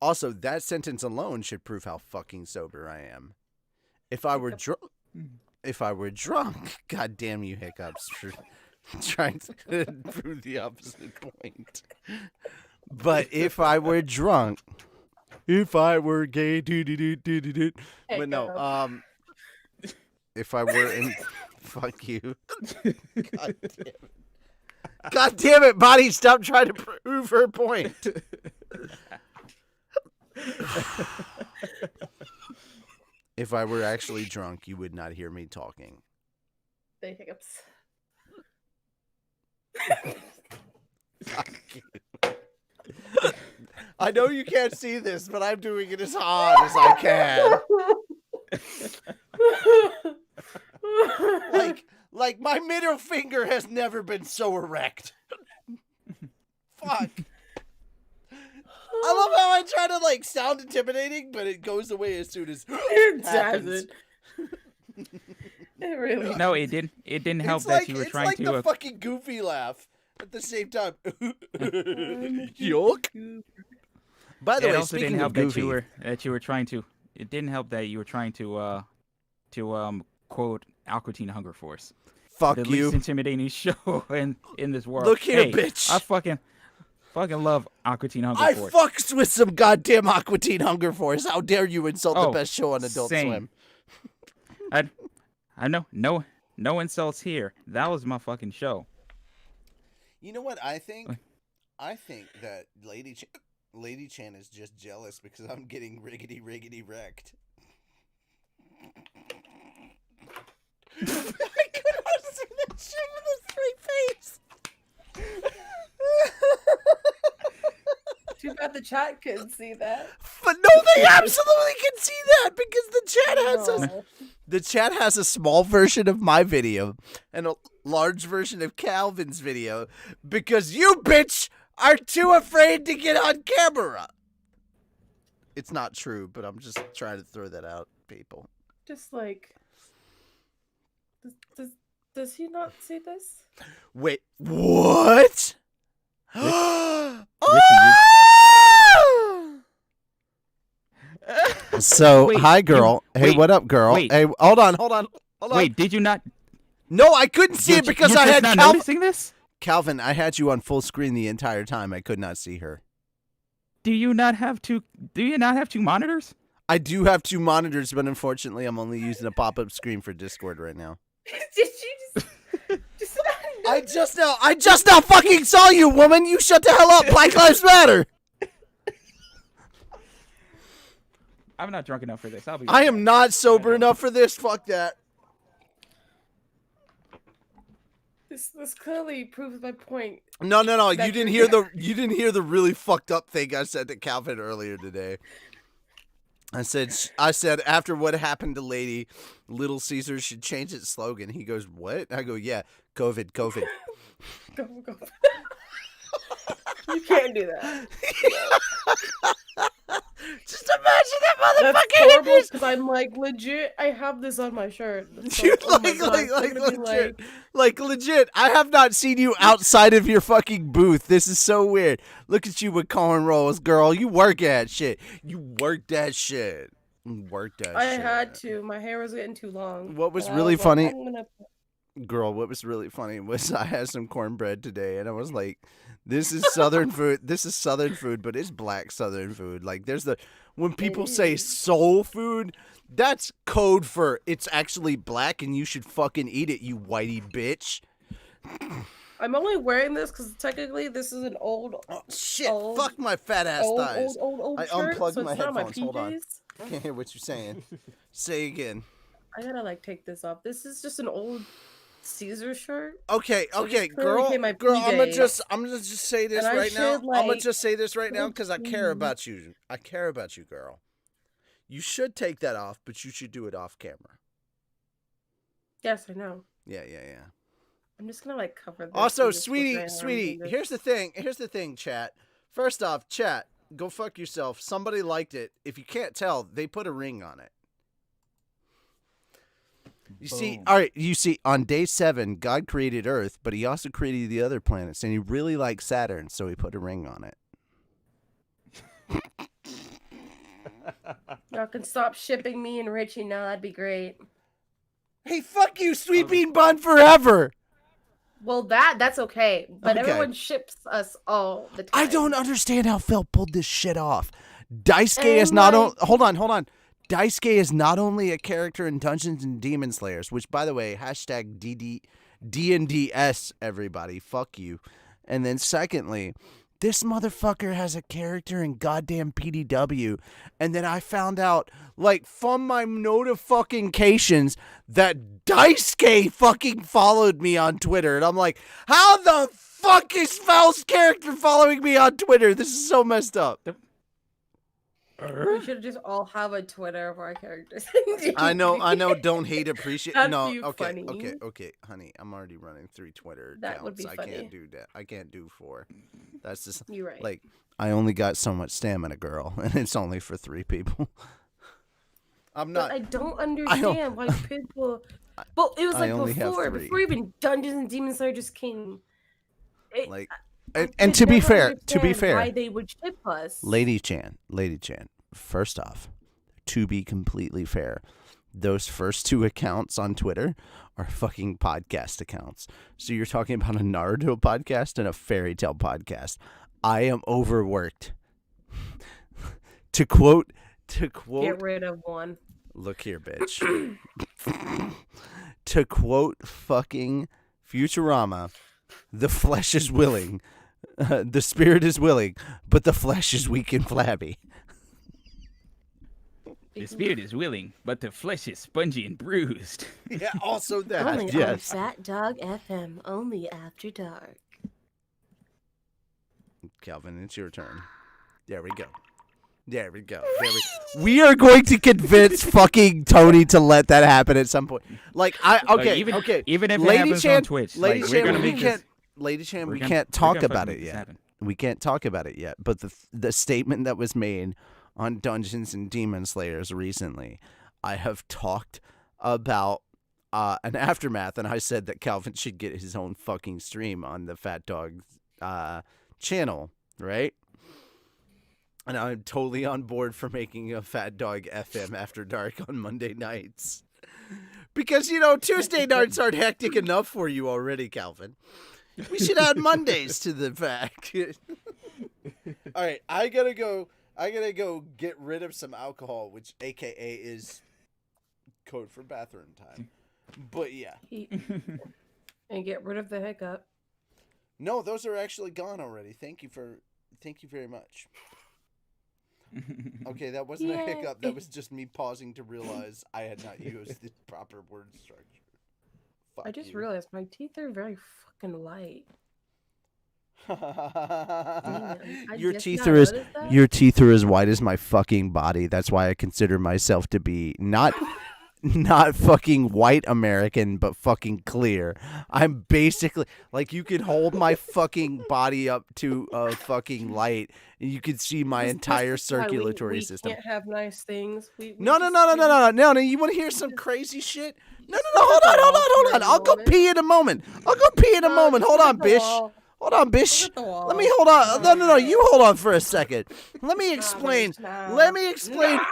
[SPEAKER 1] Also, that sentence alone should prove how fucking sober I am. If I were drunk, god damn you hiccups for trying to prove the opposite point. But if I were drunk, if I were gay, but no, if I were in, fuck you. God damn it, Bonnie, stop trying to prove her point. If I were actually drunk, you would not hear me talking.
[SPEAKER 4] The hiccups.
[SPEAKER 1] I know you can't see this, but I'm doing it as hard as I can. Like my middle finger has never been so erect. Fuck. I love how I try to sound intimidating, but it goes away as soon as
[SPEAKER 4] it happens. It really.
[SPEAKER 2] No, it didn't. It didn't help that you were trying to.
[SPEAKER 1] It's like the fucking goofy laugh at the same time. Yuck. By the way,
[SPEAKER 2] also
[SPEAKER 1] speaking
[SPEAKER 2] didn't help
[SPEAKER 1] of goofy,
[SPEAKER 2] that you were trying to. It didn't help that you were trying to quote Aqua Teen Hunger Force.
[SPEAKER 1] Fuck
[SPEAKER 2] the
[SPEAKER 1] you.
[SPEAKER 2] least intimidating show in this world.
[SPEAKER 1] Look here,
[SPEAKER 2] hey,
[SPEAKER 1] bitch.
[SPEAKER 2] I fucking love Aqua Teen Hunger Force.
[SPEAKER 1] I fucks with some goddamn Aqua Teen Hunger Force. How dare you insult the best show on Adult Swim?
[SPEAKER 2] I know. No insults here. That was my fucking show.
[SPEAKER 1] You know what I think? I think that Lady Chan is just jealous because I'm getting riggedy wrecked. I could not see that shit with a straight face.
[SPEAKER 4] Too bad the chat couldn't see that.
[SPEAKER 1] But no, they absolutely can see that because the chat has a small version of my video and a large version of Calvin's video because you bitch are too afraid to get on camera. It's not true, but I'm just trying to throw that out, people.
[SPEAKER 4] Just does he not see this?
[SPEAKER 1] Wait, what? So,
[SPEAKER 2] wait,
[SPEAKER 1] hi, girl. Hey, what up, girl?
[SPEAKER 2] Wait.
[SPEAKER 1] Hey, hold on.
[SPEAKER 2] Wait, did you not?
[SPEAKER 1] No, I couldn't see it because I had
[SPEAKER 2] not noticing this.
[SPEAKER 1] Calvin, I had you on full screen the entire time. I could not see her.
[SPEAKER 2] Do you not have two monitors?
[SPEAKER 1] I do have 2 monitors, but unfortunately, I'm only using a pop-up screen for Discord right now.
[SPEAKER 4] Did you just
[SPEAKER 1] I just now fucking saw you, woman. You shut the hell up. Black Lives Matter.
[SPEAKER 2] I'm not drunk enough for this.
[SPEAKER 1] I am not sober enough for this. Fuck that.
[SPEAKER 4] This clearly proves my point.
[SPEAKER 1] No. You
[SPEAKER 4] That
[SPEAKER 1] didn't
[SPEAKER 4] you're-
[SPEAKER 1] hear the really fucked up thing I said to Calvin earlier today. I said after what happened to Lady, Little Caesars should change its slogan. He goes, "What?" I go, "Yeah, COVID."
[SPEAKER 4] Go. You can't do that.
[SPEAKER 1] Just imagine that
[SPEAKER 4] That's
[SPEAKER 1] motherfucker.
[SPEAKER 4] horrible because I'm like legit. I have this on my shirt. So,
[SPEAKER 1] You're
[SPEAKER 4] oh my
[SPEAKER 1] like,
[SPEAKER 4] God, I'm gonna be
[SPEAKER 1] legit. I have not seen you outside of your fucking booth. This is so weird. Look at you with cornrows, girl. You work at shit. You work that shit.
[SPEAKER 4] I had to. My hair was getting too long.
[SPEAKER 1] What was
[SPEAKER 4] and I
[SPEAKER 1] really
[SPEAKER 4] like,
[SPEAKER 1] funny,
[SPEAKER 4] I'm gonna...
[SPEAKER 1] girl? What was really funny was I had some cornbread today, and I was like, "This is Southern food. This is Southern food, but it's black Southern food. Like, when people say soul food." That's code for it's actually black and you should fucking eat it, you whitey bitch.
[SPEAKER 4] I'm only wearing this because technically this is an old.
[SPEAKER 1] Oh, shit,
[SPEAKER 4] old,
[SPEAKER 1] fuck my fat ass thighs.
[SPEAKER 4] Old
[SPEAKER 1] I
[SPEAKER 4] shirt,
[SPEAKER 1] unplugged
[SPEAKER 4] so
[SPEAKER 1] my
[SPEAKER 4] it's not
[SPEAKER 1] headphones.
[SPEAKER 4] my
[SPEAKER 1] Hold on.
[SPEAKER 4] PJs.
[SPEAKER 1] I can't hear what you're saying. Say again.
[SPEAKER 4] I gotta like take this off. This is just an old Caesar shirt.
[SPEAKER 1] Okay,
[SPEAKER 4] So
[SPEAKER 1] okay,
[SPEAKER 4] just clearly
[SPEAKER 1] girl,
[SPEAKER 4] hit my
[SPEAKER 1] girl, I'm gonna
[SPEAKER 4] PJs.
[SPEAKER 1] just say this
[SPEAKER 4] And I
[SPEAKER 1] right now.
[SPEAKER 4] should,
[SPEAKER 1] I'm gonna
[SPEAKER 4] like,
[SPEAKER 1] just say this right now because I care
[SPEAKER 4] look
[SPEAKER 1] about you. I care about you, girl. You should take that off, but you should do it off camera.
[SPEAKER 4] Yes, I know.
[SPEAKER 1] Yeah.
[SPEAKER 4] I'm just gonna like cover this.
[SPEAKER 1] Also,
[SPEAKER 4] and just put my
[SPEAKER 1] sweetie,
[SPEAKER 4] arms
[SPEAKER 1] sweetie,
[SPEAKER 4] in this.
[SPEAKER 1] here's the thing, chat. First off, chat, go fuck yourself. Somebody liked it. If you can't tell, they put a ring on it. You see, on day 7, God created Earth, but he also created the other planets, and he really liked Saturn, so he put a ring on it.
[SPEAKER 4] Y'all can stop shipping me and Richie now. That'd be great.
[SPEAKER 1] Hey, fuck you, Sweet Bean Bun forever!
[SPEAKER 4] Well, that's okay. But
[SPEAKER 1] Okay.
[SPEAKER 4] everyone ships us all the time.
[SPEAKER 1] I don't understand how Phil pulled this shit off. Daisuke
[SPEAKER 4] And
[SPEAKER 1] is not
[SPEAKER 4] like-
[SPEAKER 1] hold on. Daisuke is not only a character in Dungeons and Demon Slayers, which, by the way, hashtag DNDS, everybody. Fuck you. And then secondly, this motherfucker has a character in goddamn PDW. And then I found out, like, from my notifications that Daisuke fucking followed me on Twitter. And I'm like, how the fuck is Fel's character following me on Twitter? This is so messed up.
[SPEAKER 4] We should just all have a Twitter of our characters.
[SPEAKER 1] I know. Don't hate, appreciate.
[SPEAKER 4] That'd
[SPEAKER 1] No,
[SPEAKER 4] be
[SPEAKER 1] okay,
[SPEAKER 4] funny.
[SPEAKER 1] okay, honey. I'm already running 3 Twitter
[SPEAKER 4] That
[SPEAKER 1] accounts.
[SPEAKER 4] would be
[SPEAKER 1] I
[SPEAKER 4] funny.
[SPEAKER 1] can't do that. I can't do 4. That's just
[SPEAKER 4] You're right.
[SPEAKER 1] like I only got so much stamina, girl, and it's only for 3 people. I'm
[SPEAKER 4] But
[SPEAKER 1] not.
[SPEAKER 4] I don't understand why people. But it was
[SPEAKER 1] I
[SPEAKER 4] like
[SPEAKER 1] only have 3.
[SPEAKER 4] before even Dungeons and Demon Slayer just came.
[SPEAKER 1] Like,
[SPEAKER 4] I
[SPEAKER 1] and
[SPEAKER 4] could
[SPEAKER 1] to be
[SPEAKER 4] never
[SPEAKER 1] fair,
[SPEAKER 4] understand why they would ship us.
[SPEAKER 1] Lady Chan. First off, to be completely fair, those first 2 accounts on Twitter are fucking podcast accounts. So you're talking about a Naruto podcast and a fairy tale podcast. I am overworked. to quote,
[SPEAKER 4] Get rid of one.
[SPEAKER 1] look here, bitch. To quote fucking Futurama, the flesh is willing, the spirit is willing, but the flesh is weak and flabby.
[SPEAKER 2] The spirit is willing, but the flesh is spongy and bruised.
[SPEAKER 1] Yeah, also that.
[SPEAKER 4] Only on
[SPEAKER 1] yes.
[SPEAKER 4] Fat Dog FM. Only after dark.
[SPEAKER 1] Calvin, it's your turn. There we go. We are going to convince fucking Tony to let that happen at some point. Like okay.
[SPEAKER 2] Even if it
[SPEAKER 1] Lady
[SPEAKER 2] happens
[SPEAKER 1] Chan,
[SPEAKER 2] on Twitch,
[SPEAKER 1] Lady
[SPEAKER 2] like,
[SPEAKER 1] Chan,
[SPEAKER 2] we're gonna
[SPEAKER 1] we
[SPEAKER 2] make
[SPEAKER 1] can't.
[SPEAKER 2] this.
[SPEAKER 1] Lady Chan, we
[SPEAKER 2] We're
[SPEAKER 1] can't
[SPEAKER 2] gonna
[SPEAKER 1] talk
[SPEAKER 2] fucking
[SPEAKER 1] about
[SPEAKER 2] make
[SPEAKER 1] it
[SPEAKER 2] this
[SPEAKER 1] yet.
[SPEAKER 2] happen.
[SPEAKER 1] We can't talk about it yet. But the statement that was made on Dungeons and Demon Slayers recently, I have talked about an aftermath, and I said that Calvin should get his own fucking stream on the Fat Dog channel, right? And I'm totally on board for making a Fat Dog FM After Dark on Monday nights. Because, Tuesday nights aren't hectic enough for you already, Calvin. We should add Mondays to the fact. All right, I gotta go get rid of some alcohol, which AKA is code for bathroom time. But yeah.
[SPEAKER 4] And get rid of the hiccup.
[SPEAKER 1] No, those are actually gone already. Thank you very much. Okay, that wasn't a
[SPEAKER 4] Yay.
[SPEAKER 1] hiccup. That was just me pausing to realize I had not used the proper word structure. Fuck
[SPEAKER 4] I just
[SPEAKER 1] you.
[SPEAKER 4] realized my teeth are very fucking white. I
[SPEAKER 1] Your
[SPEAKER 4] just
[SPEAKER 1] teeth
[SPEAKER 4] now
[SPEAKER 1] are as
[SPEAKER 4] noticed that.
[SPEAKER 1] your teeth are as white as my fucking body. That's why I consider myself to be not fucking white American, but fucking clear. I'm basically like you could hold my fucking body up to a fucking light, and you could see my entire
[SPEAKER 4] This is why
[SPEAKER 1] circulatory
[SPEAKER 4] we
[SPEAKER 1] system.
[SPEAKER 4] can't have nice things. We
[SPEAKER 1] No.
[SPEAKER 4] just-
[SPEAKER 1] No. You want to hear some crazy shit? No. Hold on. I'll go pee in a moment. Hold on, bish. Hold on, bish. Let me hold on. No. You hold on for a second. Let me explain. Let me explain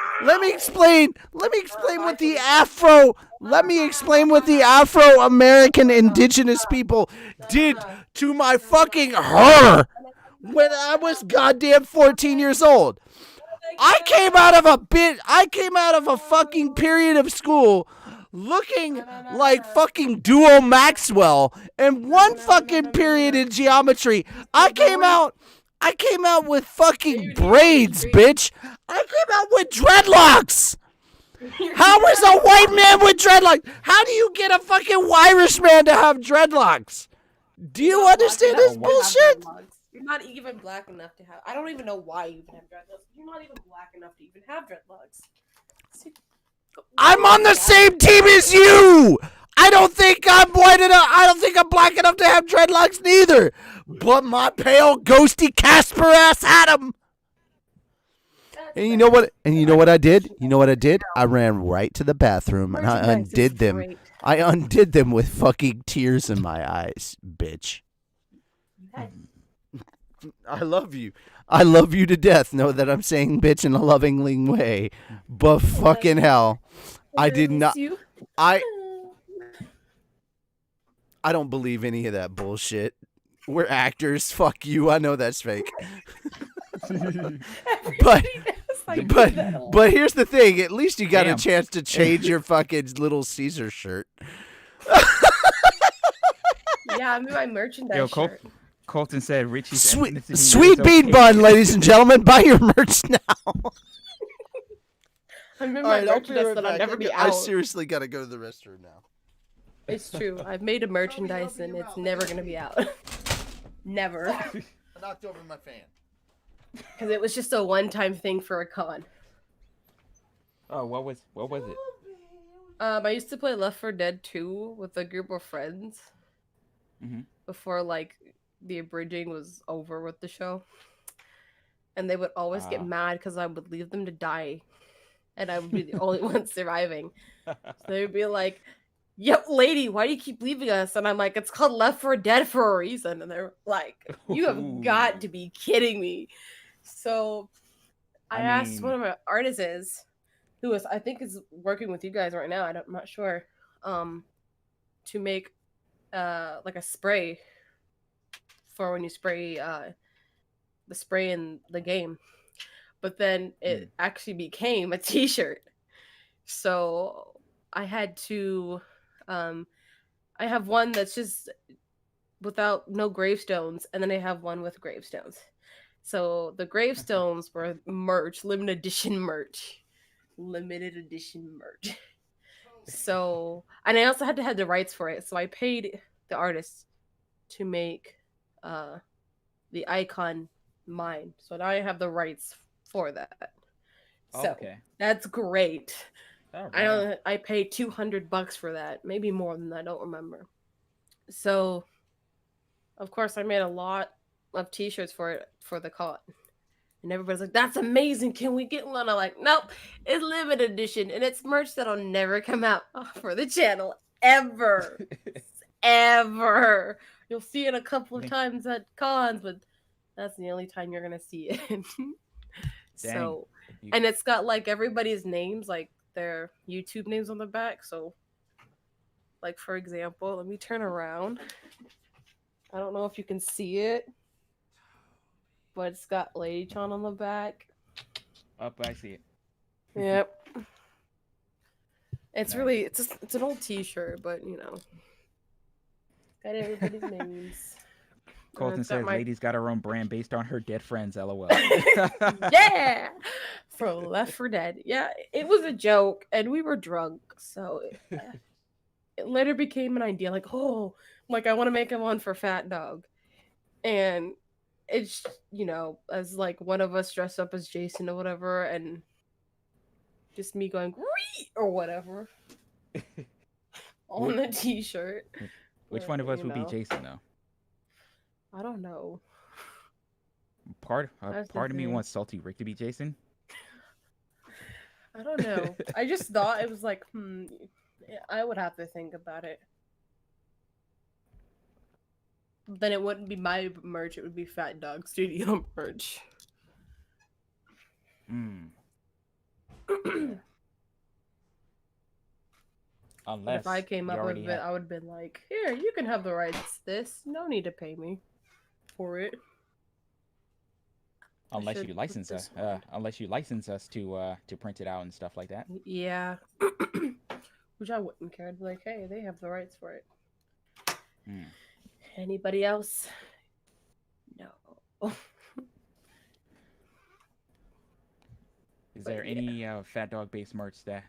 [SPEAKER 1] what the Afro. Let me explain what the Afro-American indigenous people did to my fucking her when I was goddamn 14 years old. I came out of a fucking period of school looking like fucking Duo Maxwell, and one fucking period in geometry, I came out with fucking braids, bitch. I came out with dreadlocks. How is a white man with dreadlocks? How do you get a fucking Irish man to have dreadlocks? Do you understand this bullshit?
[SPEAKER 4] You're not even black enough to have. I don't even know why you even have dreadlocks. You're not even black enough to even have dreadlocks.
[SPEAKER 1] I'm on the same team as you. I don't think I'm white enough. I don't think I'm black enough to have dreadlocks neither. But my pale, ghosty Casper ass had them. And you know what? I did? I ran right to the bathroom and I undid them. I undid them with fucking tears in my eyes, bitch. I love you. I love you to death. Know that I'm saying bitch in a loving way. But fucking hell, I did not. I don't believe any of that bullshit. We're actors. Fuck you. I know that's fake. but here's the thing. At least you got a chance to change your fucking Little Caesar shirt.
[SPEAKER 4] Yeah, I'm in my merchandise shirt.
[SPEAKER 2] Colton said Richie's
[SPEAKER 1] sweet bean bun, ladies and gentlemen. Buy your merch now.
[SPEAKER 4] I'm in my merchandise that I'll never be out.
[SPEAKER 1] I seriously gotta go to the restroom now.
[SPEAKER 4] It's true. I've made a merchandise and it's never gonna be out. Never.
[SPEAKER 1] I knocked over my fan.
[SPEAKER 4] Because it was just a one-time thing for a con.
[SPEAKER 2] Oh, what was it?
[SPEAKER 4] I used to play Left 4 Dead 2 with a group of friends. Before like the abridging was over with the show, and they would always get mad because I would leave them to die, and I would be the only one surviving. So they would be like, "Yo, lady, why do you keep leaving us?" And I'm like, "It's called Left 4 Dead for a reason." And they're like, "You have got to be kidding me!" So I asked one of my artists, who I think is working with you guys right now. I'm not sure, to make like a spray for when you spray the spray in the game, but then it actually became a t-shirt. So I had to I have one that's just without no gravestones, and then I have one with gravestones. So the gravestones were merch, limited edition merch. So, and I also had to have the rights for it. So I paid the artist to make the icon mine. So now I have the rights for that. So that's great. Oh, right. I paid $200 for that, maybe more than that, I don't remember. So, of course, I made a lot of t-shirts for it for the con. And everybody's like, "That's amazing. Can we get one?" I'm like, "Nope, it's limited edition, and it's merch that'll never come out for the channel ever, ever. You'll see it a couple of times at cons, but that's the only time you're gonna see it." So, and it's got like everybody's names, like their YouTube names on the back. So, like for example, let me turn around. I don't know if you can see it, but it's got Lady Chan on the back.
[SPEAKER 2] Up, I see it.
[SPEAKER 4] Yep. It's really it's an old t-shirt, but you know, got everybody's names.
[SPEAKER 2] Colton says Lady's got her own brand based on her dead friends, LOL.
[SPEAKER 4] Yeah, from Left 4 Dead. Yeah, it was a joke, and we were drunk, so it later became an idea, like, oh, like I want to make one for Fat Dog, and it's as like one of us dressed up as Jason or whatever, and just me going "Wee!" or whatever on the T-shirt.
[SPEAKER 2] Which one of us would be Jason, though?
[SPEAKER 4] I don't know.
[SPEAKER 2] Part of me wants Salty Rick to be Jason.
[SPEAKER 4] I don't know. I just thought it was like, I would have to think about it. Then it wouldn't be my merch, it would be PhatDogStudio merch.
[SPEAKER 2] Unless
[SPEAKER 4] if I came up with it, I would have been like, here, you can have the rights to this. No need to pay me for it.
[SPEAKER 2] Unless you license us, to print it out and stuff like that.
[SPEAKER 4] Yeah. Which I wouldn't care. I'd be like, hey, they have the rights for it. Anybody else? No.
[SPEAKER 2] Is there any Fat Dog based merch that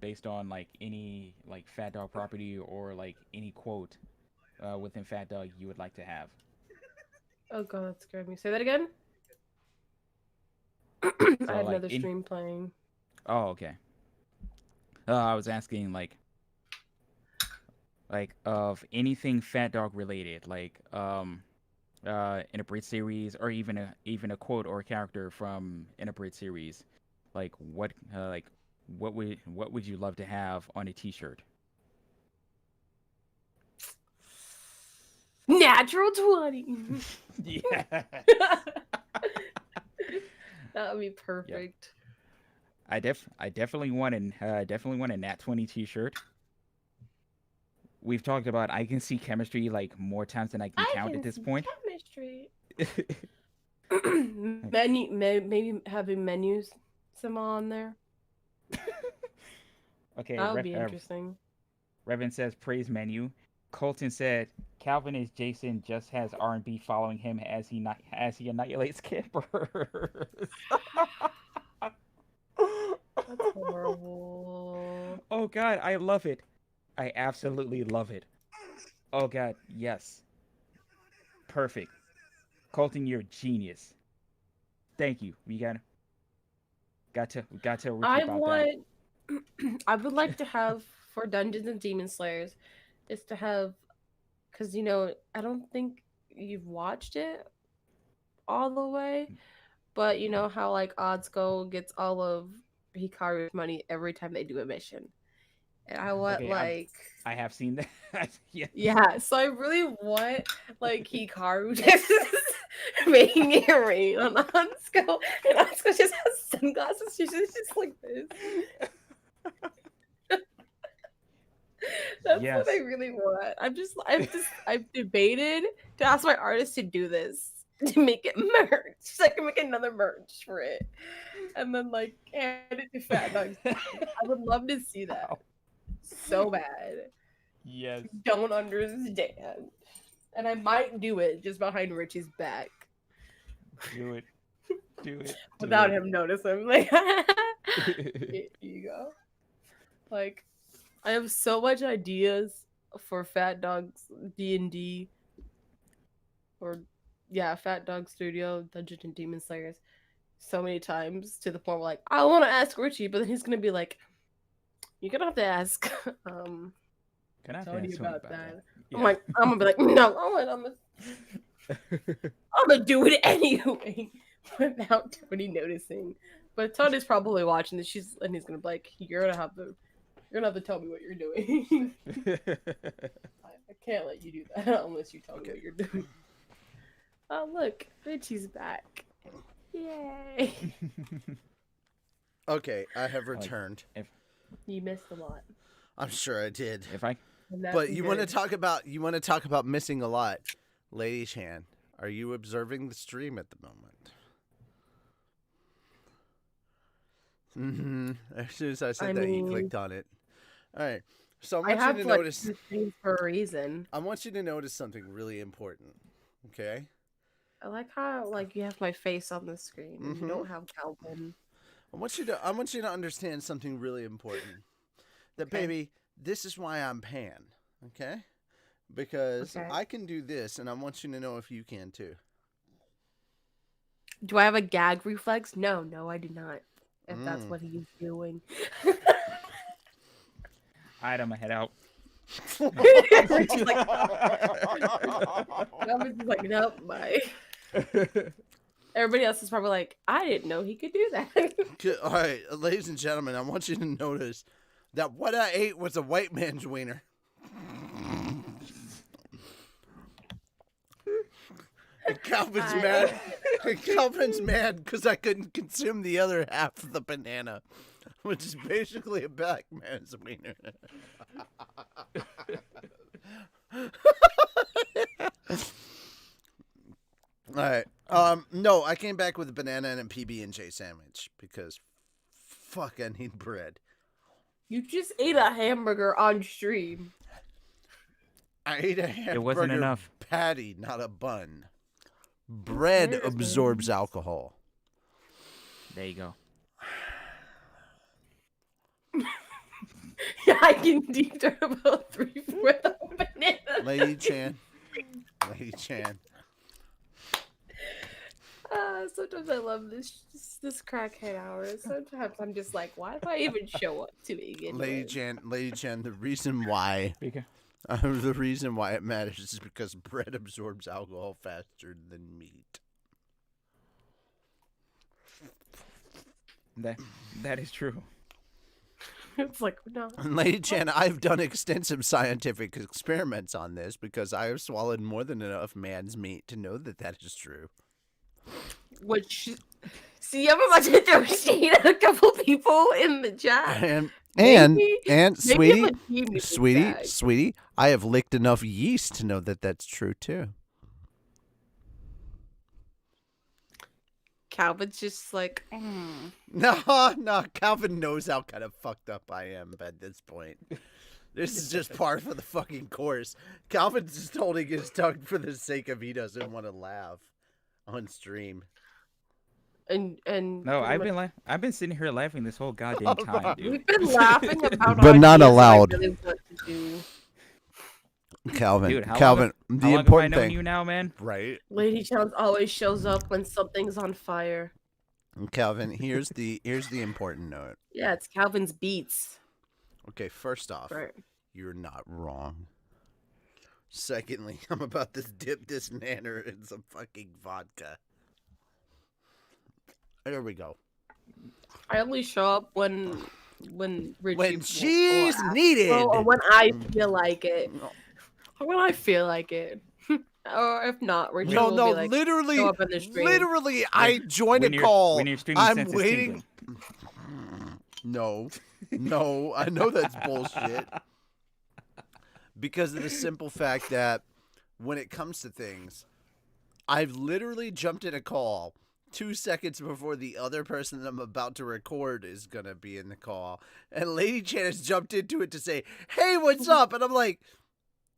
[SPEAKER 2] based on like any like Fat Dog property or like any quote within Fat Dog you would like to have?
[SPEAKER 4] Oh god, that scared me. Say that again.
[SPEAKER 2] So,
[SPEAKER 4] I had another stream playing.
[SPEAKER 2] Oh, okay. I was asking like of anything Fat Dog related, like in a Brit series, or even a quote or a character from in a Brit series. Like what would you love to have on a T-shirt?
[SPEAKER 4] Natural 20.
[SPEAKER 2] Yeah.
[SPEAKER 4] That would be perfect.
[SPEAKER 2] Yep. I definitely want a Nat 20 T-shirt. We've talked about I can see chemistry like more times than I can count at this point.
[SPEAKER 4] Chemistry. Maybe having menus some on there.
[SPEAKER 2] Okay,
[SPEAKER 4] that would be interesting.
[SPEAKER 2] Revan says praise menu. Colton said Calvin is Jason, just has R&B following him as he annihilates campers.
[SPEAKER 4] That's horrible.
[SPEAKER 2] Oh god, I love it. I absolutely love it. Oh god, yes. Perfect. Colton, you're a genius. Thank you. We got to that.
[SPEAKER 4] I would like to have for Dungeons and Demon Slayers is to have, because I don't think you've watched it all the way, but you know how like Oddsco gets all of Hikaru's money every time they do a mission, and I want
[SPEAKER 2] I have seen that.
[SPEAKER 4] Yeah, so I really want like Hikaru just making it rain on Oddsco, and Oddsco just has sunglasses. She's just like this. That's what I really want. I've debated to ask my artist to do this, to make it merch, so I can make another merch for it, and then like hand it to Fat Dogs. I would love to see that so bad.
[SPEAKER 2] Yes.
[SPEAKER 4] Don't understand, and I might do it just behind Richie's back.
[SPEAKER 2] Do it.
[SPEAKER 4] Without him noticing. Like, here you go. Like, I have so much ideas for Fat Dog's D&D, or PhatDogStudio, Dungeons and Demon Slayers, so many times to the point where like I want to ask Richie, but then he's gonna be like, "You're gonna have to ask."
[SPEAKER 2] Can I
[SPEAKER 4] tell you about that?
[SPEAKER 2] Yeah.
[SPEAKER 4] I'm gonna be like, no, I'm gonna do it anyway without Tony noticing. But Tony's probably watching this. And he's gonna be like, You're gonna have to tell me what you're doing. I can't let you do that unless you tell me what you're doing. Oh look, Richie's back. Yay.
[SPEAKER 1] Okay, I have returned.
[SPEAKER 4] You missed a lot.
[SPEAKER 1] I'm sure I did.
[SPEAKER 4] But
[SPEAKER 1] want to talk about missing a lot. Lady Chan, are you observing the stream at the moment? As soon as I said he clicked on it. All right. So I want you to notice
[SPEAKER 4] for a reason.
[SPEAKER 1] I want you to notice something really important. Okay?
[SPEAKER 4] I like how you have my face on the screen and you don't have Calvin.
[SPEAKER 1] I want you to understand something really important. That baby, this is why I'm pan, okay? Because
[SPEAKER 4] Okay.
[SPEAKER 1] I can do this, and I want you to know if you can too.
[SPEAKER 4] Do I have a gag reflex? No, I do not. If that's
[SPEAKER 1] Mm.
[SPEAKER 4] what he's doing.
[SPEAKER 2] Alright, I'm gonna head out.
[SPEAKER 4] Richie's like, Calvin's just like, nope, bye. Everybody else is probably like, I didn't know he could do that.
[SPEAKER 1] All right, ladies and gentlemen, I want you to notice that what I ate was a white man's wiener. And Calvin's mad. And Calvin's mad because I couldn't consume the other half of the banana, which is basically a black man's wiener. All right. No, I came back with a banana and a PB&J sandwich because fuck, I need bread.
[SPEAKER 4] You just ate a hamburger on stream.
[SPEAKER 1] I ate a hamburger
[SPEAKER 2] It wasn't enough.
[SPEAKER 1] patty, not a bun. Bread
[SPEAKER 4] cares, man?
[SPEAKER 1] absorbs alcohol.
[SPEAKER 2] There you go.
[SPEAKER 4] Yeah, I can deep dive about 3/4 of a banana.
[SPEAKER 1] Lady Chan. Lady Chan.
[SPEAKER 4] Sometimes I love this crackhead hour. Sometimes I'm just like, why do I even show up to begin
[SPEAKER 1] Lady
[SPEAKER 4] with?
[SPEAKER 1] Chan, the reason why it matters is because bread absorbs alcohol faster than meat.
[SPEAKER 2] That is true.
[SPEAKER 4] It's like, no.
[SPEAKER 1] And Lady Chan, I've done extensive scientific experiments on this because I have swallowed more than enough man's meat to know that that is true.
[SPEAKER 4] See, I'm about to throw shade at a couple people in the chat.
[SPEAKER 1] And
[SPEAKER 4] Maybe
[SPEAKER 1] sweetie,
[SPEAKER 4] I'm a genius bag.
[SPEAKER 1] sweetie, I have licked enough yeast to know that that's true too.
[SPEAKER 4] Calvin's just like,
[SPEAKER 1] No, Calvin knows how kind of fucked up I am at this point. This is just par for the fucking course. Calvin's just holding his tongue for the sake of he doesn't want to laugh on stream.
[SPEAKER 4] and
[SPEAKER 2] No, I've been sitting here laughing this whole goddamn time, dude.
[SPEAKER 4] we've been laughing about
[SPEAKER 1] But not
[SPEAKER 4] ideas that I
[SPEAKER 1] allowed.
[SPEAKER 4] really want to do.
[SPEAKER 2] Dude,
[SPEAKER 1] Calvin,
[SPEAKER 2] how long
[SPEAKER 1] the
[SPEAKER 2] have I
[SPEAKER 1] important
[SPEAKER 2] known
[SPEAKER 1] thing,
[SPEAKER 2] you now, man?
[SPEAKER 1] right?
[SPEAKER 4] Lady Chance always shows up when something's on fire.
[SPEAKER 1] Calvin, here's the important note.
[SPEAKER 4] Yeah, it's Calvin's beats.
[SPEAKER 1] Okay, first off,
[SPEAKER 4] Right.
[SPEAKER 1] you're not wrong. Secondly, I'm about to dip this nanner in some fucking vodka. There we go.
[SPEAKER 4] I only show up when Richie
[SPEAKER 1] When she's needed.
[SPEAKER 4] or when I feel like it. Or when I feel like it. Or if not, Richie
[SPEAKER 1] No,
[SPEAKER 4] will
[SPEAKER 1] no,
[SPEAKER 4] be like,
[SPEAKER 1] literally,
[SPEAKER 4] show up in the stream.
[SPEAKER 1] literally, I joined a
[SPEAKER 2] When
[SPEAKER 1] call.
[SPEAKER 2] your streaming
[SPEAKER 1] I'm
[SPEAKER 2] sense is
[SPEAKER 1] waiting.
[SPEAKER 2] tingling.
[SPEAKER 1] No, I know that's bullshit. Because of the simple fact that when it comes to things, I've literally jumped in a call 2 seconds before the other person that I'm about to record is going to be in the call. And Lady Chan has jumped into it to say, hey, what's up? And I'm like,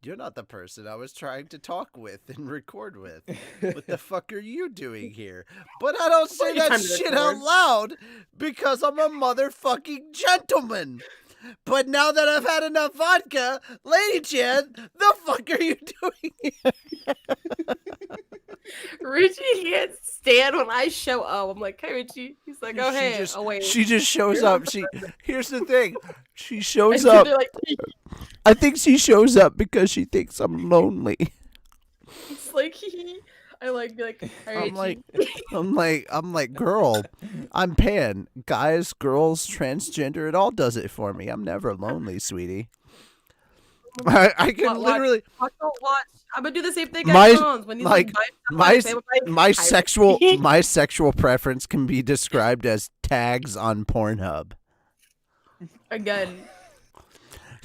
[SPEAKER 1] you're not the person I was trying to talk with and record with. What the fuck are you doing here? But I don't say
[SPEAKER 4] you
[SPEAKER 1] that
[SPEAKER 4] trying to
[SPEAKER 1] shit
[SPEAKER 4] record?
[SPEAKER 1] out loud because I'm a motherfucking gentleman. But now that I've had enough vodka, Lady Chan, the fuck are you doing here?
[SPEAKER 4] Richie can't stand when I show up. I'm like, hey, Richie. He's like, oh, hey.
[SPEAKER 1] Just,
[SPEAKER 4] oh, wait.
[SPEAKER 1] she just shows up. Here's the thing. She shows
[SPEAKER 4] And
[SPEAKER 1] up.
[SPEAKER 4] they're like,
[SPEAKER 1] I think she shows up because she thinks I'm lonely.
[SPEAKER 4] it's like, I like, be like, hey, Richie.
[SPEAKER 1] I'm like, girl, I'm pan. Guys, girls, transgender, it all does it for me. I'm never lonely, sweetie. I can literally
[SPEAKER 4] Watch. I'm gonna do the same thing.
[SPEAKER 1] my sexual preference can be described as tags on Pornhub.
[SPEAKER 4] Again.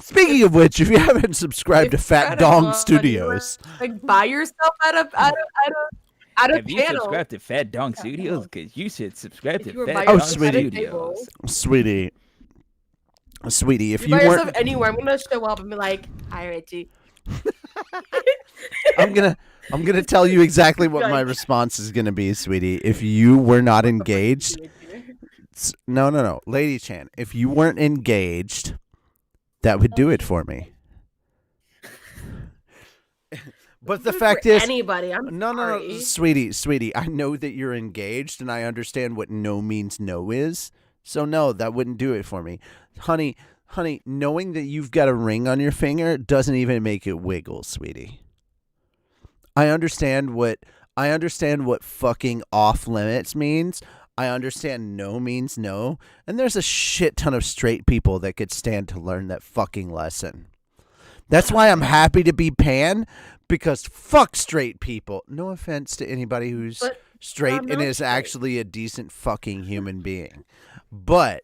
[SPEAKER 1] Speaking of which, if you haven't subscribed to
[SPEAKER 4] If you're
[SPEAKER 1] Fat
[SPEAKER 4] at a
[SPEAKER 1] Dong
[SPEAKER 4] con,
[SPEAKER 1] Studios,
[SPEAKER 4] like buy yourself at a
[SPEAKER 2] Have you
[SPEAKER 4] channel.
[SPEAKER 2] subscribed to PhatDog Studios? Because you should subscribe
[SPEAKER 4] If
[SPEAKER 2] to
[SPEAKER 4] you were by
[SPEAKER 2] PhatDog
[SPEAKER 1] yourself at a
[SPEAKER 2] Studios.
[SPEAKER 1] sweetie, if
[SPEAKER 4] If
[SPEAKER 1] you
[SPEAKER 4] you buy
[SPEAKER 1] weren't,
[SPEAKER 4] yourself anywhere, I'm gonna show up and be like, hi, Richie.
[SPEAKER 1] I'm gonna tell you exactly what my
[SPEAKER 4] Like-
[SPEAKER 1] response is gonna be, sweetie. If you were not engaged, no, Lady Chan, if you weren't engaged, That would do it for me. But the
[SPEAKER 4] Good
[SPEAKER 1] fact
[SPEAKER 4] for
[SPEAKER 1] is,
[SPEAKER 4] anybody. I'm
[SPEAKER 1] no,
[SPEAKER 4] sorry.
[SPEAKER 1] sweetie. I know that you're engaged, and I understand what no means no is. So no, that wouldn't do it for me, honey. Knowing that you've got a ring on your finger doesn't even make it wiggle, sweetie. I understand what fucking off limits means. I understand no means no, and there's a shit ton of straight people that could stand to learn that fucking lesson. That's why I'm happy to be pan, because fuck straight people. No offense to anybody who's straight and is actually a decent fucking human being. But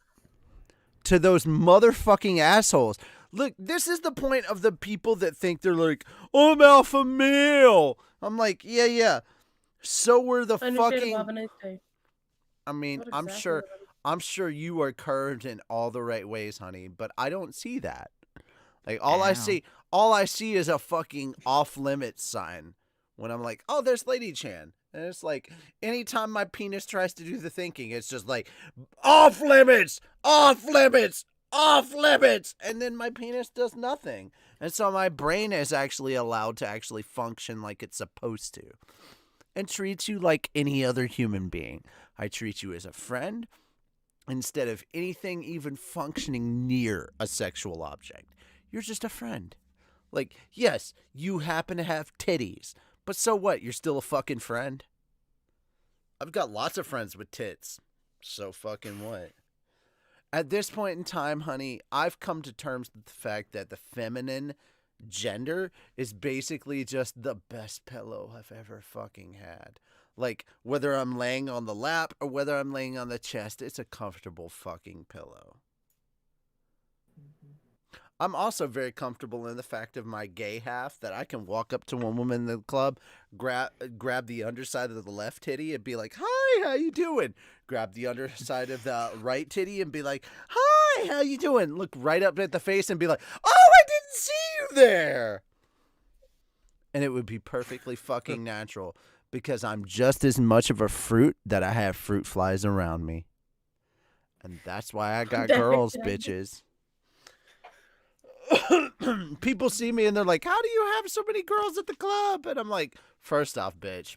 [SPEAKER 1] to those motherfucking assholes, look, this is the point of the people that think they're like, oh, I'm alpha male. I'm like, yeah. So were the fucking...
[SPEAKER 4] Have a nice day.
[SPEAKER 1] I mean,
[SPEAKER 4] Exactly
[SPEAKER 1] I'm sure you are curved in all the right ways, honey, but I don't see that. Like all I see is a fucking off limits sign when I'm like, oh, there's Lady Chan. And it's like anytime my penis tries to do the thinking, it's just like off limits, off limits, off limits. And then my penis does nothing. And so my brain is actually allowed to actually function like it's supposed to and treats you like any other human being. I treat you as a friend instead of anything even functioning near a sexual object. You're just a friend. Like, yes, you happen to have titties, but so what? You're still a fucking friend. I've got lots of friends with tits. So fucking what? At this point in time, honey, I've come to terms with the fact that the feminine gender is basically just the best pillow I've ever fucking had. Like, whether I'm laying on the lap or whether I'm laying on the chest, it's a comfortable fucking pillow. I'm also very comfortable in the fact of my gay half that I can walk up to one woman in the club, grab the underside of the left titty and be like, hi, how you doing? Grab the underside of the right titty and be like, hi, how you doing? Look right up at the face and be like, oh, I didn't see you there. And it would be perfectly fucking natural because I'm just as much of a fruit that I have fruit flies around me. And that's why I got girls, bitches. People see me and they're like, how do you have so many girls at the club? And I'm like, first off, bitch,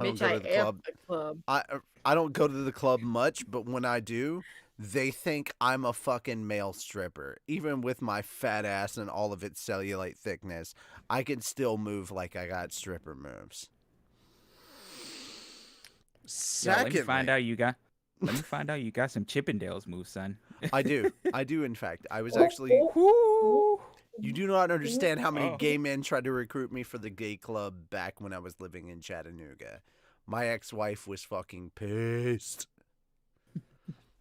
[SPEAKER 1] I don't go to the club. I don't go to the club much, but when I do, they think I'm a fucking male stripper. Even with my fat ass and all of its cellulite thickness, I can still move like I got stripper moves.
[SPEAKER 2] Let me find out you got some Chippendales moves, son.
[SPEAKER 1] I do, in fact. I was actually... You do not understand how many gay men tried to recruit me for the gay club back when I was living in Chattanooga. My ex-wife was fucking pissed.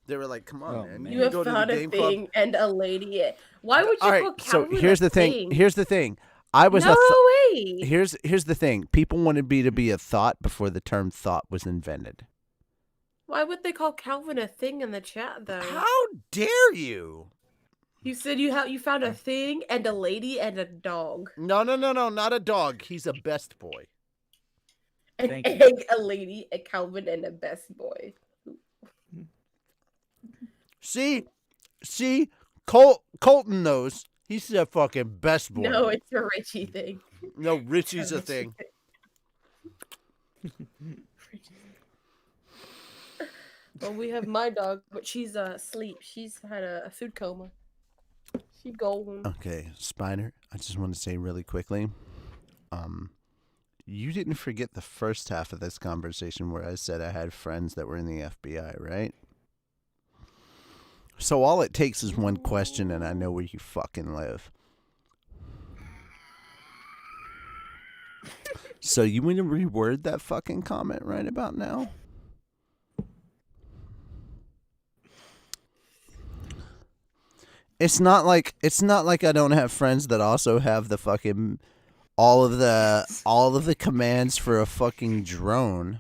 [SPEAKER 1] They were like, come on, man.
[SPEAKER 4] You have found a thing and a lady. Why would you call Calvin
[SPEAKER 1] so here's the thing. Here's the thing. I was
[SPEAKER 4] way.
[SPEAKER 1] Here's the thing. People wanted me to be a thought before the term thought was invented.
[SPEAKER 4] Why would they call Calvin a thing in the chat, though?
[SPEAKER 1] How dare you?
[SPEAKER 4] You said you found a thing and a lady and a dog.
[SPEAKER 1] No, not a dog. He's a best boy.
[SPEAKER 4] An egg, a lady, a Calvin, and a best boy.
[SPEAKER 1] See, Colton knows. He's a fucking best boy.
[SPEAKER 4] No, it's a Richie thing.
[SPEAKER 1] No, Richie's a thing.
[SPEAKER 4] Well, we have my dog, but she's asleep. She's had a food coma. She's golden.
[SPEAKER 1] Okay, Spider, I just want to say really quickly, you didn't forget the first half of this conversation where I said I had friends that were in the FBI, right? So all it takes is one question and I know where you fucking live. So you want to reword that fucking comment right about now? It's not like I don't have friends that also have the fucking all of the commands for a fucking drone.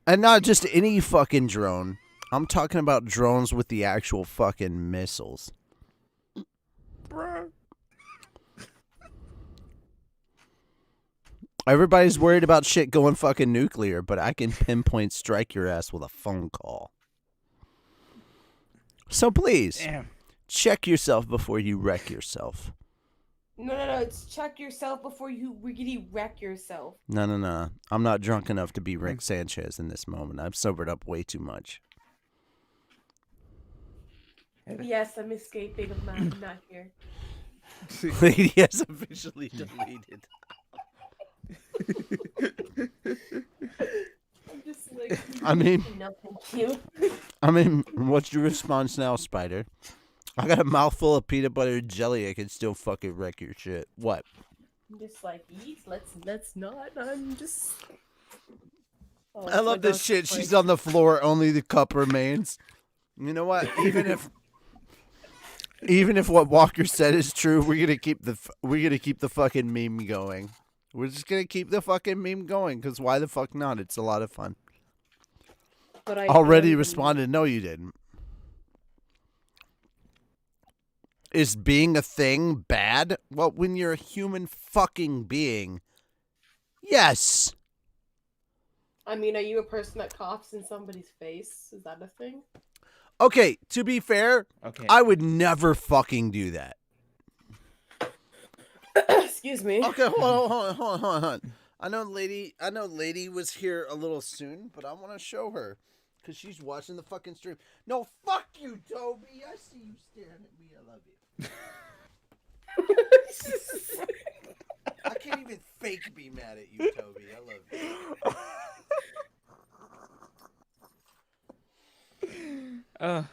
[SPEAKER 1] And not just any fucking drone. I'm talking about drones with the actual fucking missiles. Bruh. Everybody's worried about shit going fucking nuclear, but I can pinpoint strike your ass with a phone call. So please, check yourself before you wreck yourself.
[SPEAKER 4] No. It's check yourself before you really wreck yourself.
[SPEAKER 1] No. I'm not drunk enough to be Rick Sanchez in this moment. I've sobered up way too much.
[SPEAKER 4] Yes, I'm escaping. I'm not here.
[SPEAKER 1] Lady has officially deleted.
[SPEAKER 4] I'm just like.
[SPEAKER 1] I mean,
[SPEAKER 4] no, thank you.
[SPEAKER 1] I mean, what's your response now, Spider? I got a mouthful of peanut butter and jelly. I can still fucking wreck your shit. What?
[SPEAKER 4] I'm just like, eat. Let's not. I'm just. Oh,
[SPEAKER 1] I love this shit. She's on the floor. Only the cup remains. You know what? Even if what Walker said is true, we're gonna keep the fucking meme going. We're just gonna keep the fucking meme going because why the fuck not? It's a lot of fun.
[SPEAKER 4] But I
[SPEAKER 1] already responded. No, you didn't. Is being a thing bad? Well, when you're a human fucking being, yes.
[SPEAKER 4] I mean, are you a person that coughs in somebody's face? Is that a thing?
[SPEAKER 1] Okay, to be fair,
[SPEAKER 2] Okay.
[SPEAKER 1] I would never fucking do that.
[SPEAKER 4] Excuse me.
[SPEAKER 1] Okay, hold on. I know lady was here a little soon, but I want to show her because she's watching the fucking stream. No, fuck you, Toby. I see you staring at me. I love you. I can't even fake be mad at you, Toby. I love you.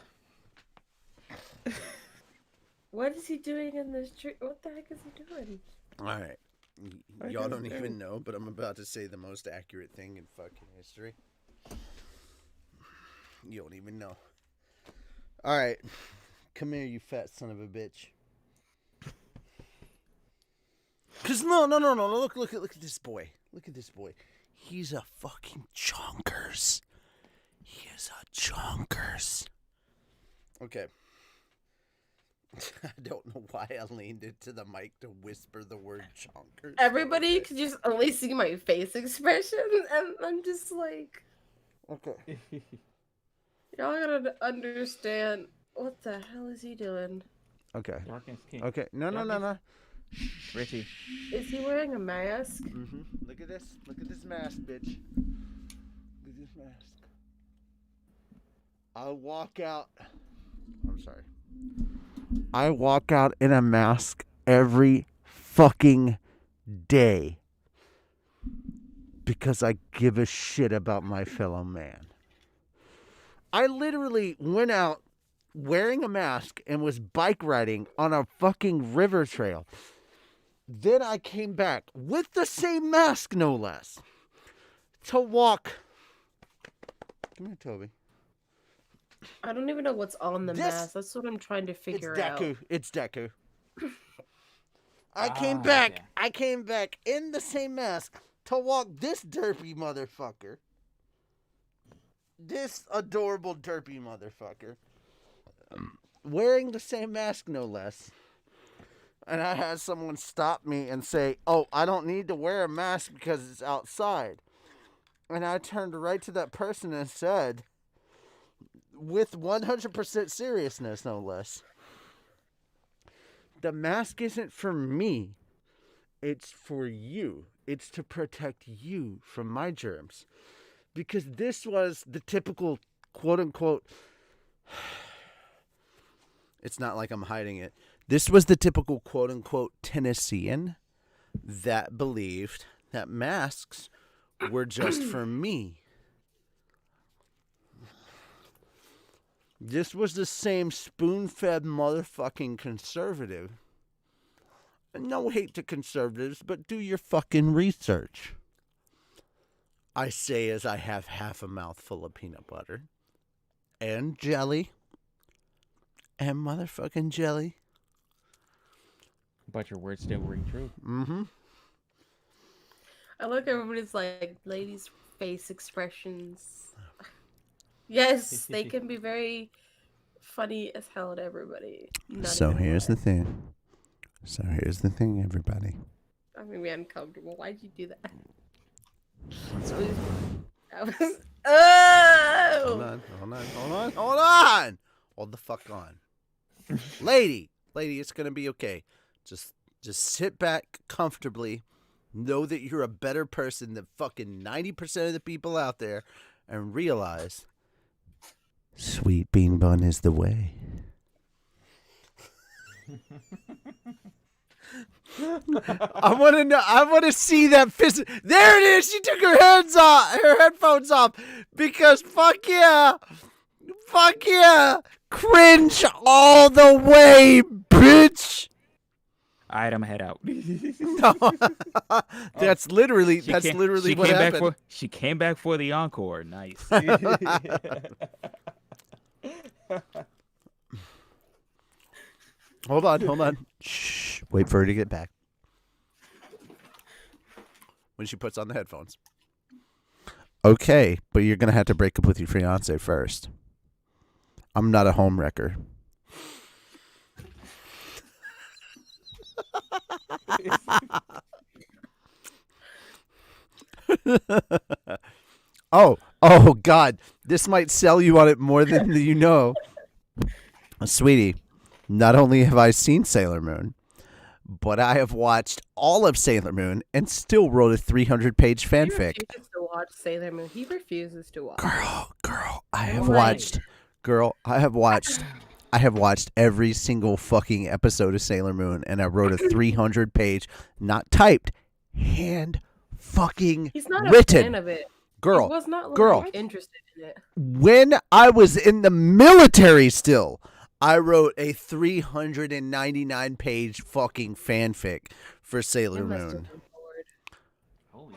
[SPEAKER 4] What is he doing in this tree? What the heck is he doing?
[SPEAKER 1] All right. Y'all don't even know, but I'm about to say the most accurate thing in fucking history. You don't even know. All right. Come here, you fat son of a bitch. Cause no. Look at this boy. Look at this boy. He's a fucking chonkers. He is a chonkers. Okay. I don't know why I leaned into the mic to whisper the word chonkers.
[SPEAKER 4] Everybody could just only see my face expression, and I'm just like,
[SPEAKER 1] okay.
[SPEAKER 4] Y'all gotta understand. What the hell is he doing?
[SPEAKER 1] Okay.
[SPEAKER 2] Darkness King.
[SPEAKER 1] Okay. No.
[SPEAKER 2] Richie.
[SPEAKER 4] Is he wearing a mask?
[SPEAKER 1] Mm-hmm. Look at this. Look at this mask, bitch. Look at this mask. I walk out. I'm sorry. I walk out in a mask every fucking day because I give a shit about my fellow man. I literally went out wearing a mask and was bike riding on a fucking river trail. Then I came back with the same mask, no less, to walk. Come here, Toby.
[SPEAKER 4] I don't even know what's on the mask. That's what I'm trying to figure out.
[SPEAKER 1] It's Deku. I came back in the same mask to walk this derpy motherfucker. This adorable derpy motherfucker. Wearing the same mask, no less. And I had someone stop me and say, "Oh, I don't need to wear a mask because it's outside." And I turned right to that person and said, with 100% seriousness, no less, the mask isn't for me. It's for you. It's to protect you from my germs. Because this was the typical quote-unquote... It's not like I'm hiding it. This was the typical quote-unquote Tennessean that believed that masks were just for me. This was the same spoon-fed motherfucking conservative. No hate to conservatives, but do your fucking research. I say as I have half a mouthful of peanut butter and jelly and motherfucking jelly.
[SPEAKER 2] But your words still ring true.
[SPEAKER 1] Mm-hmm.
[SPEAKER 4] I look at everybody's like ladies' face expressions. Yes, they can be very funny as hell to everybody.
[SPEAKER 1] So here's the thing. Everybody.
[SPEAKER 4] I'm gonna be uncomfortable. Why'd you do that? That was. Oh!
[SPEAKER 1] Hold on. Hold the fuck on. lady, it's gonna be okay. Just sit back comfortably. Know that you're a better person than fucking 90% of the people out there, and realize sweet bean bun is the way. I want to know. I want to see that fist. There it is. She took her headphones off, because fuck yeah, cringe all the way, bitch.
[SPEAKER 2] All right, I'm gonna head out.
[SPEAKER 1] No, that's literally what happened.
[SPEAKER 2] She came back for the encore. Nice.
[SPEAKER 1] Hold on. Shh. Wait for her to get back. When she puts on the headphones. Okay, but you're going to have to break up with your fiance first. I'm not a home wrecker. Oh, God. This might sell you on it more than you know. Sweetie, not only have I seen Sailor Moon, but I have watched all of Sailor Moon and still wrote a 300-page fanfic.
[SPEAKER 4] He refuses to watch Sailor Moon. He refuses to watch.
[SPEAKER 1] Girl, I have watched every single fucking episode of Sailor Moon, and I wrote a 300-page, not typed, hand fucking
[SPEAKER 4] He's not
[SPEAKER 1] written.
[SPEAKER 4] A fan of it.
[SPEAKER 1] Girl,
[SPEAKER 4] he was not interested in it.
[SPEAKER 1] When I was in the military still, I wrote a 399-page fucking fanfic for Sailor Moon.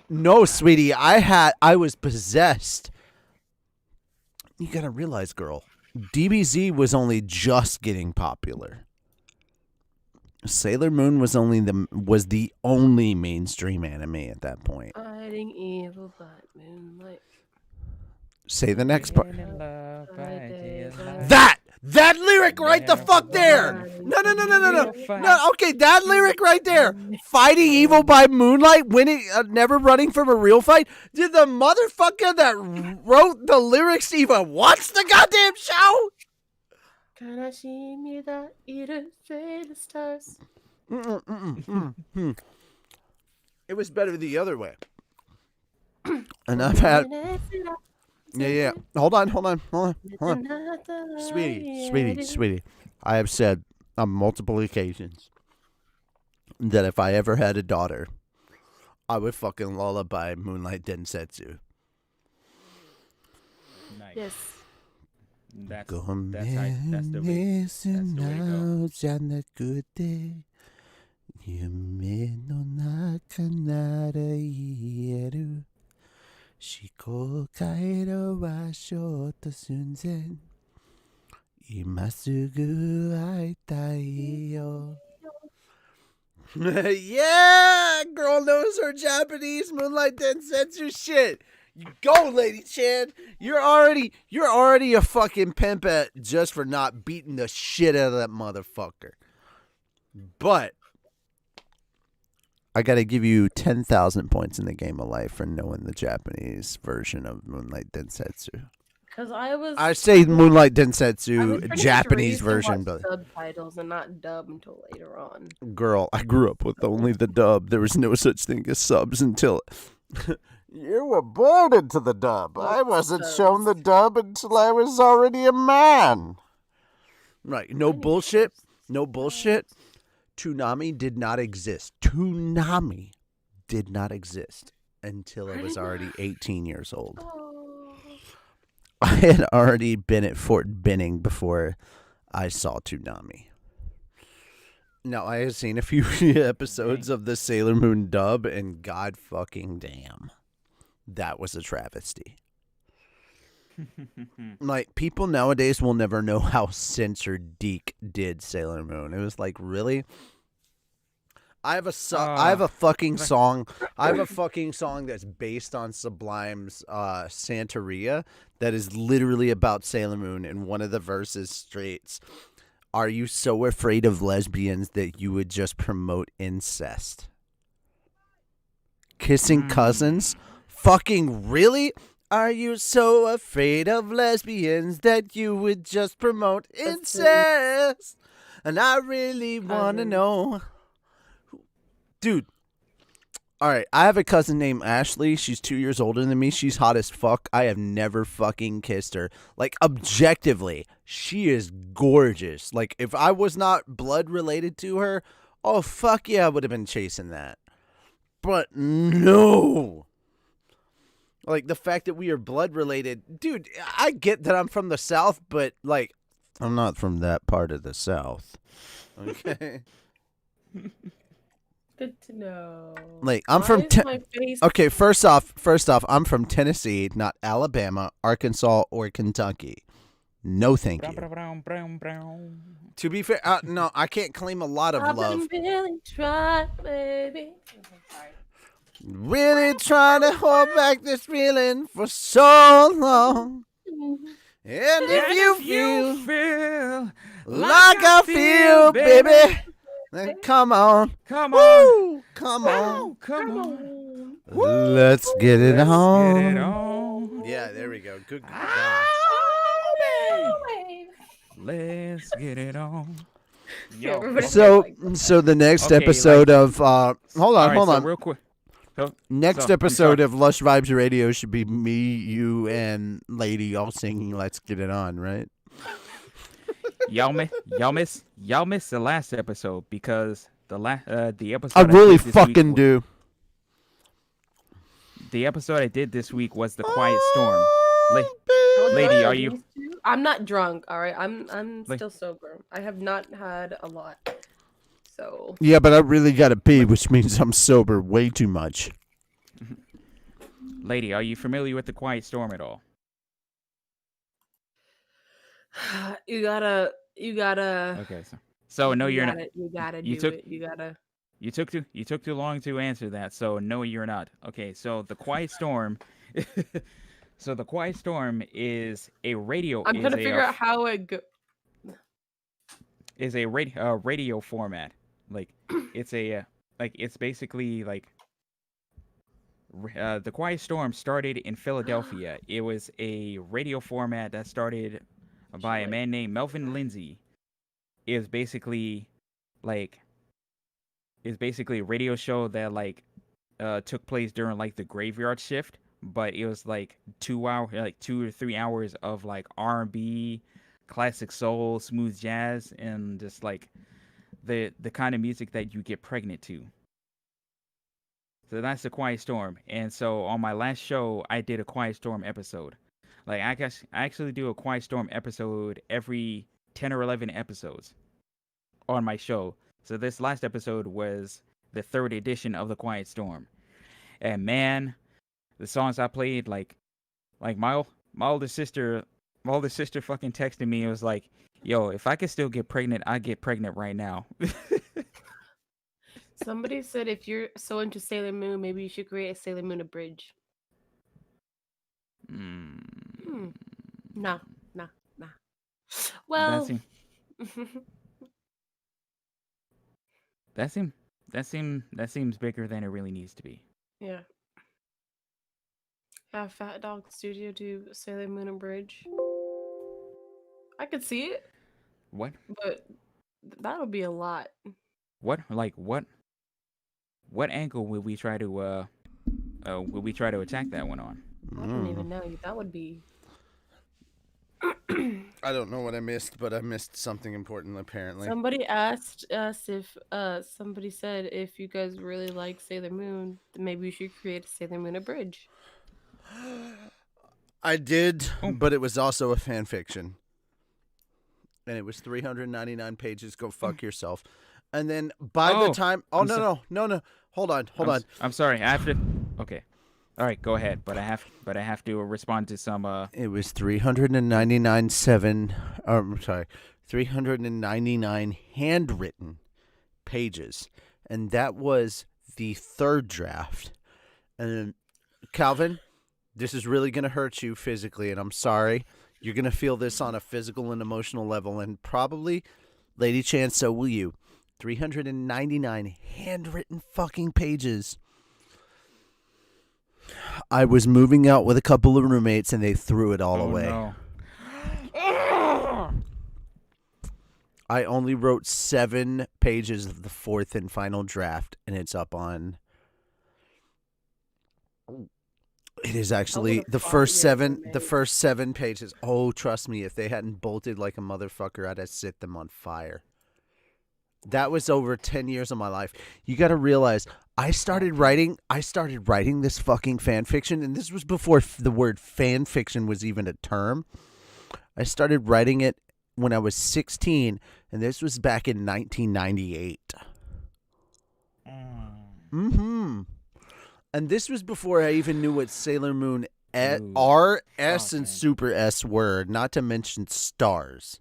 [SPEAKER 1] No, sweetie, I was possessed. You gotta realize, girl, DBZ was only just getting popular. Sailor Moon was the only mainstream anime at that point.
[SPEAKER 4] Fighting evil by moonlight.
[SPEAKER 1] Say the next part. That lyric right the fuck there. No. Okay, that lyric right there. Fighting evil by moonlight, winning, never running from a real fight. Did the motherfucker that wrote the lyrics even watch the goddamn show? It was better the other way. And I've had. Yeah. Hold on. Sweetie. I have said on multiple occasions that if I ever had a daughter, I would fucking lullaby Moonlight Densetsu.
[SPEAKER 2] Nice.
[SPEAKER 4] Yes.
[SPEAKER 2] That's the way to go.
[SPEAKER 1] 夢の中なら言える思考回路はショート寸前今すぐ会いたいよ Yeah, girl knows her Japanese Moonlight Densetsu shit. You go, Lady Chan. You're already a fucking pimp just for not beating the shit out of that motherfucker. But I gotta give you 10,000 points in the game of life for knowing the Japanese version of Moonlight Densetsu.
[SPEAKER 4] Because
[SPEAKER 1] I say Moonlight Densetsu Japanese version, but
[SPEAKER 4] subtitles and not dub until later on.
[SPEAKER 1] Girl, I grew up with only the dub. There was no such thing as subs until you were born into the dub. I wasn't shown the dub until I was already a man. Right? No bullshit. Toonami did not exist. Toonami did not exist until I was already 18 years old. I had already been at Fort Benning before I saw Toonami. Now, I have seen a few episodes of the Sailor Moon dub, and god fucking damn, that was a travesty. Like, people nowadays will never know how censored Deke did Sailor Moon. It was like, really? I have a fucking song that's based on Sublime's Santeria that is literally about Sailor Moon, and one of the verses states, "Are you so afraid of lesbians that you would just promote incest? Kissing cousins? Fucking really? Are you so afraid of lesbians that you would just promote incest?" And I really want to
[SPEAKER 4] Cousin.
[SPEAKER 1] know. Dude. All right, I have a cousin named Ashley. She's 2 years older than me. She's hot as fuck. I have never fucking kissed her. Like, objectively, she is gorgeous. Like, if I was not blood related to her, oh, fuck yeah, I would have been chasing that. But no. Like, the fact that we are blood related. Dude, I get that I'm from the South, but, like, I'm not from that part of the South. Okay?
[SPEAKER 4] Good to know.
[SPEAKER 1] Like, I'm
[SPEAKER 4] Why
[SPEAKER 1] from
[SPEAKER 4] is my face-
[SPEAKER 1] Okay, first off, I'm from Tennessee, not Alabama, Arkansas, or Kentucky. No, thank you. To be fair, no, I can't claim a lot of
[SPEAKER 4] I've
[SPEAKER 1] love.
[SPEAKER 4] been really trying, baby. Sorry.
[SPEAKER 1] Really trying to hold back this feeling for so long. And if you feel like I feel, baby, then come on.
[SPEAKER 2] Come
[SPEAKER 1] Woo!
[SPEAKER 2] on.
[SPEAKER 1] Come on.
[SPEAKER 2] Come on.
[SPEAKER 1] Let's get it
[SPEAKER 2] Let's
[SPEAKER 1] on.
[SPEAKER 2] get it on.
[SPEAKER 1] Yeah, there we go. Good.
[SPEAKER 2] Let's get it on.
[SPEAKER 4] Yeah,
[SPEAKER 2] Yo,
[SPEAKER 4] everybody-
[SPEAKER 1] So the next
[SPEAKER 2] Okay,
[SPEAKER 1] episode of hold
[SPEAKER 2] all right,
[SPEAKER 1] on.
[SPEAKER 2] so real quick.
[SPEAKER 1] Next
[SPEAKER 2] so,
[SPEAKER 1] episode
[SPEAKER 2] I'm
[SPEAKER 1] of Lush Vibes Radio should be me, you, and Lady all singing "Let's Get It On," right?
[SPEAKER 2] Y'all miss the last episode because the episode
[SPEAKER 1] I really
[SPEAKER 2] did this
[SPEAKER 1] fucking
[SPEAKER 2] week,
[SPEAKER 1] do.
[SPEAKER 2] The episode I did this week was the Quiet Storm.
[SPEAKER 4] How
[SPEAKER 2] Lady,
[SPEAKER 4] drunk
[SPEAKER 2] are you-
[SPEAKER 4] these two? I'm not drunk. All right, I'm
[SPEAKER 2] La-
[SPEAKER 4] still sober. I have not had a lot. So
[SPEAKER 1] Yeah, but I really gotta pee, which means I'm sober way too much.
[SPEAKER 2] Lady, are you familiar with the Quiet Storm at all?
[SPEAKER 4] you gotta.
[SPEAKER 2] Okay, so no, you're not.
[SPEAKER 4] You gotta
[SPEAKER 2] you
[SPEAKER 4] do
[SPEAKER 2] took-
[SPEAKER 4] it. You gotta.
[SPEAKER 2] You took too long to answer that, so no, you're not. Okay, so the Quiet Storm. So the Quiet Storm is a radio.
[SPEAKER 4] I'm trying to figure out how it go.
[SPEAKER 2] Is a radio format. Like it's it's basically like the Quiet Storm started in Philadelphia. It was a radio format that started by a man named Melvin Lindsay. It was basically a radio show that took place during like the graveyard shift, but it was like 2 or 3 hours of like R&B, classic soul, smooth jazz, and just like the kind of music that you get pregnant to. So that's the Quiet Storm. And so on my last show, I did a Quiet Storm episode. Like I actually do a Quiet Storm episode every 10 or 11 episodes on my show. So this last episode was the 3rd edition of the Quiet Storm. And man, the songs I played, like my older sister fucking texted me. It was like, yo, if I could still get pregnant, I'd get pregnant right now.
[SPEAKER 4] Somebody said if you're so into Sailor Moon, maybe you should create a Sailor Moon abridged. Nah. Well,
[SPEAKER 2] That seems bigger than it really needs to be.
[SPEAKER 4] yeah. Have PhatDogStudios do Sailor Moon abridged. I could see it,
[SPEAKER 2] What?
[SPEAKER 4] but that'll be a lot.
[SPEAKER 2] What? Like what? What angle would we try to attack that one on?
[SPEAKER 4] I don't even know. That would be.
[SPEAKER 1] I don't know what I missed, but I missed something important apparently.
[SPEAKER 4] Somebody asked us if somebody said if you guys really like Sailor Moon, then maybe we should create a Sailor Moon abridged.
[SPEAKER 1] I did, but it was also a fan fiction. And it was 399 pages. Go fuck yourself. And then by the time no. Hold on.
[SPEAKER 2] I'm sorry. I have to. Okay. All right, go ahead. But I have to respond to some.
[SPEAKER 1] It was 399 handwritten pages, and that was the 3rd draft. And Calvin, this is really gonna hurt you physically, and I'm sorry. You're gonna feel this on a physical and emotional level, and probably, Lady Chan, so will you. 399 handwritten fucking pages. I was moving out with a couple of roommates and they threw it all away.
[SPEAKER 2] No.
[SPEAKER 1] I only wrote 7 pages of the 4th and final draft, and it's up on. It is actually the first 7. The first 7 pages. Oh, trust me, if they hadn't bolted like a motherfucker, I'd have set them on fire. That was over 10 years of my life. You got to realize, I started writing this fucking fan fiction, and this was before the word fan fiction was even a term. I started writing it when I was 16, and this was back in 1998. Mm-hmm. And this was before I even knew what Sailor Moon R, S, and Super S were, not to mention stars.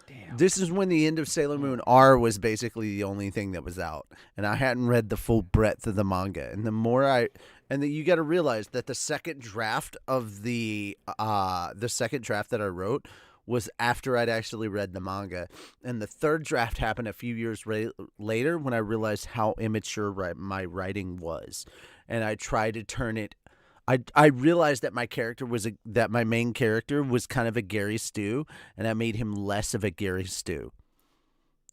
[SPEAKER 1] Damn. This is when the end of Sailor Moon R was basically the only thing that was out, and I hadn't read the full breadth of the manga. And you got to realize that the second draft of the second draft that I wrote was after I'd actually read the manga, and the third draft happened a few years later when I realized how immature my writing was, and I tried to turn it. I realized that my main character was kind of a Gary Stu, and I made him less of a Gary Stu,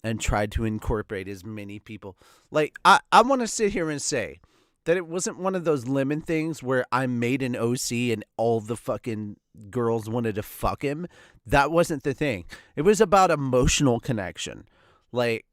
[SPEAKER 1] and tried to incorporate as many people. Like I want to sit here and say that it wasn't one of those lemon things where I made an OC and all the fucking girls wanted to fuck him. That wasn't the thing. It was about emotional connection. Like,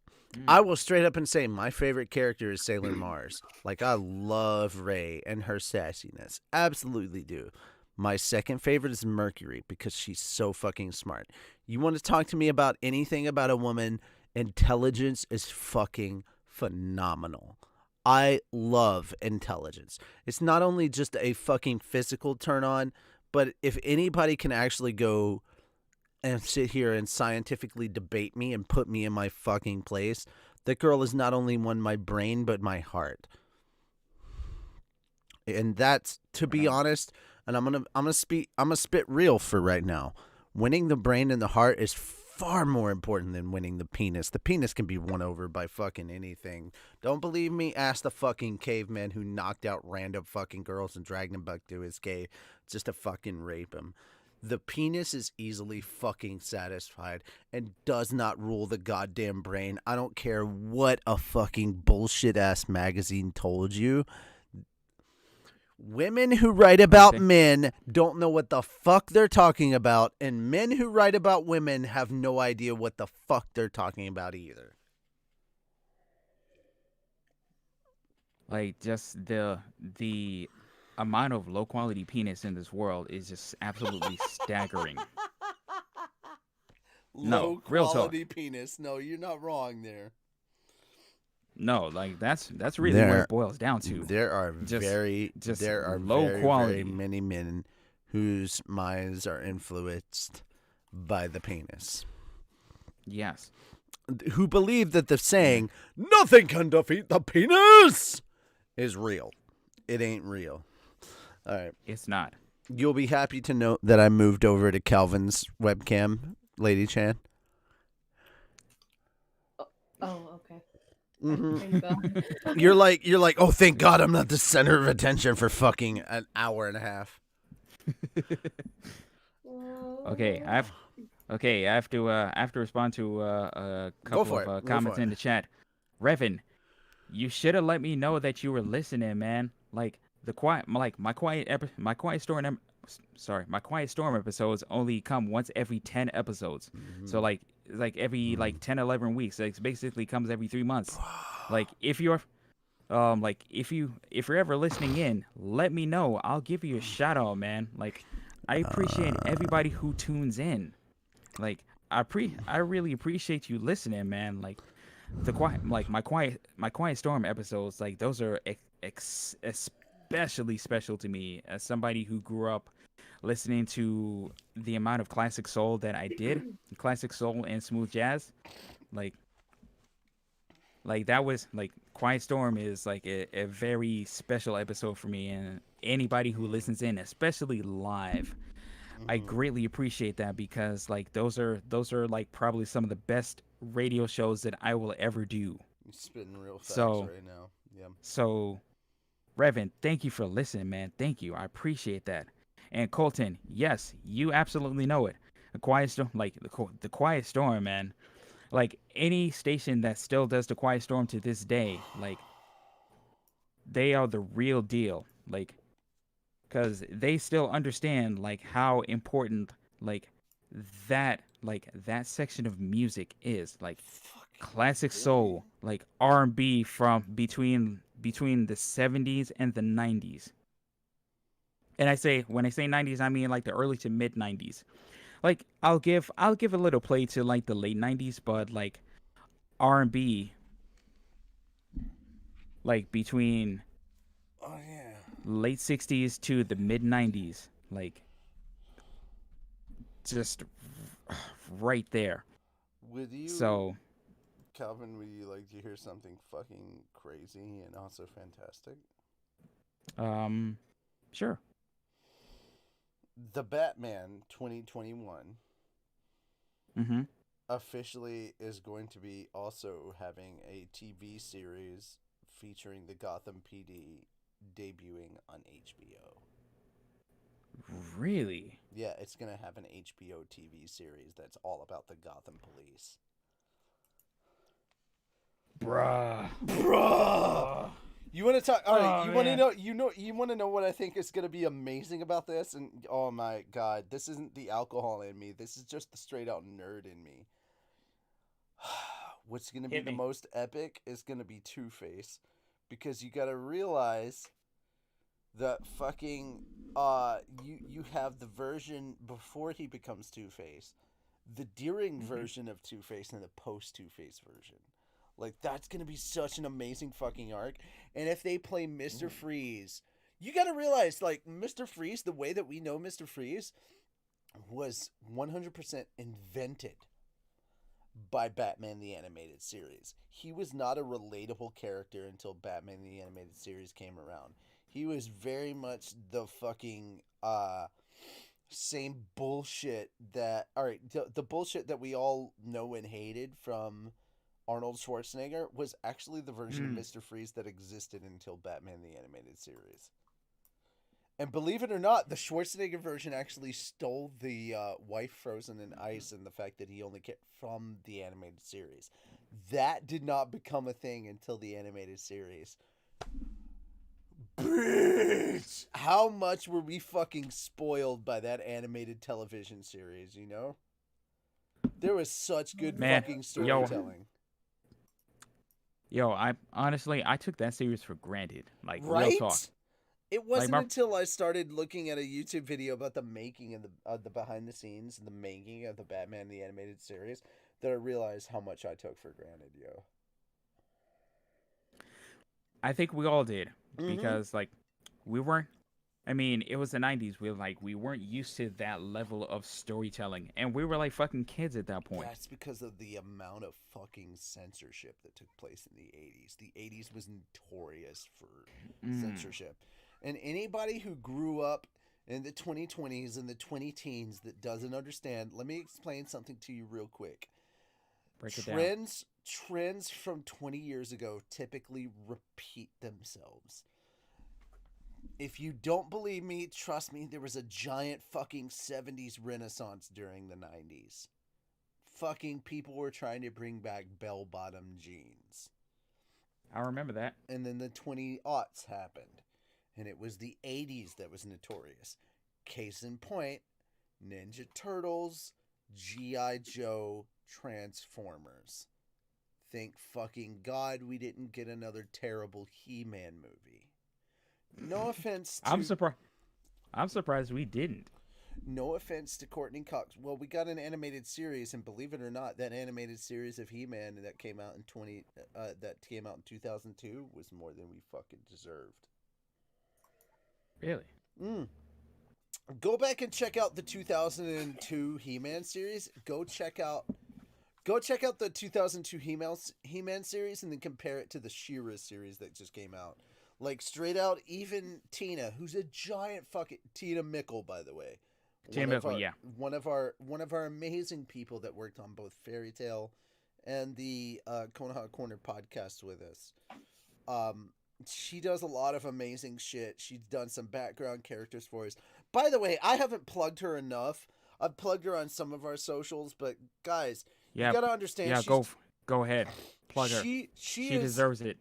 [SPEAKER 1] I will straight up and say my favorite character is Sailor Mars. Like, I love Ray and her sassiness. Absolutely do. My second favorite is Mercury because she's so fucking smart. You want to talk to me about anything about a woman, intelligence is fucking phenomenal. I love intelligence. It's not only just a fucking physical turn on, but if anybody can actually go and sit here and scientifically debate me and put me in my fucking place, that girl has not only won my brain, but my heart. And that's, to be honest, and I'm gonna spit real for right now. Winning the brain and the heart is far more important than winning the penis. The penis can be won over by fucking anything. Don't believe me? Ask the fucking caveman who knocked out random fucking girls and dragged them back to his cave just to fucking rape him. The penis is easily fucking satisfied and does not rule the goddamn brain. I don't care what a fucking bullshit ass magazine told you. Women who write about men don't know what the fuck they're talking about, and men who write about women have no idea what the fuck they're talking about either.
[SPEAKER 2] Like, just the amount of low quality penis in this world is just absolutely staggering.
[SPEAKER 1] Low quality penis. No, you're not wrong there.
[SPEAKER 2] No, like that's really where it boils down to.
[SPEAKER 1] There are very many men whose minds are influenced by the penis.
[SPEAKER 2] Yes.
[SPEAKER 1] Who believe that the saying "nothing can defeat the penis" is real. It ain't real. All right.
[SPEAKER 2] It's not.
[SPEAKER 1] You'll be happy to know that I moved over to Calvin's webcam, Lady Chan.
[SPEAKER 4] Oh, okay.
[SPEAKER 1] Mm-hmm. You're like, oh, thank God I'm not the center of attention for fucking an hour and a half.
[SPEAKER 2] Okay, I have to respond to a couple of comments in the chat. Revan, you should have let me know that you were listening, man. Like my quiet storm episodes only come once every 10 episodes. Mm-hmm. So like every 10 11 weeks. It basically comes every 3 months. Like if you're ever listening in, let me know. I'll give you a shout out, man. Like I appreciate everybody who tunes in. Like I really appreciate you listening, man. Like my quiet storm episodes, like those are especially special to me as somebody who grew up listening to the amount of classic soul that I did, classic soul and smooth jazz. Like that was like Quiet Storm is like a very special episode for me, and anybody who listens in, especially live, I greatly appreciate that, because like those are like probably some of the best radio shows that I will ever do.
[SPEAKER 1] You're spitting real facts right now. Yeah.
[SPEAKER 2] So, Revan, thank you for listening, man. Thank you. I appreciate that. And Colton, yes, you absolutely know it. The Quiet Storm, like the Quiet Storm, man. Like any station that still does the Quiet Storm to this day, like they are the real deal. Like, cause they still understand like how important that section of music is. Like classic soul, like R&B from between the 70s and the 90s. And when I say 90s, I mean like the early to mid 90s. Like I'll give a little play to like the late 90s, but like R&B like between
[SPEAKER 1] Oh yeah.
[SPEAKER 2] late 60s to the mid 90s, like just right there.
[SPEAKER 1] Would you,
[SPEAKER 2] So,
[SPEAKER 1] Calvin? Would you like to hear something fucking crazy and also fantastic?
[SPEAKER 2] um sure.
[SPEAKER 1] The Batman 2021
[SPEAKER 2] Mhm.
[SPEAKER 1] officially is going to be also having a TV series featuring the Gotham PD debuting on HBO.
[SPEAKER 2] Really?
[SPEAKER 1] Yeah, it's going to have an HBO TV series that's all about the Gotham police.
[SPEAKER 2] Bruh.
[SPEAKER 1] Bruh! You want to talk? All right,
[SPEAKER 2] Oh,
[SPEAKER 1] you want to
[SPEAKER 2] man.
[SPEAKER 1] know? You want to know what I think is going to be amazing about this? And oh my god, this isn't the alcohol in me. This is just the straight out nerd in me. What's going to be
[SPEAKER 2] Hit
[SPEAKER 1] the
[SPEAKER 2] me.
[SPEAKER 1] most epic is going to be Two-Face, because you got to realize that fucking you have the version before he becomes Two-Face, the during version of Two-Face, and the post Two-Face version. Like that's gonna be such an amazing fucking arc. And if they play Mr. Freeze, you gotta realize like Mr. Freeze, the way that we know Mr. Freeze was 100% invented by Batman the Animated Series. He was not a relatable character until Batman the Animated Series came around. He was very much the fucking same bullshit that the bullshit that we all know and hated from Arnold Schwarzenegger was actually the version of
[SPEAKER 2] Mm.
[SPEAKER 1] Mr. Freeze that existed until Batman the Animated Series. And believe it or not, the Schwarzenegger version actually stole the wife frozen in ice and the fact that he only kept from the animated series. That did not become a thing until the animated series. Bitch! How much were we fucking spoiled by that animated television series, you know? There was such good
[SPEAKER 2] Man,
[SPEAKER 1] fucking
[SPEAKER 2] yo,
[SPEAKER 1] storytelling.
[SPEAKER 2] I honestly I took that series for granted. Like real talk.
[SPEAKER 1] Right? It
[SPEAKER 2] Like
[SPEAKER 1] wasn't
[SPEAKER 2] my
[SPEAKER 1] until I started looking at a YouTube video about the making of the behind the scenes and the making of the Batman the Animated Series that I realized how much I took for granted, yo.
[SPEAKER 2] I think we all did
[SPEAKER 1] Mm-hmm.
[SPEAKER 2] because like we weren't. I mean, it was the 90s. We weren't used to that level of storytelling, and we were like fucking kids at that point.
[SPEAKER 1] That's because of the amount of fucking censorship that took place in the 80s. The 80s was notorious for
[SPEAKER 2] Mm.
[SPEAKER 1] censorship. And anybody who grew up in the 2020s and the 20 teens that doesn't understand, let me explain something to you real quick.
[SPEAKER 2] Break it down.
[SPEAKER 1] Trends from 20 years ago typically repeat themselves. If you don't believe me, trust me, there was a giant fucking 70s renaissance during the 90s. Fucking people were trying to bring back bell-bottom jeans.
[SPEAKER 2] I remember that.
[SPEAKER 1] And then the 20 aughts happened. And it was the 80s that was notorious. Case in point, Ninja Turtles, G.I. Joe, Transformers. Thank fucking God we didn't get another terrible He-Man movie. No offense
[SPEAKER 2] I'm
[SPEAKER 1] to
[SPEAKER 2] surprised. I'm surprised we didn't.
[SPEAKER 1] no offense to Courtney Cox. Well, we got an animated series, and believe it or not, that animated series of He-Man that came out in 2002 was more than we fucking deserved.
[SPEAKER 2] Really?
[SPEAKER 1] Mm. Go back and check out the 2002 He-Man series. Go check out the 2002 He-Man series and then compare it to the She-Ra series that just came out. Like straight out, even Tina, who's a giant fucking Tina Mickle, by the way,
[SPEAKER 2] Tina Mickle, yeah.
[SPEAKER 1] one of our amazing people that worked on both Fairy Tale and the Konoha Corner podcast with us. She does a lot of amazing shit. She's done some background characters for us. By the way, I haven't plugged her enough. I've plugged her on some of our socials, but guys,
[SPEAKER 2] Yeah.
[SPEAKER 1] you gotta understand.
[SPEAKER 2] Yeah.
[SPEAKER 1] She's,
[SPEAKER 2] Go ahead. Plug her.
[SPEAKER 1] She
[SPEAKER 2] She
[SPEAKER 1] is,
[SPEAKER 2] deserves it.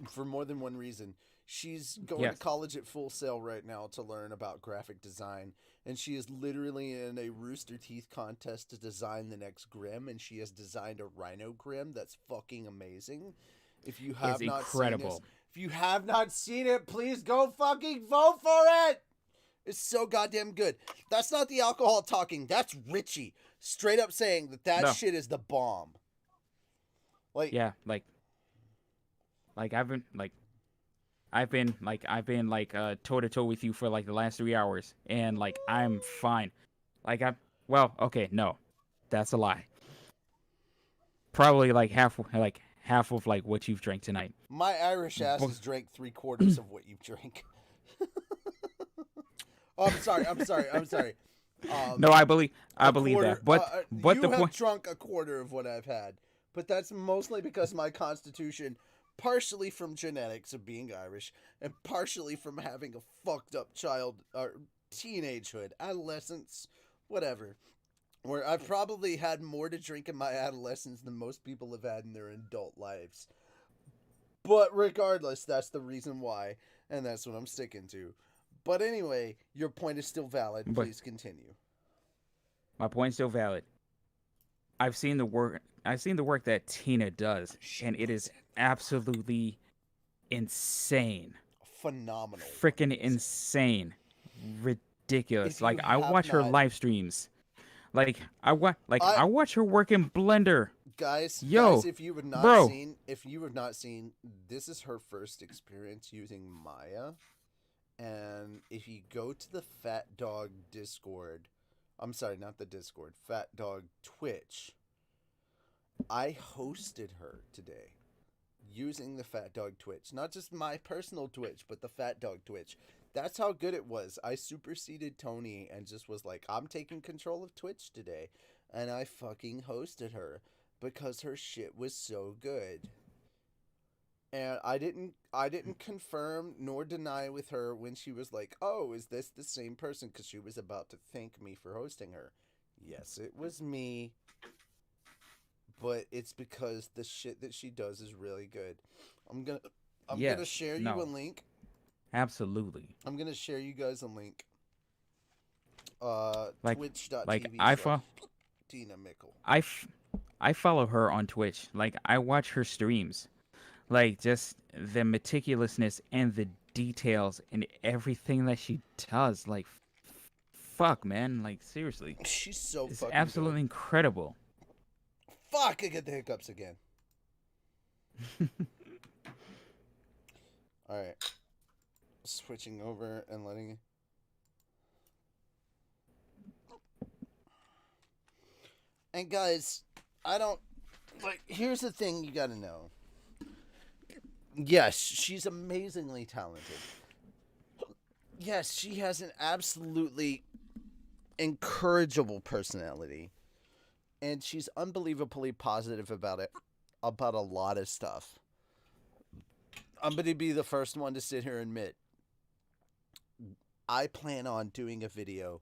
[SPEAKER 1] for more than one reason. She's going
[SPEAKER 2] Yes.
[SPEAKER 1] to college at Full Sail right now to learn about graphic design, and she is literally in a Rooster Teeth contest to design the next Grimm, and she has designed a Rhino Grimm that's fucking amazing. If you have not
[SPEAKER 2] incredible.
[SPEAKER 1] seen this, if you have not seen it, please go fucking vote for it. It's so goddamn good. That's not the alcohol talking. That's Richie straight up saying that
[SPEAKER 2] No.
[SPEAKER 1] shit is the bomb. Like,
[SPEAKER 2] Yeah, I've been toe to toe with you for like the last 3 hours, and like I'm fine. Okay, no, that's a lie. Probably like half of like what you've drank tonight.
[SPEAKER 1] my Irish ass has drank 3/4 of what you drink. Oh, I'm sorry.
[SPEAKER 2] No, I believe
[SPEAKER 1] quarter,
[SPEAKER 2] that. But
[SPEAKER 1] you
[SPEAKER 2] the
[SPEAKER 1] have
[SPEAKER 2] point.
[SPEAKER 1] drunk a quarter of what I've had, but that's mostly because my constitution, partially from genetics of being Irish, and partially from having a fucked up child or teenagehood, adolescence, whatever. Where I've probably had more to drink in my adolescence than most people have had in their adult lives. But regardless, that's the reason why, and that's what I'm sticking to. But anyway, your point is still valid. Please continue.
[SPEAKER 2] My point's still valid. I've seen the work that Tina does, and it is absolutely insane.
[SPEAKER 1] Phenomenal.
[SPEAKER 2] Freaking insane. Ridiculous.
[SPEAKER 1] If you
[SPEAKER 2] Like I
[SPEAKER 1] have
[SPEAKER 2] watch her
[SPEAKER 1] not-
[SPEAKER 2] live streams. I watch her work in Blender.
[SPEAKER 1] Guys,
[SPEAKER 2] Yo,
[SPEAKER 1] if you have not
[SPEAKER 2] bro.
[SPEAKER 1] seen, this is her first experience using Maya. And if you go to the Fat Dog Discord, I'm sorry, not the Discord, Fat Dog Twitch, I hosted her today using the Fat Dog Twitch. Not just my personal Twitch, but the Fat Dog Twitch. That's how good it was. I superseded Tony and just was like, I'm taking control of Twitch today. And I fucking hosted her because her shit was so good. And I didn't confirm nor deny with her when she was like, oh, is this the same person? Because she was about to thank me for hosting her. Yes, it was me. But it's because the shit that she does is really good. I'm gonna share you a link.
[SPEAKER 2] Absolutely.
[SPEAKER 1] I'm gonna share you guys a link.
[SPEAKER 2] Twitch.tv.
[SPEAKER 1] Tina Mickle.
[SPEAKER 2] I follow her on Twitch. Like I watch her streams. Like just the meticulousness and the details and everything that she does. Like, fuck, man. Like seriously,
[SPEAKER 1] she's so
[SPEAKER 2] it's
[SPEAKER 1] fucking
[SPEAKER 2] absolutely
[SPEAKER 1] good.
[SPEAKER 2] Incredible.
[SPEAKER 1] Fuck, I get the hiccups again. All right, switching over and letting. And guys, here's the thing you gotta know. Yes, she's amazingly talented. Yes, she has an absolutely encourageable personality. And she's unbelievably positive about a lot of stuff. I'm going to be the first one to sit here and admit, I plan on doing a video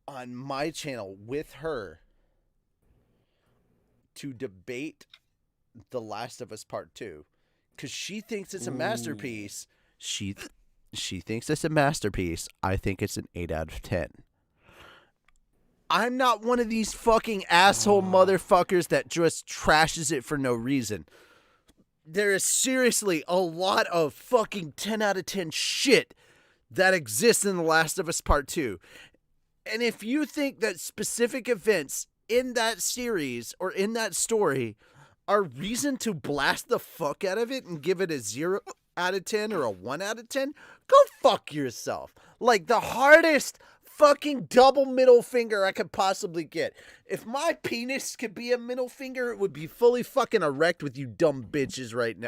[SPEAKER 1] on my channel with her to debate The Last of Us Part 2. Because she thinks it's a masterpiece. She thinks it's a masterpiece. I think it's an 8 out of 10. I'm not one of these fucking asshole motherfuckers that just trashes it for no reason. There is seriously a lot of fucking 10 out of 10 shit that exists in The Last of Us Part 2. And if you think that specific events in that series or in that story are reason to blast the fuck out of it and give it a 0 out of 10 or a 1 out of 10, go fuck yourself. Like the hardest fucking double middle finger I could possibly get. If my penis could be a middle finger, it would be fully fucking erect with you dumb bitches right now.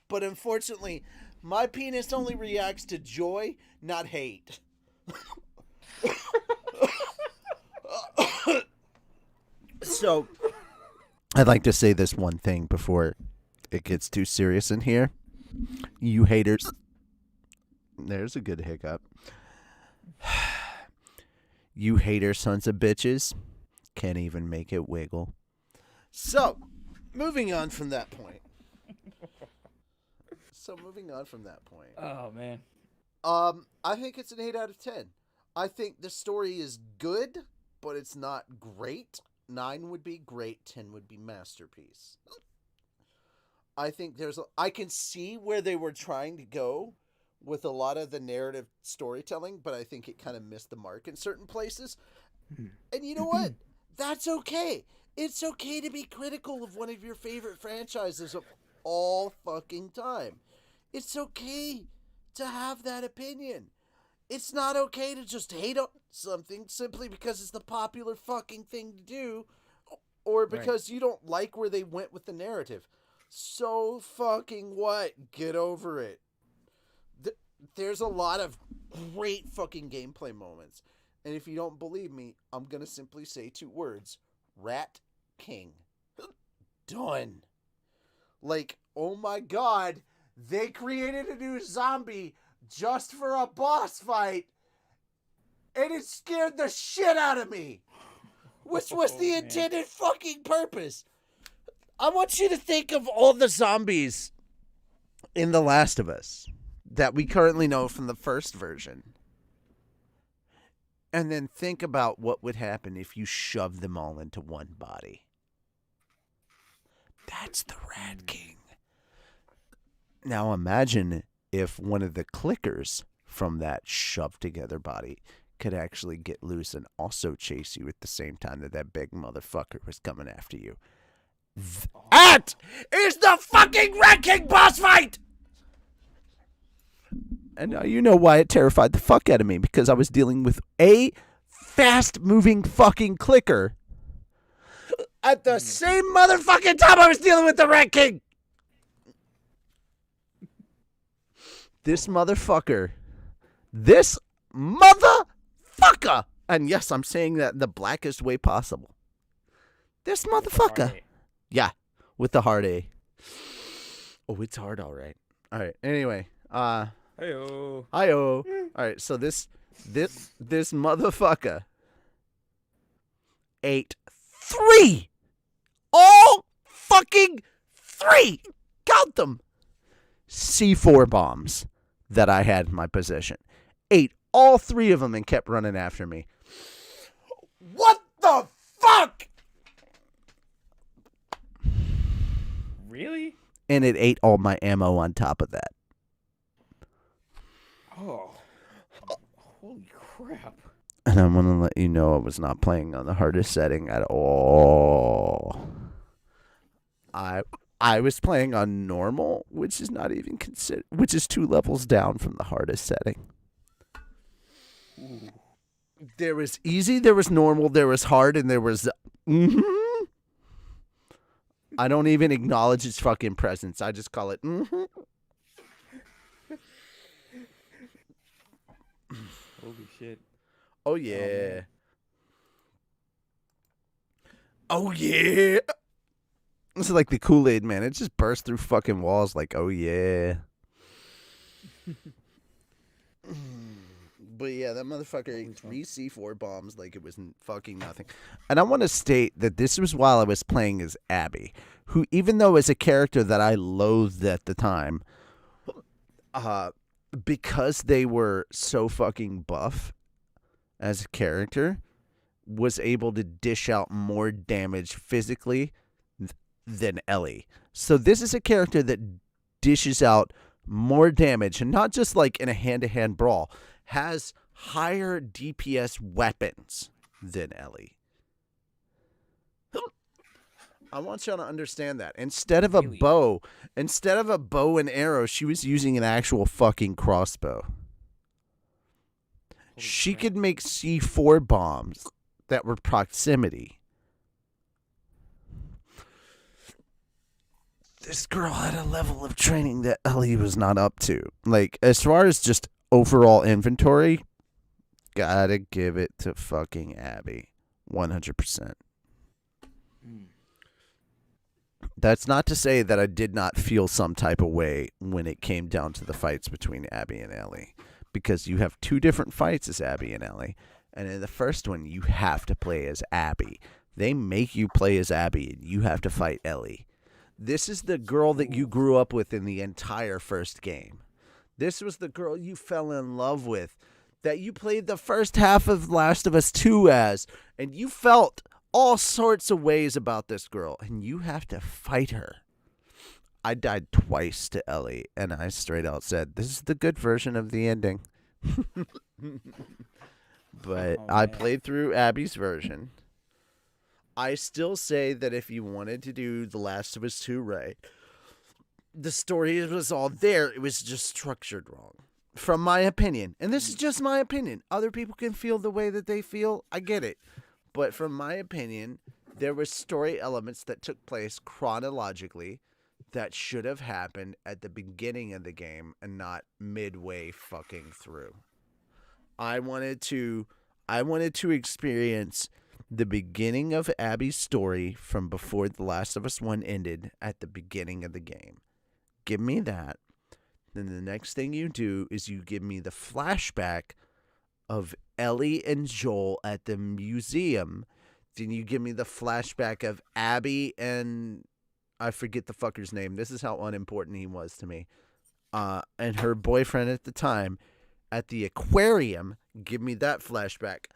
[SPEAKER 1] But unfortunately, my penis only reacts to joy, not hate. So, I'd like to say this one thing before it gets too serious in here. You haters. There's a good hiccup. You hater sons of bitches. Can't even make it wiggle. So, moving on from that point.
[SPEAKER 2] Oh man.
[SPEAKER 1] I think it's an 8 out of 10. I think the story is good, but it's not great. 9 would be great, 10 would be masterpiece. I think I can see where they were trying to go with a lot of the narrative storytelling, but I think it kind of missed the mark in certain places. And you know what? That's okay. It's okay to be critical of one of your favorite franchises of all fucking time. It's okay to have that opinion. It's not okay to just hate on something simply because it's the popular fucking thing to do, or because you don't like where they went with the narrative. So fucking what? Get over it. There's a lot of great fucking gameplay moments. And if you don't believe me, I'm going to simply say 2 words. Rat King. Done. Like, oh my god, they created a new zombie just for a boss fight, and it scared the shit out of me. Which was the intended fucking purpose. I want you to think of all the zombies in The Last of Us that we currently know from the first version. And then think about what would happen if you shoved them all into one body. That's the Rat King. Now imagine if one of the clickers from that shoved together body could actually get loose and also chase you at the same time that big motherfucker was coming after you. That is the fucking Rat King boss fight! And now you know why it terrified the fuck out of me, because I was dealing with a fast-moving fucking clicker at the same motherfucking time I was dealing with the Rat King. This motherfucker, and yes, I'm saying that in the blackest way possible. This motherfucker. Yeah, with the hard A. Oh, it's hard, all right. All right. Anyway,
[SPEAKER 2] Hi-oh.
[SPEAKER 1] All right. So this motherfucker ate 3, all fucking 3. Count them. C4 bombs that I had in my possession. Ate all 3 of them and kept running after me. What the fuck?
[SPEAKER 2] Really?
[SPEAKER 1] And it ate all my ammo on top of that.
[SPEAKER 2] Oh. Holy crap.
[SPEAKER 1] And I'm going to let you know I was not playing on the hardest setting at all. I was playing on normal, which is not even which is 2 levels down from the hardest setting.
[SPEAKER 2] Ooh.
[SPEAKER 1] There was easy, there was normal, there was hard, and there was I don't even acknowledge its fucking presence. I just call it
[SPEAKER 2] Holy shit.
[SPEAKER 1] Oh yeah. Oh yeah. This is like the Kool-Aid man. It just burst through fucking walls like, oh yeah. But yeah, that motherfucker ate 3 C4 bombs like it was fucking nothing. And I want to state that this was while I was playing as Abby, who, even though as a character that I loathed at the time, because they were so fucking buff as a character, was able to dish out more damage physically than Ellie. So this is a character that dishes out more damage, and not just like in a hand-to-hand brawl, has higher DPS weapons than Ellie. I want y'all to understand that. Instead of a bow and arrow, she was using an actual fucking crossbow. She could make C4 bombs that were proximity. This girl had a level of training that Ellie was not up to. Like, as far as just overall inventory, gotta give it to fucking Abby. 100%. That's not to say that I did not feel some type of way when it came down to the fights between Abby and Ellie. Because you have 2 different fights as Abby and Ellie. And in the first one, you have to play as Abby. They make you play as Abby, and you have to fight Ellie. This is the girl that you grew up with in the entire first game. This was the girl you fell in love with, that you played the first half of Last of Us 2 as, and you felt all sorts of ways about this girl, and you have to fight her. I died twice to Ellie, and I straight out said, this is the good version of the ending. But I played through Abby's version. I still say that if you wanted to do The Last of Us 2 right, the story was all there. It was just structured wrong. From my opinion. And this is just my opinion. Other people can feel the way that they feel. I get it. But from my opinion, there were story elements that took place chronologically that should have happened at the beginning of the game and not midway fucking through. I wanted to experience the beginning of Abby's story from before The Last of Us 1 ended at the beginning of the game. Give me that. Then the next thing you do is you give me the flashback of Ellie and Joel at the museum. Then you give me the flashback of Abby and I forget the fucker's name. This is how unimportant he was to me. And her boyfriend at the time at the aquarium. Give me that flashback.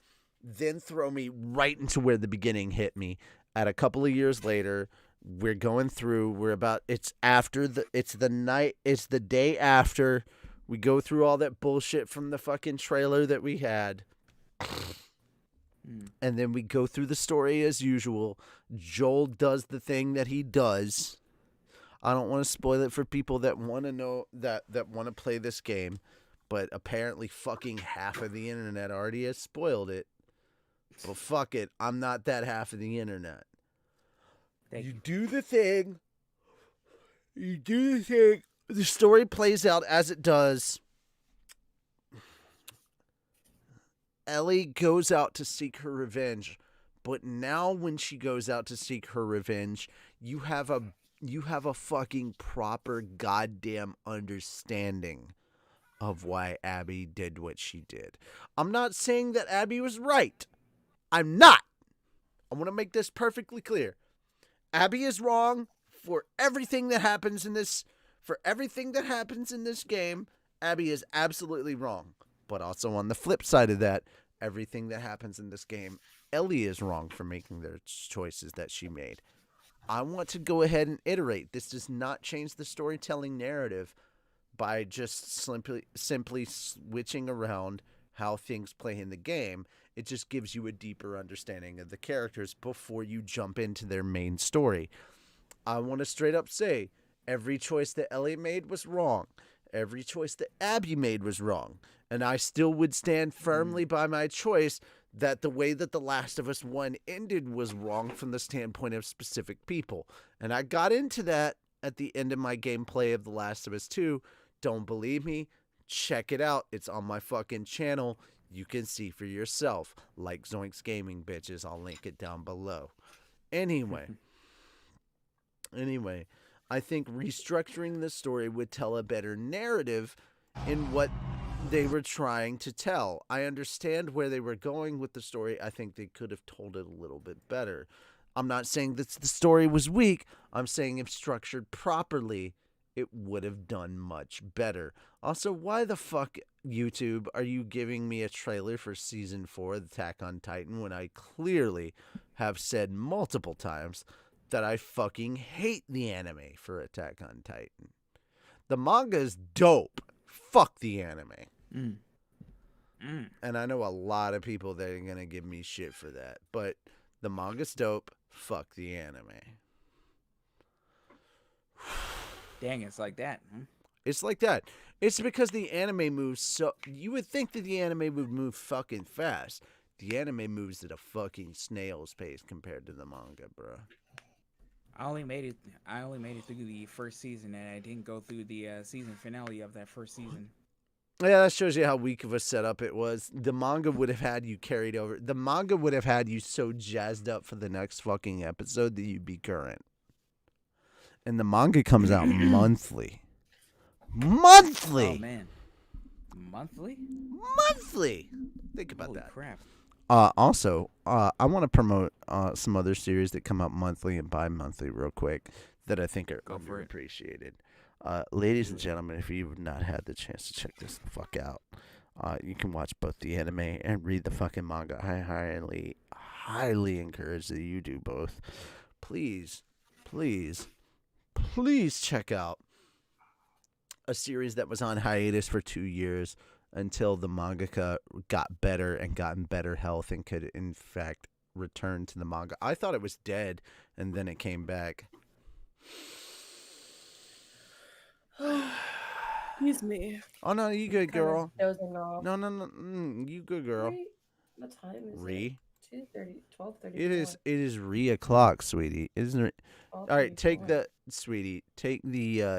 [SPEAKER 1] Then throw me right into where the beginning hit me. At a couple of years later, we're going through. It's the day after. We go through all that bullshit from the fucking trailer that we had. And then we go through the story as usual. Joel does the thing that he does. I don't want to spoil it for people that want to know that want to play this game, but apparently fucking half of the internet already has spoiled it. But fuck it, I'm not that half of the internet. You do the thing. The story plays out as it does. Ellie goes out to seek her revenge, but now when she goes out to seek her revenge, you have a fucking proper goddamn understanding of why Abby did what she did. I'm not saying that Abby was right. I'm not. I want to make this perfectly clear. Abby is wrong for everything that happens in this. For everything that happens in this game, Abby is absolutely wrong. But also on the flip side of that, everything that happens in this game, Ellie is wrong for making their choices that she made. I want to go ahead and iterate. This does not change the storytelling narrative by just simply switching around how things play in the game. It just gives you a deeper understanding of the characters before you jump into their main story. I want to straight up say, every choice that Ellie made was wrong. Every choice that Abby made was wrong. And I still would stand firmly by my choice that the way that The Last of Us 1 ended was wrong from the standpoint of specific people. And I got into that at the end of my gameplay of The Last of Us 2. Don't believe me? Check it out. It's on my fucking channel. You can see for yourself. Like Zoinks Gaming, bitches. I'll link it down below. Anyway, I think restructuring the story would tell a better narrative in what they were trying to tell. I understand where they were going with the story. I think they could have told it a little bit better. I'm not saying that the story was weak. I'm saying if structured properly, it would have done much better. Also, why the fuck, YouTube, are you giving me a trailer for Season 4 of Attack on Titan when I clearly have said multiple times that I fucking hate the anime for Attack on Titan? The manga is dope. Fuck the anime. And I know a lot of people that are going to give me shit for that. But the manga's dope. Fuck the anime.
[SPEAKER 2] Dang, it's like that.
[SPEAKER 1] It's like that. It's because the anime moves so... You would think that the anime would move fucking fast. The anime moves at a fucking snail's pace compared to the manga, bro.
[SPEAKER 2] I only made it through the first season, and I didn't go through the season finale of that first season.
[SPEAKER 1] Yeah, that shows you how weak of a setup it was. The manga would have had you carried over. The manga would have had you so jazzed up for the next fucking episode that you'd be current. And the manga comes out monthly. Monthly!
[SPEAKER 2] Oh, man. Monthly?
[SPEAKER 1] Monthly! Think about
[SPEAKER 2] Holy
[SPEAKER 1] that.
[SPEAKER 2] Crap.
[SPEAKER 1] Also, I want to promote some other series that come out monthly and bi-monthly real quick that I think are
[SPEAKER 2] Go for it.
[SPEAKER 1] underappreciated. Ladies and gentlemen, if you've not had the chance to check this the fuck out, you can watch both the anime and read the fucking manga. I highly encourage that you do both. Please, please, please check out a series that was on hiatus for 2 years until the mangaka got better and got in better health and could, in fact, return to the manga. I thought it was dead, and then it came back.
[SPEAKER 4] Excuse me.
[SPEAKER 1] Oh, no, you good,
[SPEAKER 4] Kinda
[SPEAKER 1] girl.
[SPEAKER 4] dozing off.
[SPEAKER 1] No, you good, girl.
[SPEAKER 4] Wait, what time is
[SPEAKER 1] Re?
[SPEAKER 4] it? 2:30, 12:30.
[SPEAKER 1] It is re-o'clock, sweetie. Isn't it? All right, take the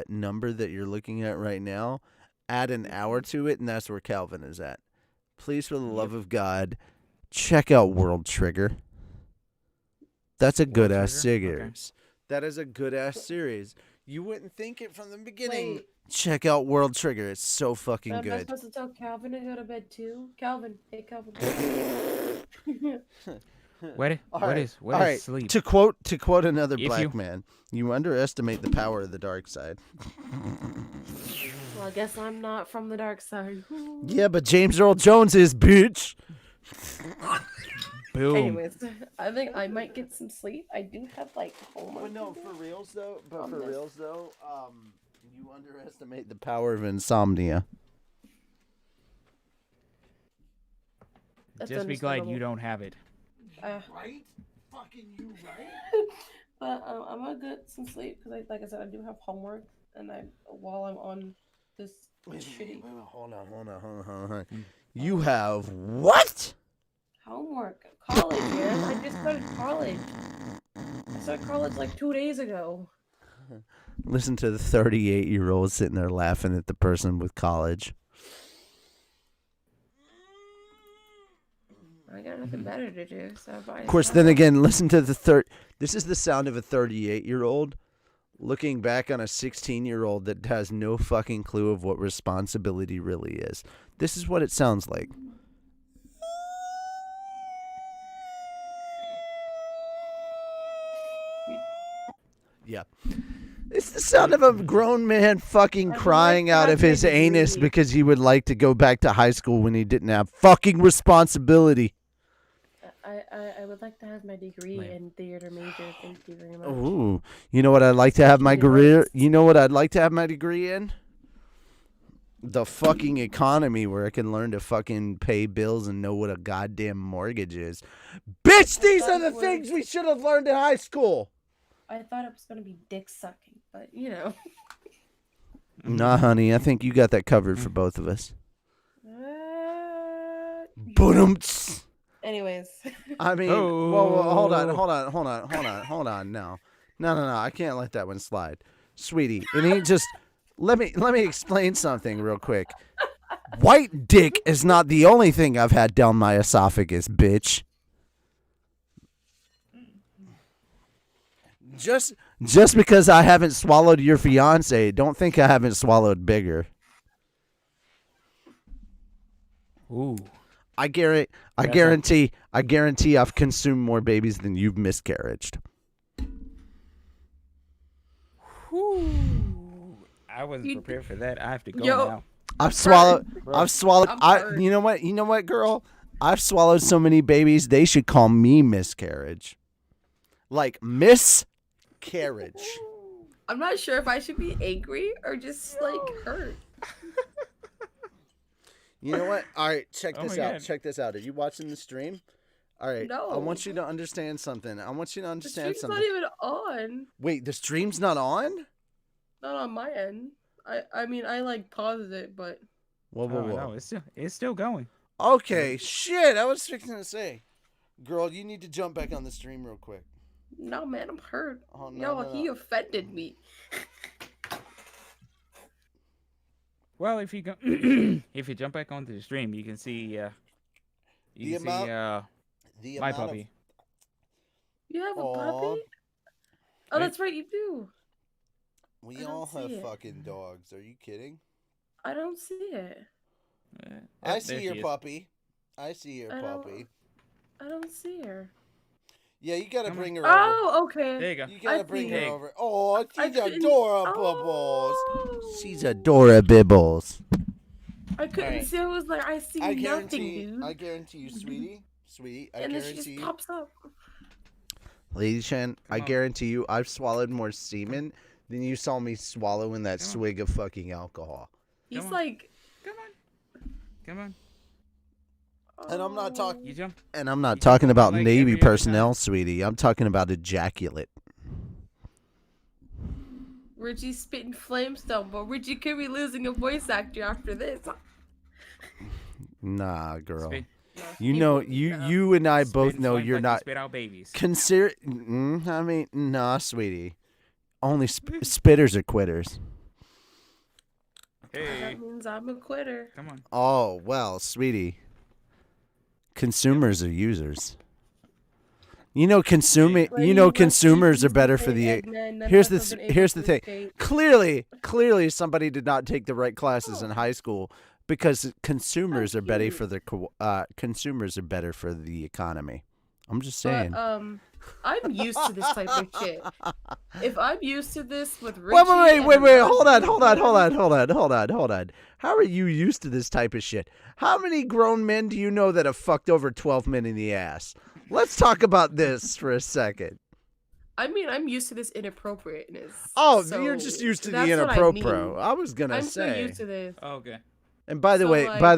[SPEAKER 1] number that you're looking at right now, add an hour to it, and that's where Calvin is at. Please, for the love of God, check out World Trigger. That's a good ass series.
[SPEAKER 2] Okay.
[SPEAKER 1] That is a good ass series. You wouldn't think it from the beginning.
[SPEAKER 4] Wait.
[SPEAKER 1] Check out World Trigger. It's so fucking
[SPEAKER 4] Am I
[SPEAKER 1] good.
[SPEAKER 4] supposed to tell Calvin to go to bed too? Calvin, hey Calvin.
[SPEAKER 2] What is sleep?
[SPEAKER 1] To quote another
[SPEAKER 2] If
[SPEAKER 1] black
[SPEAKER 2] you-
[SPEAKER 1] man, you underestimate the power of the dark side.
[SPEAKER 4] Well, I guess I'm not from the dark side.
[SPEAKER 1] Yeah, but James Earl Jones is, bitch.
[SPEAKER 2] Boom.
[SPEAKER 4] Anyways, I think I might get some sleep. I do have like homework.
[SPEAKER 1] But no,
[SPEAKER 4] to do.
[SPEAKER 1] for reals though. You underestimate the power of insomnia.
[SPEAKER 4] That's
[SPEAKER 2] Just be glad you
[SPEAKER 4] understandable.
[SPEAKER 2] don't have it.
[SPEAKER 1] Right? Fucking you, right?
[SPEAKER 4] But I'm gonna get some sleep because, like I said, I do have homework, and while I'm on this shitty
[SPEAKER 1] Hold on. You have what?
[SPEAKER 4] homework, college, man. I just started college. I started college like 2 days ago.
[SPEAKER 1] Listen to the 38-year-old sitting there laughing at the person with college.
[SPEAKER 4] I got nothing better to do, so.
[SPEAKER 1] Of course, then again, listen to the This is the sound of a 38-year-old looking back on a 16-year-old that has no fucking clue of what responsibility really is. This is what it sounds like. Yeah. It's the sound of a grown man fucking crying out of his anus because he would like to go back to high school when he didn't have fucking responsibility.
[SPEAKER 4] I would like to have my degree in theater major. Thank you very much.
[SPEAKER 1] Ooh, you know what I'd like to have my career? You know what I'd like to have my degree in? The fucking economy, where I can learn to fucking pay bills and know what a goddamn mortgage is. Bitch, these are the things we should have learned in high school.
[SPEAKER 4] I thought it was gonna be dick sucking, but you know.
[SPEAKER 1] Nah, honey, I think you got that covered for both of us.
[SPEAKER 4] Yeah.
[SPEAKER 1] Boom-ts.
[SPEAKER 4] Anyways.
[SPEAKER 1] I mean, whoa, hold on. No, I can't let that one slide, sweetie. And he just let me explain something real quick. White dick is not the only thing I've had down my esophagus, bitch. Just because I haven't swallowed your fiance, don't think I haven't swallowed bigger.
[SPEAKER 2] Ooh.
[SPEAKER 1] I guarantee I've consumed more babies than you've miscarriaged.
[SPEAKER 2] Whew. I wasn't prepared for that. I have to go now.
[SPEAKER 1] I've swallowed.
[SPEAKER 4] I'm
[SPEAKER 1] You know what, girl? I've swallowed so many babies. They should call me miscarriage. Like miscarriage.
[SPEAKER 4] I'm not sure if I should be angry or just like hurt.
[SPEAKER 1] You know what? All right, check
[SPEAKER 2] Oh
[SPEAKER 1] this
[SPEAKER 2] my
[SPEAKER 1] out.
[SPEAKER 2] God.
[SPEAKER 1] Check this out. Are you watching the stream? All right.
[SPEAKER 4] No.
[SPEAKER 1] I want you to understand something.
[SPEAKER 4] The stream's
[SPEAKER 1] something.
[SPEAKER 4] not even on.
[SPEAKER 1] Wait, the stream's not on?
[SPEAKER 4] Not on my end. I mean I like paused it, but
[SPEAKER 1] Whoa.
[SPEAKER 2] No, it's still going.
[SPEAKER 1] Okay, shit. I was fixing to say, girl, you need to jump back on the stream real quick.
[SPEAKER 4] no man, I'm hurt.
[SPEAKER 1] Oh, no.
[SPEAKER 4] He offended me.
[SPEAKER 2] Well, if you go, if you jump back onto the stream, you can see,
[SPEAKER 1] The
[SPEAKER 2] my
[SPEAKER 1] amount
[SPEAKER 2] puppy.
[SPEAKER 4] You have a
[SPEAKER 1] Aw.
[SPEAKER 4] puppy? Oh, that's right, you do.
[SPEAKER 1] We
[SPEAKER 4] I don't
[SPEAKER 1] all have
[SPEAKER 4] see it.
[SPEAKER 1] fucking dogs. Are you kidding?
[SPEAKER 4] I don't see it.
[SPEAKER 1] I see your puppy. I see your
[SPEAKER 4] I don't-
[SPEAKER 1] puppy.
[SPEAKER 4] I don't see her.
[SPEAKER 1] Yeah, you gotta
[SPEAKER 2] Come
[SPEAKER 1] bring
[SPEAKER 2] on.
[SPEAKER 1] her over.
[SPEAKER 4] Oh, okay.
[SPEAKER 2] There you go.
[SPEAKER 1] You gotta
[SPEAKER 4] I
[SPEAKER 1] bring
[SPEAKER 4] see.
[SPEAKER 1] her
[SPEAKER 2] Hey.
[SPEAKER 1] over. Oh,
[SPEAKER 4] I
[SPEAKER 1] she's
[SPEAKER 4] couldn't.
[SPEAKER 1] adorable.
[SPEAKER 4] Oh.
[SPEAKER 1] She's adorable.
[SPEAKER 4] I couldn't
[SPEAKER 1] Alright.
[SPEAKER 4] see. I was like, I see nothing, dude.
[SPEAKER 1] I guarantee you, sweetie, I
[SPEAKER 4] And then she
[SPEAKER 1] guarantee
[SPEAKER 4] just
[SPEAKER 1] you.
[SPEAKER 4] pops up.
[SPEAKER 1] Lady Chen, I
[SPEAKER 2] on.
[SPEAKER 1] guarantee you, I've swallowed more semen than you saw me swallow in that
[SPEAKER 2] Come on.
[SPEAKER 1] swig of fucking alcohol.
[SPEAKER 4] He's
[SPEAKER 2] Come on.
[SPEAKER 4] like,
[SPEAKER 2] Come on. Come on.
[SPEAKER 1] And I'm not talking.
[SPEAKER 2] You jump.
[SPEAKER 1] And I'm not
[SPEAKER 2] You jump
[SPEAKER 1] talking
[SPEAKER 2] on my
[SPEAKER 1] about
[SPEAKER 2] leg
[SPEAKER 1] Navy
[SPEAKER 2] every other
[SPEAKER 1] personnel,
[SPEAKER 2] time.
[SPEAKER 1] sweetie. I'm talking about ejaculate.
[SPEAKER 4] Richie's spitting flamestone, but Richie could be losing a voice actor after this.
[SPEAKER 1] Nah, girl.
[SPEAKER 2] Spit.
[SPEAKER 1] You
[SPEAKER 4] He
[SPEAKER 1] know,
[SPEAKER 4] won't know.
[SPEAKER 1] you and I both
[SPEAKER 2] Spitting
[SPEAKER 1] know
[SPEAKER 2] flames
[SPEAKER 1] you're
[SPEAKER 2] like you
[SPEAKER 1] not.
[SPEAKER 2] spit out babies.
[SPEAKER 1] Consider. I mean, nah, sweetie. Only spitters are quitters.
[SPEAKER 2] Hey.
[SPEAKER 4] That means I'm a quitter.
[SPEAKER 2] Come on.
[SPEAKER 1] Oh well, sweetie. Consumers are users. You know, consuming. You know, consumers are better for the. Here's the thing. Clearly, somebody did not take the right classes in high school because consumers are better for the consumers are better for the economy. I'm just saying.
[SPEAKER 4] But I'm used to this type of shit. If I'm used to this with Richie,
[SPEAKER 1] Wait!
[SPEAKER 4] and
[SPEAKER 1] Hold on. How are you used to this type of shit? How many grown men do you know that have fucked over 12 men in the ass? Let's talk about this for a second.
[SPEAKER 4] I mean, I'm used to this inappropriateness.
[SPEAKER 1] Oh,
[SPEAKER 4] so
[SPEAKER 1] you're just used to the
[SPEAKER 4] that's what I
[SPEAKER 1] inappropriate.
[SPEAKER 4] mean.
[SPEAKER 1] I was gonna
[SPEAKER 4] I'm
[SPEAKER 1] say.
[SPEAKER 4] so used to this.
[SPEAKER 2] Oh, okay.
[SPEAKER 1] And by the
[SPEAKER 4] So,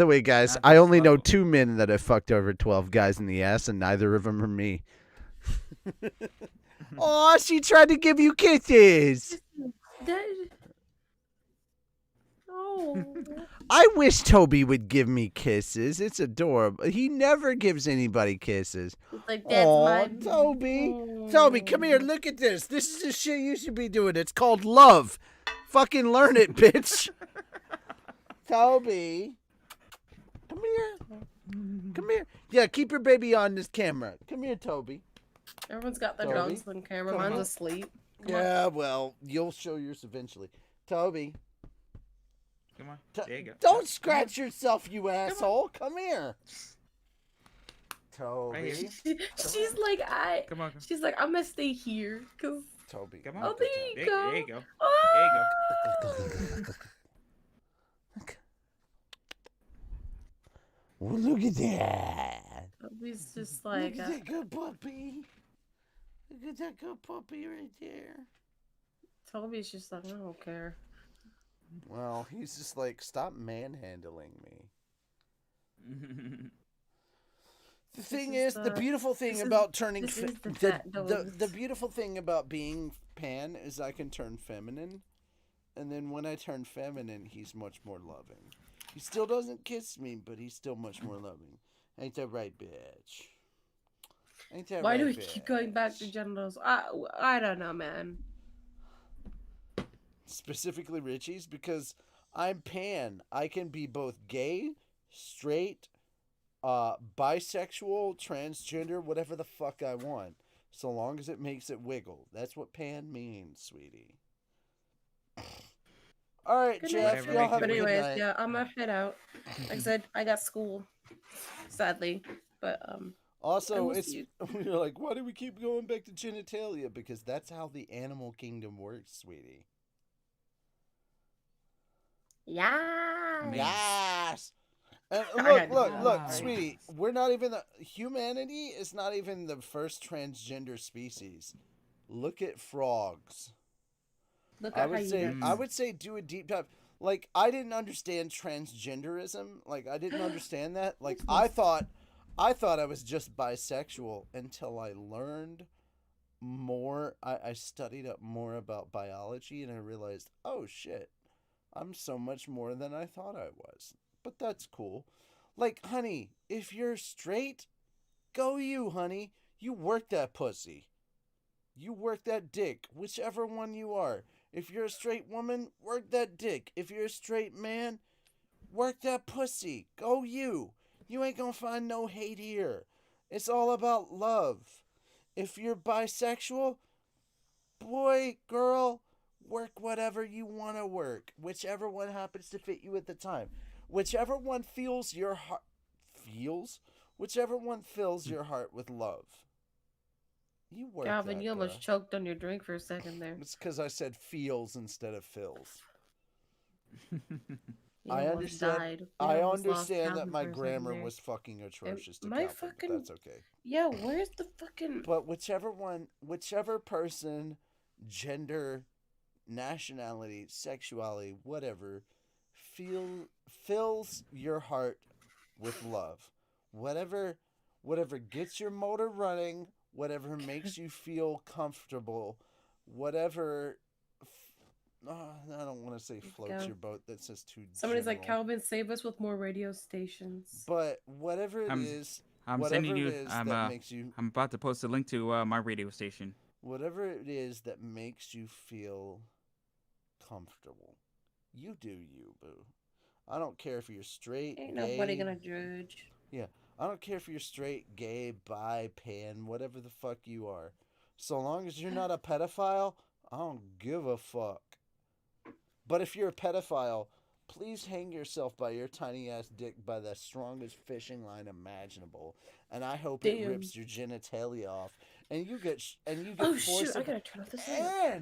[SPEAKER 1] way, guys,
[SPEAKER 2] Not
[SPEAKER 1] I
[SPEAKER 2] this
[SPEAKER 1] only know
[SPEAKER 2] level.
[SPEAKER 1] 2 men that have fucked over 12 guys in the ass, and neither of them are me. Oh, she tried to give you kisses.
[SPEAKER 4] That... Oh.
[SPEAKER 1] I wish Toby would give me kisses. It's adorable. He never gives anybody kisses.
[SPEAKER 4] Like that's
[SPEAKER 1] Aw,
[SPEAKER 4] my
[SPEAKER 1] Toby. Toby, come here. Look at this. This is the shit you should be doing. It's called love. Fucking learn it, bitch. Toby. Come here. Come here. Yeah, keep your baby on this camera. Come here, Toby.
[SPEAKER 4] Everyone's got their
[SPEAKER 1] Toby,
[SPEAKER 4] dogs on camera.
[SPEAKER 1] come
[SPEAKER 4] Mine's
[SPEAKER 1] on.
[SPEAKER 4] asleep.
[SPEAKER 1] Yeah, well, you'll show yours eventually. Toby.
[SPEAKER 2] Come on. There you go.
[SPEAKER 1] Don't scratch yourself, you asshole. Come here. Toby.
[SPEAKER 2] Right here.
[SPEAKER 4] She's like,
[SPEAKER 2] Come on.
[SPEAKER 4] She's like, I'm gonna stay here, cause.
[SPEAKER 1] Toby.
[SPEAKER 2] Come on.
[SPEAKER 4] Oh, there you go.
[SPEAKER 2] There you go.
[SPEAKER 4] Oh!
[SPEAKER 2] There you go.
[SPEAKER 1] Well, look at that.
[SPEAKER 4] He's just like,
[SPEAKER 1] Look at that good puppy. Look at that good puppy right there.
[SPEAKER 4] Toby's just like, I don't care.
[SPEAKER 1] Well, he's just like, stop manhandling me. The thing is, the beautiful thing about turning the beautiful thing about being pan is I can turn feminine, and then when I turn feminine, he's much more loving. He still doesn't kiss me, but he's still much more loving. Ain't that right, bitch? Ain't that
[SPEAKER 4] Why
[SPEAKER 1] right,
[SPEAKER 4] do we
[SPEAKER 1] bitch?
[SPEAKER 4] keep going back to genitals? I don't know, man.
[SPEAKER 1] Specifically Richie's, because I'm pan. I can be both gay, straight, bisexual, transgender, whatever the fuck I want, so long as it makes it wiggle. That's what pan means, sweetie. All right,
[SPEAKER 4] Good
[SPEAKER 1] Jeff,
[SPEAKER 2] night.
[SPEAKER 1] y'all have
[SPEAKER 4] But
[SPEAKER 1] a good
[SPEAKER 4] anyways,
[SPEAKER 1] night.
[SPEAKER 4] yeah, I'm gonna head out. Like I said, I got school, sadly, but I
[SPEAKER 1] Also,
[SPEAKER 4] will
[SPEAKER 1] it's
[SPEAKER 4] see you.
[SPEAKER 1] we're like, why do we keep going back to genitalia? Because that's how the animal kingdom works, sweetie.
[SPEAKER 4] Yeah.
[SPEAKER 1] Yes. And
[SPEAKER 4] I
[SPEAKER 1] look,
[SPEAKER 4] got
[SPEAKER 1] sweetie. We're not even humanity is not even the first transgender species. Look at frogs.
[SPEAKER 4] Look
[SPEAKER 1] I
[SPEAKER 4] at how
[SPEAKER 1] would say do a deep dive. Like, I didn't understand transgenderism. Like, I didn't understand that. Like, I thought I was just bisexual until I learned more. I studied up more about biology, and I realized, oh shit, I'm so much more than I thought I was. But that's cool. Like, honey, if you're straight, go you, honey. You work that pussy. You work that dick, whichever one you are. If you're a straight woman, work that dick. If you're a straight man, work that pussy. Go you. You ain't gonna find no hate here. It's all about love. If you're bisexual, boy, girl, work whatever you want to work. Whichever one happens to fit you at the time. Whichever one feels your heart. Feels? Whichever one fills your heart with love. You work
[SPEAKER 4] Calvin,
[SPEAKER 1] that,
[SPEAKER 4] you almost
[SPEAKER 1] bruh.
[SPEAKER 4] choked on your drink for a second there.
[SPEAKER 1] It's because I said feels instead of fills.
[SPEAKER 4] You
[SPEAKER 1] I
[SPEAKER 4] almost
[SPEAKER 1] understand.
[SPEAKER 4] died. We
[SPEAKER 1] I
[SPEAKER 4] almost lost
[SPEAKER 1] understand that
[SPEAKER 4] Calvin
[SPEAKER 1] my
[SPEAKER 4] for a second
[SPEAKER 1] grammar
[SPEAKER 4] there.
[SPEAKER 1] was fucking atrocious to
[SPEAKER 4] my
[SPEAKER 1] Calvin, but
[SPEAKER 4] fucking-
[SPEAKER 1] that's okay.
[SPEAKER 4] Yeah, where's the fucking...
[SPEAKER 1] But whichever person, gender, nationality, sexuality, whatever, fills your heart with love. Whatever gets your motor running, whatever makes you feel comfortable, whatever. I don't want to say floats
[SPEAKER 4] go.
[SPEAKER 1] your boat. That's just too.
[SPEAKER 4] Somebody's like,
[SPEAKER 1] general.
[SPEAKER 4] Calvin, save us with more radio stations.
[SPEAKER 1] But whatever it is,
[SPEAKER 2] I'm
[SPEAKER 1] whatever
[SPEAKER 2] sending you.
[SPEAKER 1] it is that makes you.
[SPEAKER 2] I'm about to post a link to my radio station.
[SPEAKER 1] Whatever it is that makes you feel comfortable, you do you, boo. I don't care if you're straight,
[SPEAKER 4] Ain't
[SPEAKER 1] gay.
[SPEAKER 4] nobody gonna judge.
[SPEAKER 1] Yeah, I don't care if you're straight, gay, bi, pan, whatever the fuck you are. So long as you're not a pedophile, I don't give a fuck. But if you're a pedophile, please hang yourself by your tiny ass dick by the strongest fishing line imaginable, and I hope it
[SPEAKER 4] Damn.
[SPEAKER 1] rips your genitalia off, and you get
[SPEAKER 4] Oh shoot! I gotta turn off this light.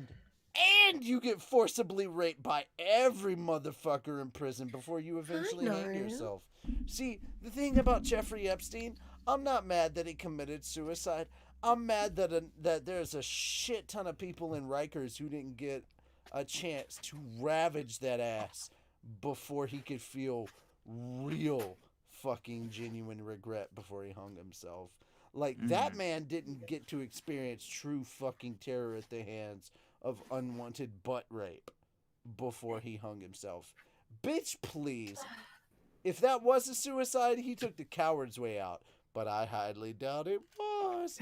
[SPEAKER 1] and you get forcibly raped by every motherfucker in prison before you eventually hang
[SPEAKER 4] know.
[SPEAKER 1] yourself. See, the thing about Jeffrey Epstein, I'm not mad that he committed suicide. I'm mad that there's a shit ton of people in Rikers who didn't get a chance to ravage that ass before he could feel real fucking genuine regret before he hung himself. Like, that man didn't get to experience true fucking terror at the hands of unwanted butt rape before he hung himself. Bitch, please. If that was a suicide, he took the coward's way out. But I highly doubt it was.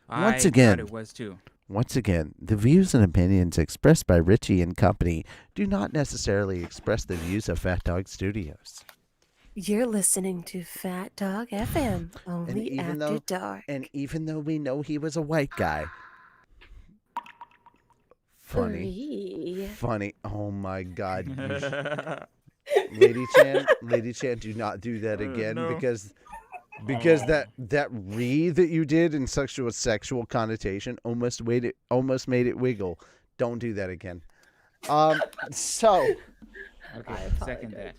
[SPEAKER 2] I
[SPEAKER 1] again.
[SPEAKER 2] thought it was too.
[SPEAKER 1] Once again, the views and opinions expressed by Richie and company do not necessarily express the views of Fat Dog Studios.
[SPEAKER 4] You're listening to Fat Dog FM, only after dark.
[SPEAKER 1] And even though we know he was a white guy, funny. Oh my God, Lady Chan, do not do that again
[SPEAKER 2] no.
[SPEAKER 1] because that re that you did in sexual connotation almost made it wiggle. Don't do that again. So
[SPEAKER 2] Okay, second that.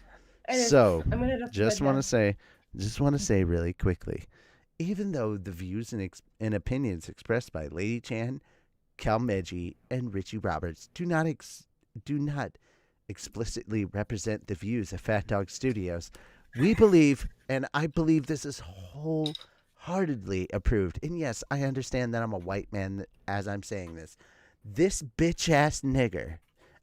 [SPEAKER 1] So
[SPEAKER 4] I'm gonna have to
[SPEAKER 1] just
[SPEAKER 4] bed
[SPEAKER 1] want
[SPEAKER 4] now.
[SPEAKER 1] to say really quickly, even though the views and opinions expressed by Lady Chan, Cal Meji, and Richie Roberts do not explicitly represent the views of Fat Dog Studios, we believe, and I believe this is wholeheartedly approved, and yes, I understand that I'm a white man as I'm saying this bitch ass nigger,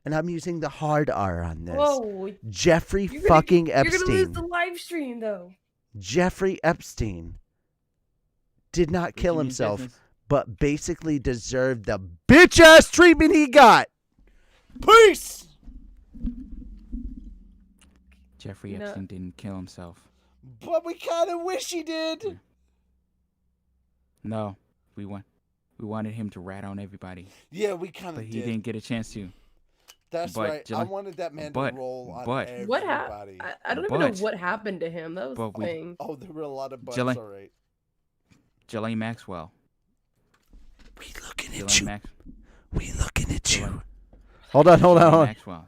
[SPEAKER 1] and I'm using the hard R on this.
[SPEAKER 4] Whoa!
[SPEAKER 1] Jeffrey
[SPEAKER 4] You're
[SPEAKER 1] fucking
[SPEAKER 4] gonna lose
[SPEAKER 1] Epstein.
[SPEAKER 4] the live stream though.
[SPEAKER 1] Jeffrey Epstein did not kill himself, but basically deserved the bitch ass treatment he got. Peace.
[SPEAKER 2] Jeffrey Epstein didn't kill himself.
[SPEAKER 1] But we kind of wish he did.
[SPEAKER 2] Yeah. No, we wanted him to rat on everybody.
[SPEAKER 1] Yeah, we kind of
[SPEAKER 2] But
[SPEAKER 1] did.
[SPEAKER 2] he didn't get a chance to.
[SPEAKER 1] That's
[SPEAKER 2] but
[SPEAKER 1] right.
[SPEAKER 2] Jill-
[SPEAKER 1] I wanted that man
[SPEAKER 2] but-
[SPEAKER 1] to roll on
[SPEAKER 2] but-
[SPEAKER 1] everybody.
[SPEAKER 4] What happened? I don't even know what happened to him. That was the thing.
[SPEAKER 1] Oh, there were a lot of butts,
[SPEAKER 2] Jillian-
[SPEAKER 1] all right.
[SPEAKER 2] Jillian Maxwell.
[SPEAKER 1] We looking at
[SPEAKER 2] Jillian
[SPEAKER 1] you.
[SPEAKER 2] Max-
[SPEAKER 1] We looking at
[SPEAKER 2] Jillian-
[SPEAKER 1] you. Hold on.
[SPEAKER 2] Jillian Maxwell.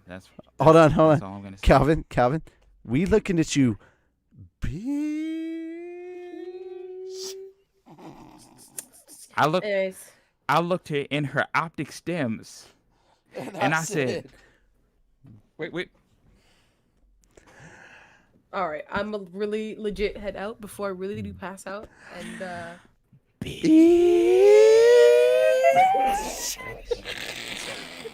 [SPEAKER 1] Hold on.
[SPEAKER 2] That's all I'm gonna say.
[SPEAKER 1] Calvin, we looking at you. Bitch.
[SPEAKER 4] Anyways.
[SPEAKER 2] I looked her in her optic stems, and I said, "Wait."
[SPEAKER 4] All right, I'm a really legit head out before I really do pass out, and
[SPEAKER 1] Bitch.